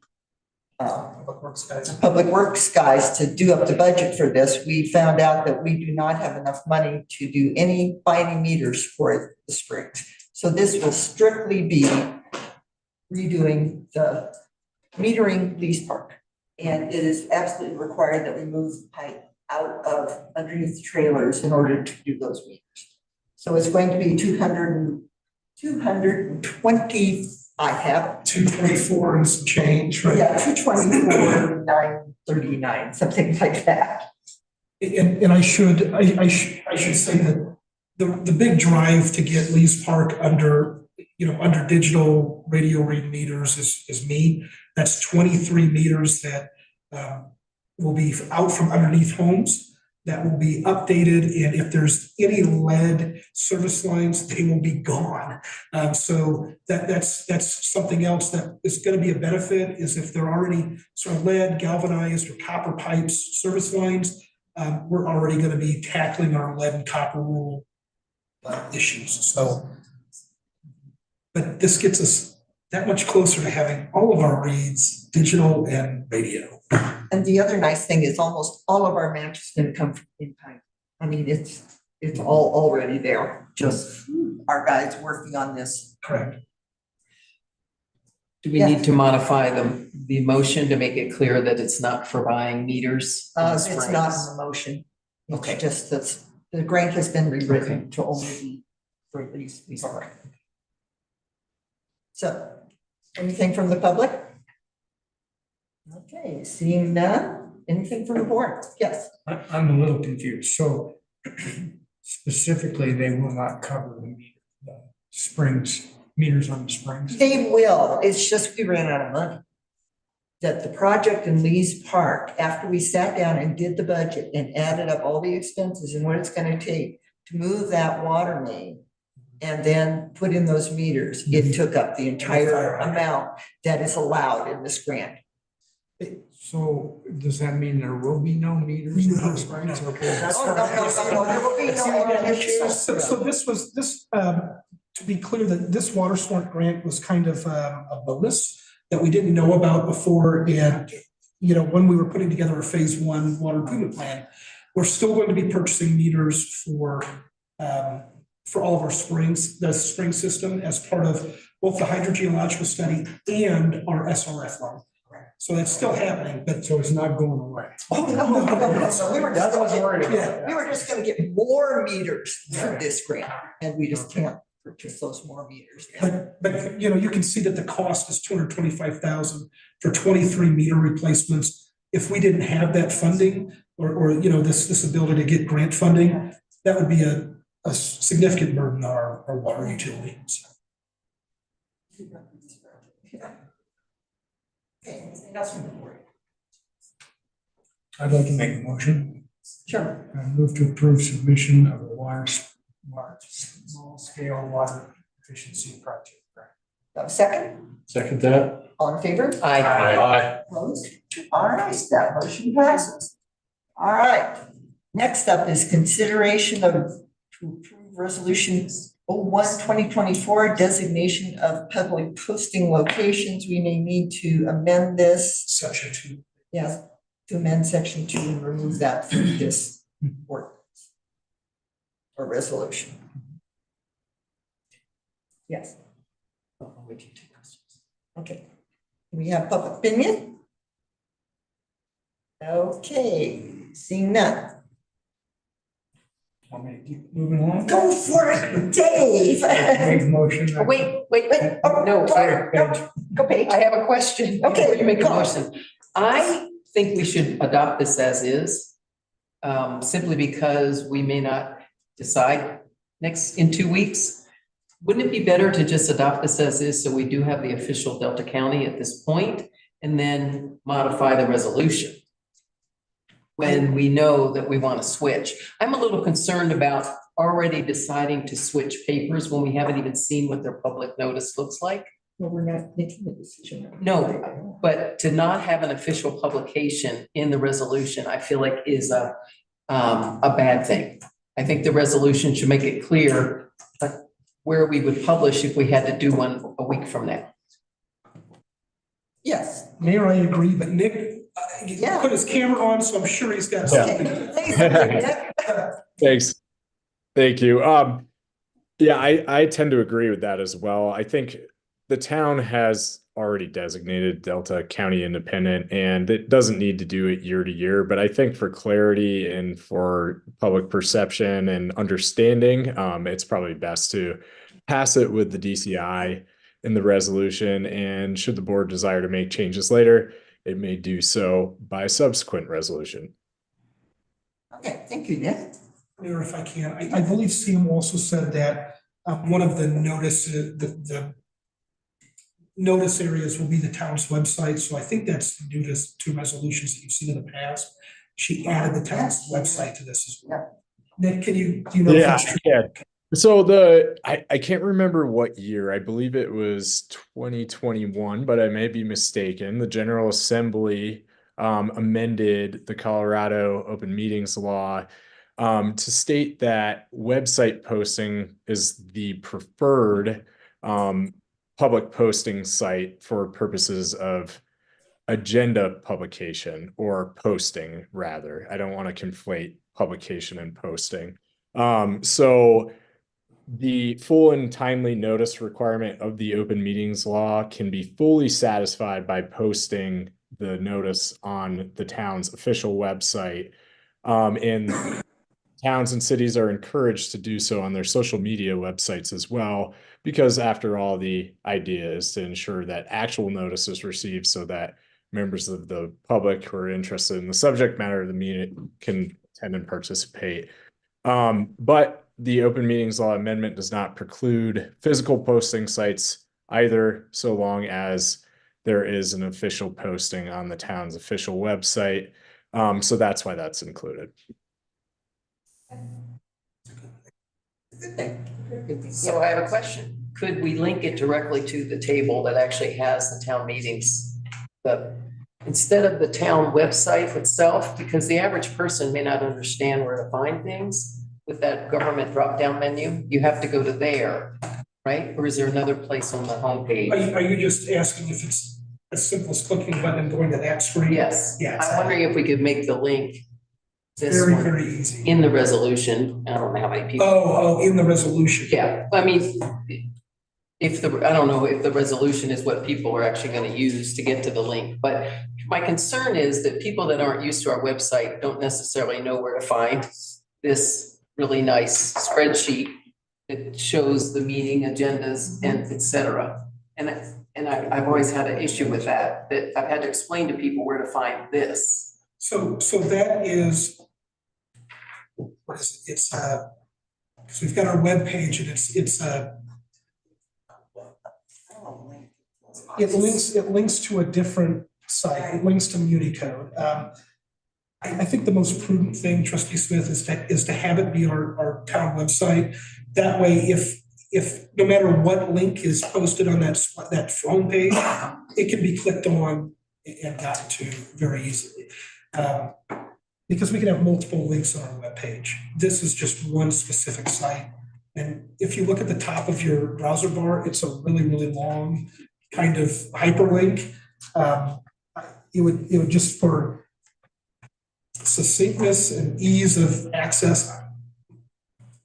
Public Works guys to do up the budget for this, we found out that we do not have enough money to do buy any meters for the springs. So this will strictly be redoing the metering Lee's Park. And it is absolutely required that we move the pipe out of underneath the trailers in order to do those meters. So it's going to be 220, I have. 224 and some change, right? Yeah, 224, 939, something like that. And I should say that the big drive to get Lee's Park under digital radio read meters is me. That's 23 meters that will be out from underneath homes that will be updated. And if there's any lead service lines, they will be gone. So that's something else that is going to be a benefit, is if they're already sort of lead, galvanized, or copper pipes service lines, we're already going to be tackling our lead and copper rule issues. So, but this gets us that much closer to having all of our reads digital and radio. And the other nice thing is almost all of our match is going to come from in-kind. I mean, it's all already there. Just our guys working on this. Correct. Do we need to modify the motion to make it clear that it's not for buying meters? It's not in the motion. Okay. It's just that the grant has been rewritten to only be for these are. So, anything from the public? Okay, seeing none, anything from the board? Yes. I'm a little confused. So specifically, they will not cover the springs, meters on the springs? They will. It's just we ran out of money. That the project in Lee's Park, after we sat down and did the budget and added up all the expenses and what it's going to take to move that water main and then put in those meters, it took up the entire amount that is allowed in this grant. So does that mean there will be no meters in the springs? Okay, that's Oh, no, there will be no other issues. So this to be clear, that this Water Smart grant was kind of a bonus that we didn't know about before. And, when we were putting together a phase 1 water improvement plan, we're still going to be purchasing meters for all of our springs, the spring system, as part of both the hydrogeological study and our SRF loan. So that's still happening, but so it's not going away. Oh, no. So we were just going to get more meters through this grant, and we just can't purchase those more meters. But you can see that the cost is $225,000 for 23 meter replacements. If we didn't have that funding or this ability to get grant funding, that would be a significant burden on our water utility. Okay, anything else from the board? I'd like to make a motion. Sure. I move to approve submission of a small scale water efficiency project. Second? Second that. All in favor? Aye. Opposed? All right, that motion passes. All right, next up is consideration to approve resolution 01-2024, designation of public posting locations. We may need to amend this. Section 2. Yes, to amend section 2 and remove that from this ordinance or resolution. Yes. Okay. We have public opinion? Okay, seeing none. Want me to keep moving along? Go for it, Dave. Make a motion. Wait, Oh, no, go Paige. I have a question Okay, before you make a go. motion. I think we should adopt this as is, simply because we may not decide in 2 weeks. Wouldn't it be better to just adopt this as is, so we do have the official Delta County at this point, and then modify the resolution when we know that we want to switch? I'm a little concerned about already deciding to switch papers when we haven't even seen what their public notice looks like. Well, we're not making a decision. No, but to not have an official publication in the resolution, I feel like is a a bad thing. I think the resolution should make it clear where we would publish if we had to do one a week from now. Yes. Mayor, I agree, but Nick, Yeah. put his camera on, so I'm sure he's got Yeah. something. Thanks. Thank you. Yeah, I tend to agree with that as well. I think the town has already designated Delta County Independent, and it doesn't need to do it year to year. But I think for clarity and for public perception and understanding, it's probably best to pass it with the DCI in the resolution. And should the board desire to make changes later, it may do so by subsequent resolution. Okay, thank you, Nick. Mayor, if I can, I believe Sam also said that one of the the notice areas will be the town's website, so I think that's due to two resolutions that you've seen in the past. She added the town's website to this as well. Nick, do you know? if Yeah, that's true? yeah. So I can't remember what year. I believe it was 2021, but I may be mistaken. The General Assembly amended the Colorado Open Meetings Law to state that website posting is the preferred public posting site for purposes of agenda publication or posting, rather. I don't want to conflate publication and posting. So the full and timely notice requirement of the open meetings law can be fully satisfied by posting the notice on the town's official website. And towns and cities are encouraged to do so on their social media websites as well, because after all, the idea is to ensure that actual notice is received so that members of the public who are interested in the subject matter of the meeting can attend and participate. But the open meetings law amendment does not preclude physical posting sites either, so long as there is an official posting on the town's official website. So that's why that's included. So I have a question. Could we link it directly to the table that actually has the town meetings? Instead of the town website itself, because the average person may not understand where to find things with that government drop-down menu, you have to go to there, right? Or is there another place on the homepage? Are you just asking if it's as simple as clicking a button and going to that screen? Yes. Yes. I'm wondering if we could make the link this Very, one very easy. in the resolution. I don't know how many people. Oh, in the resolution. Yeah, I mean, I don't know if the resolution is what people are actually gonna use to get to the link, but my concern is that people that aren't used to our website don't necessarily know where to find this really nice spreadsheet that shows the meeting agendas and et cetera. And I've always had an issue with that I've had to explain to people where to find this. So that is, what is it? It's so we've got our webpage and it's it links to a different site. It links to Municode. I think the most prudent thing, Trustee Smith, is to have it be our town website. That way, if no matter what link is posted on that phone page, it can be clicked on and gotten to very easily. Because we can have multiple links on our webpage. This is just one specific site. And if you look at the top of your browser bar, it's a really, really long kind of hyperlink. It would just, for succinctness and ease of access,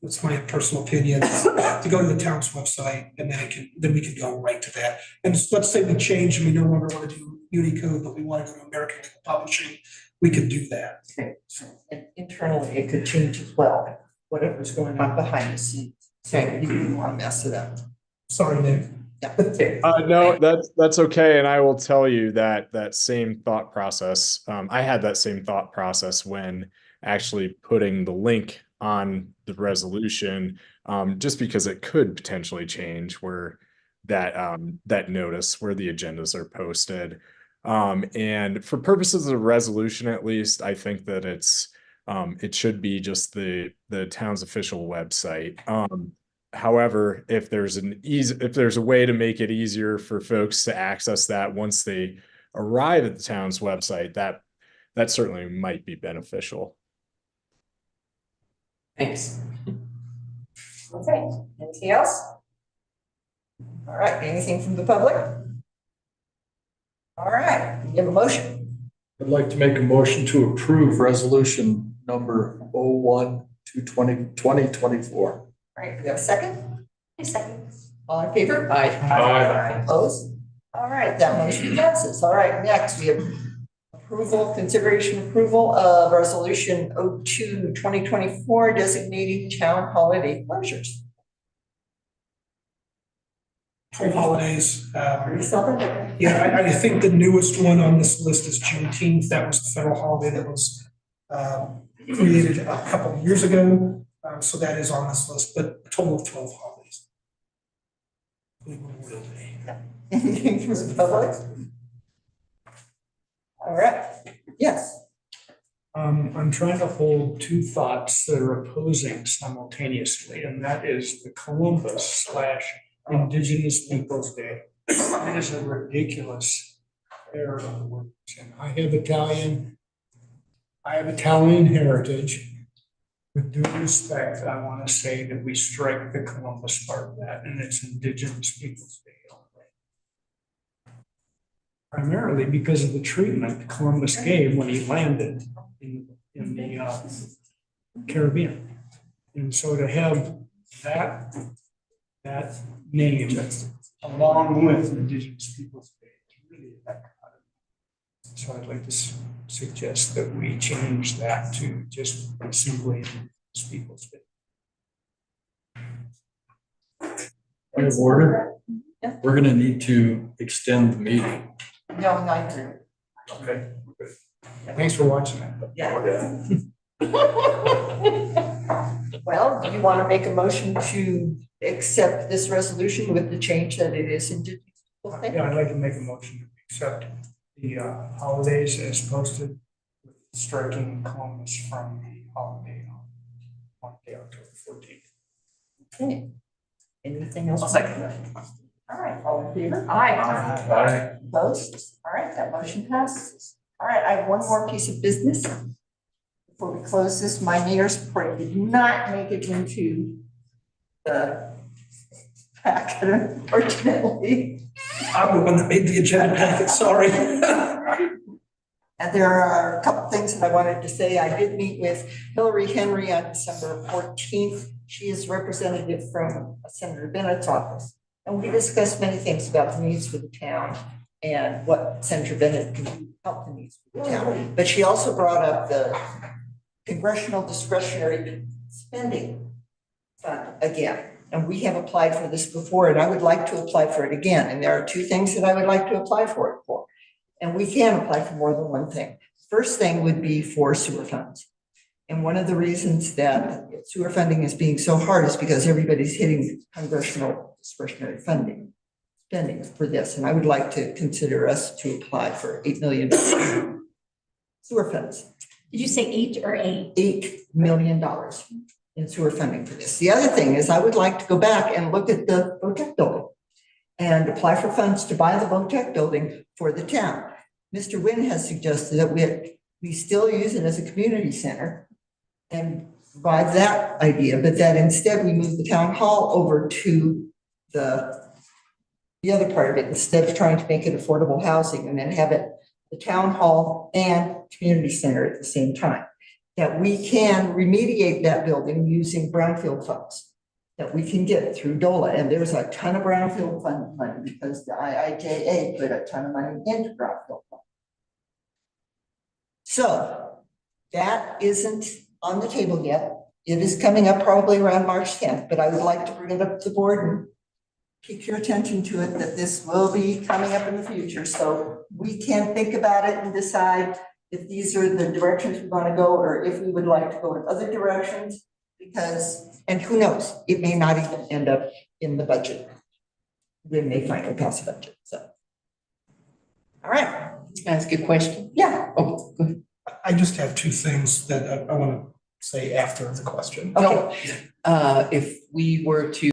that's my personal opinion, to go to the town's website, and then we can go right to that. And let's say we change and we no longer want to do Unicode, but we want to go to American Legal Publishing, we could do that. Okay. And internally, it could change as well, whatever's going on behind the scenes. So you didn't want to mess it up. Sorry, Nick. No, that's okay. And I will tell you that same thought process, I had that same thought process when actually putting the link on the resolution, just because it could potentially change where that notice where the agendas are posted. And for purposes of the resolution, at least, I think that it should be just the town's official website. However, if there's a way to make it easier for folks to access that once they arrive at the town's website, that certainly might be beneficial. Thanks. Okay, anything else? All right, anything from the public? All right, you have a motion. I'd like to make a motion to approve resolution number 01/2024. All right, we have a second? A second. All in favor? Aye. Opposed? All right, that motion passes. All right, next we have consideration approval of resolution 02/2024 designating town holiday closures. Holidays. Something? Yeah, I think the newest one on this list is Juneteenth. That was the federal holiday that was created a couple of years ago. So that is on this list, but a total of 12 holidays. Anything from the public? All right, yes. I'm trying to hold two thoughts that are opposing simultaneously, and that is the Columbus/Indigenous Peoples' Day. It is a ridiculous error of words, and I have Italian heritage. With due respect, I want to say that we strike the Columbus part of that, and it's Indigenous Peoples' Day only. Primarily because of the treatment Columbus gave when he landed in the Caribbean. And so to have that name along with Indigenous Peoples' Day is really a dichotomy. So I'd like to suggest that we change that to just simply Indigenous Peoples' Day. Point of order, we're gonna need to extend the meeting. No, not true. Okay. Thanks for watching that. Yeah. Well, do you want to make a motion to accept this resolution with the change that it is Indigenous Peoples' Day? Yeah, I'd like to make a motion to accept the holidays as posted, with striking Columbus from the holiday on Monday, October 14th. Okay. Anything else? I'll second that. All right, all in favor? Aye. Aye. Opposed? All right, that motion passes. All right, I have one more piece of business. Before we close this, my mayor's report did not make it into the packet, unfortunately. I'm the one that made the agenda packet, sorry. And there are a couple things that I wanted to say. I did meet with Hillary Henry on December 14th. She is representative from Senator Bennett's office. And we discussed many things about the needs for the town and what Senator Bennett can do to help the needs for the town. But she also brought up the Congressional Discretionary Spending Fund again. And we have applied for this before, and I would like to apply for it again. And there are two things that I would like to apply for it for. And we can apply for more than one thing. First thing would be for sewer funds. And one of the reasons that sewer funding is being so hard is because everybody's hitting congressional discretionary spending for this. And I would like to consider us to apply for $8 million sewer funds. Did you say 8 or 8? $8 million in sewer funding for this. The other thing is I would like to go back and look at the VOTEC building and apply for funds to buy the VOTEC building for the town. Mr. Wynn has suggested that we still use it as a community center and provide that idea, but that instead we move the town hall over to the other part of it, instead of trying to make it affordable housing and then have it the town hall and community center at the same time. That we can remediate that building using brownfield funds that we can get through DOLA. And there's a ton of brownfield fund money because the IIJA put a ton of money into brownfield fund. So that isn't on the table yet. It is coming up probably around March 10th, but I would like to bring it up to the board and keep your attention to it, that this will be coming up in the future. So we can think about it and decide if these are the directions we want to go, or if we would like to go in other directions, because, and who knows, it may not even end up in the budget. We may finally pass a budget, so. All right. Can I ask a question? Yeah. Oh, go ahead. I just have two things that I want to say after the question. Okay. If we were to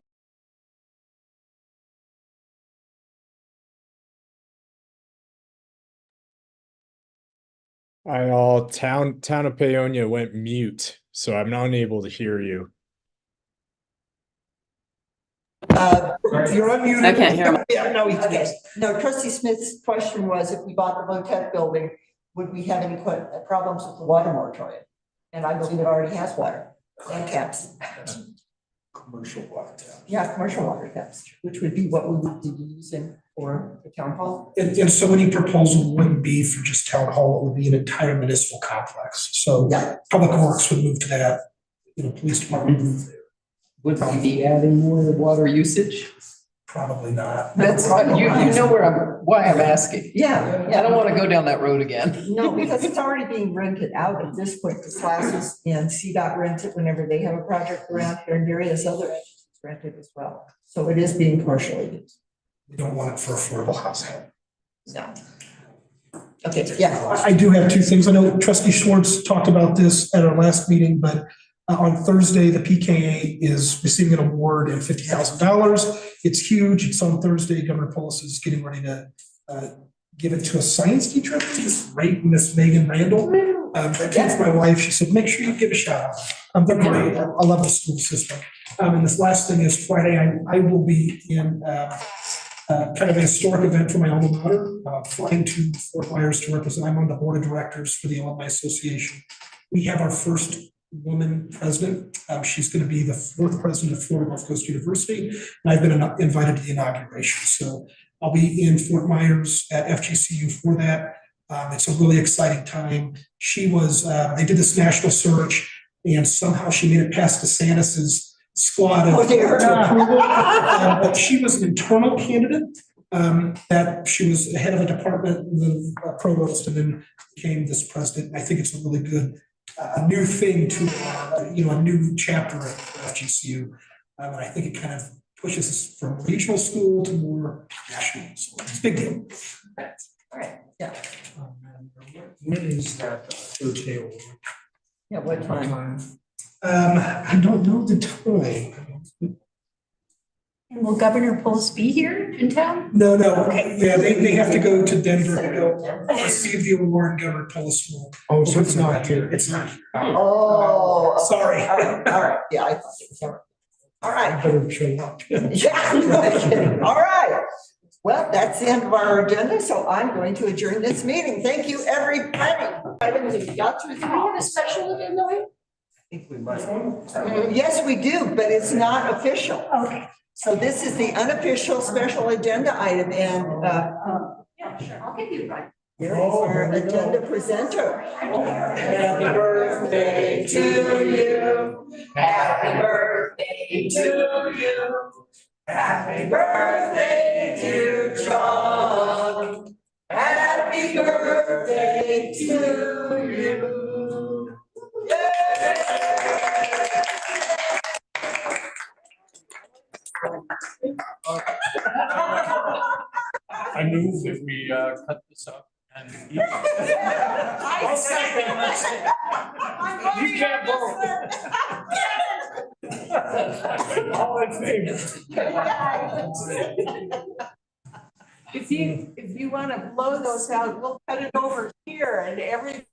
Town of Paonia went mute. so I'm unable to hear you. You're unmuted. I can't hear him. Yeah, no, he's Okay, no, trustee Smith's question was, if we bought the VOTEC building, would we have any problems with the water moratorium? And I believe it already has water and taps. commercial water tower. Yeah, commercial water taps, which would be what we would be using for the town hall. And so any proposal wouldn't be for just town hall, it would be an entire municipal complex. So Public Works would move to that, police department would move there. Would we be adding more water usage? Probably not. That's, you know why I'm asking. Yeah, I don't want to go down that road again. No, because it's already being rented out at this point, the classes and CDOT rent it whenever they have a project around here, and various other entities rent it as well. So it is being partially used. We don't want it for affordable housing. No. Okay, yeah. I do have two things. I know Trustee Schwartz talked about this at our last meeting, but on Thursday, the PKA is receiving an award and $50,000. It's huge. It's on Thursday. Governor Polis is getting ready to give it to a science teacher. I think it's great, Miss Megan Randall. I told my wife, she said, make sure you give a shout out. They're great. I love the school system. And this last thing is Friday, I will be in kind of a historic event for my alma mater, flying to Fort Myers to represent. I'm on the board of directors for the Alumni Association. We have our first woman president. She's going to be the fourth president of Florida Gulf Coast University, and I've been invited to the inauguration. So I'll be in Fort Myers at FGCU for that. It's a really exciting time. She was, they did this national search, and somehow she made it past DeSantis's squad of approval. But she was an internal candidate. That she was head of a department, the provost, and then became this president. I think it's a really good new thing to, a new chapter at FGCU. And I think it kind of pushes us from regional school to more national. So it's a big deal. All right, yeah. When is that Thursday award? Yeah, what time? I don't know the time. And will Governor Polis be here in town? No. Yeah, they have to go to Denver to go receive the award, and Governor Polis will. Oh, so it's not here. It's not here. Oh, okay. Sorry. All right, yeah, I thought it was all right. All right. Better show up. Yeah, no kidding. All right. Well, that's the end of our agenda, so I'm going to adjourn this meeting. Thank you, everybody. We got through. Do we have a special agenda? I think we might. Yes, we do, but it's not official. Okay. So this is the unofficial special agenda item, and Yeah, sure, I'll give you one. here is our agenda presenter. Happy birthday to you. Happy birthday to you. Happy birthday to John. Happy birthday to you. I move that we cut this up and eat. I'll second. You can't vote. All in favor? If you want to blow those out, we'll cut it over here and every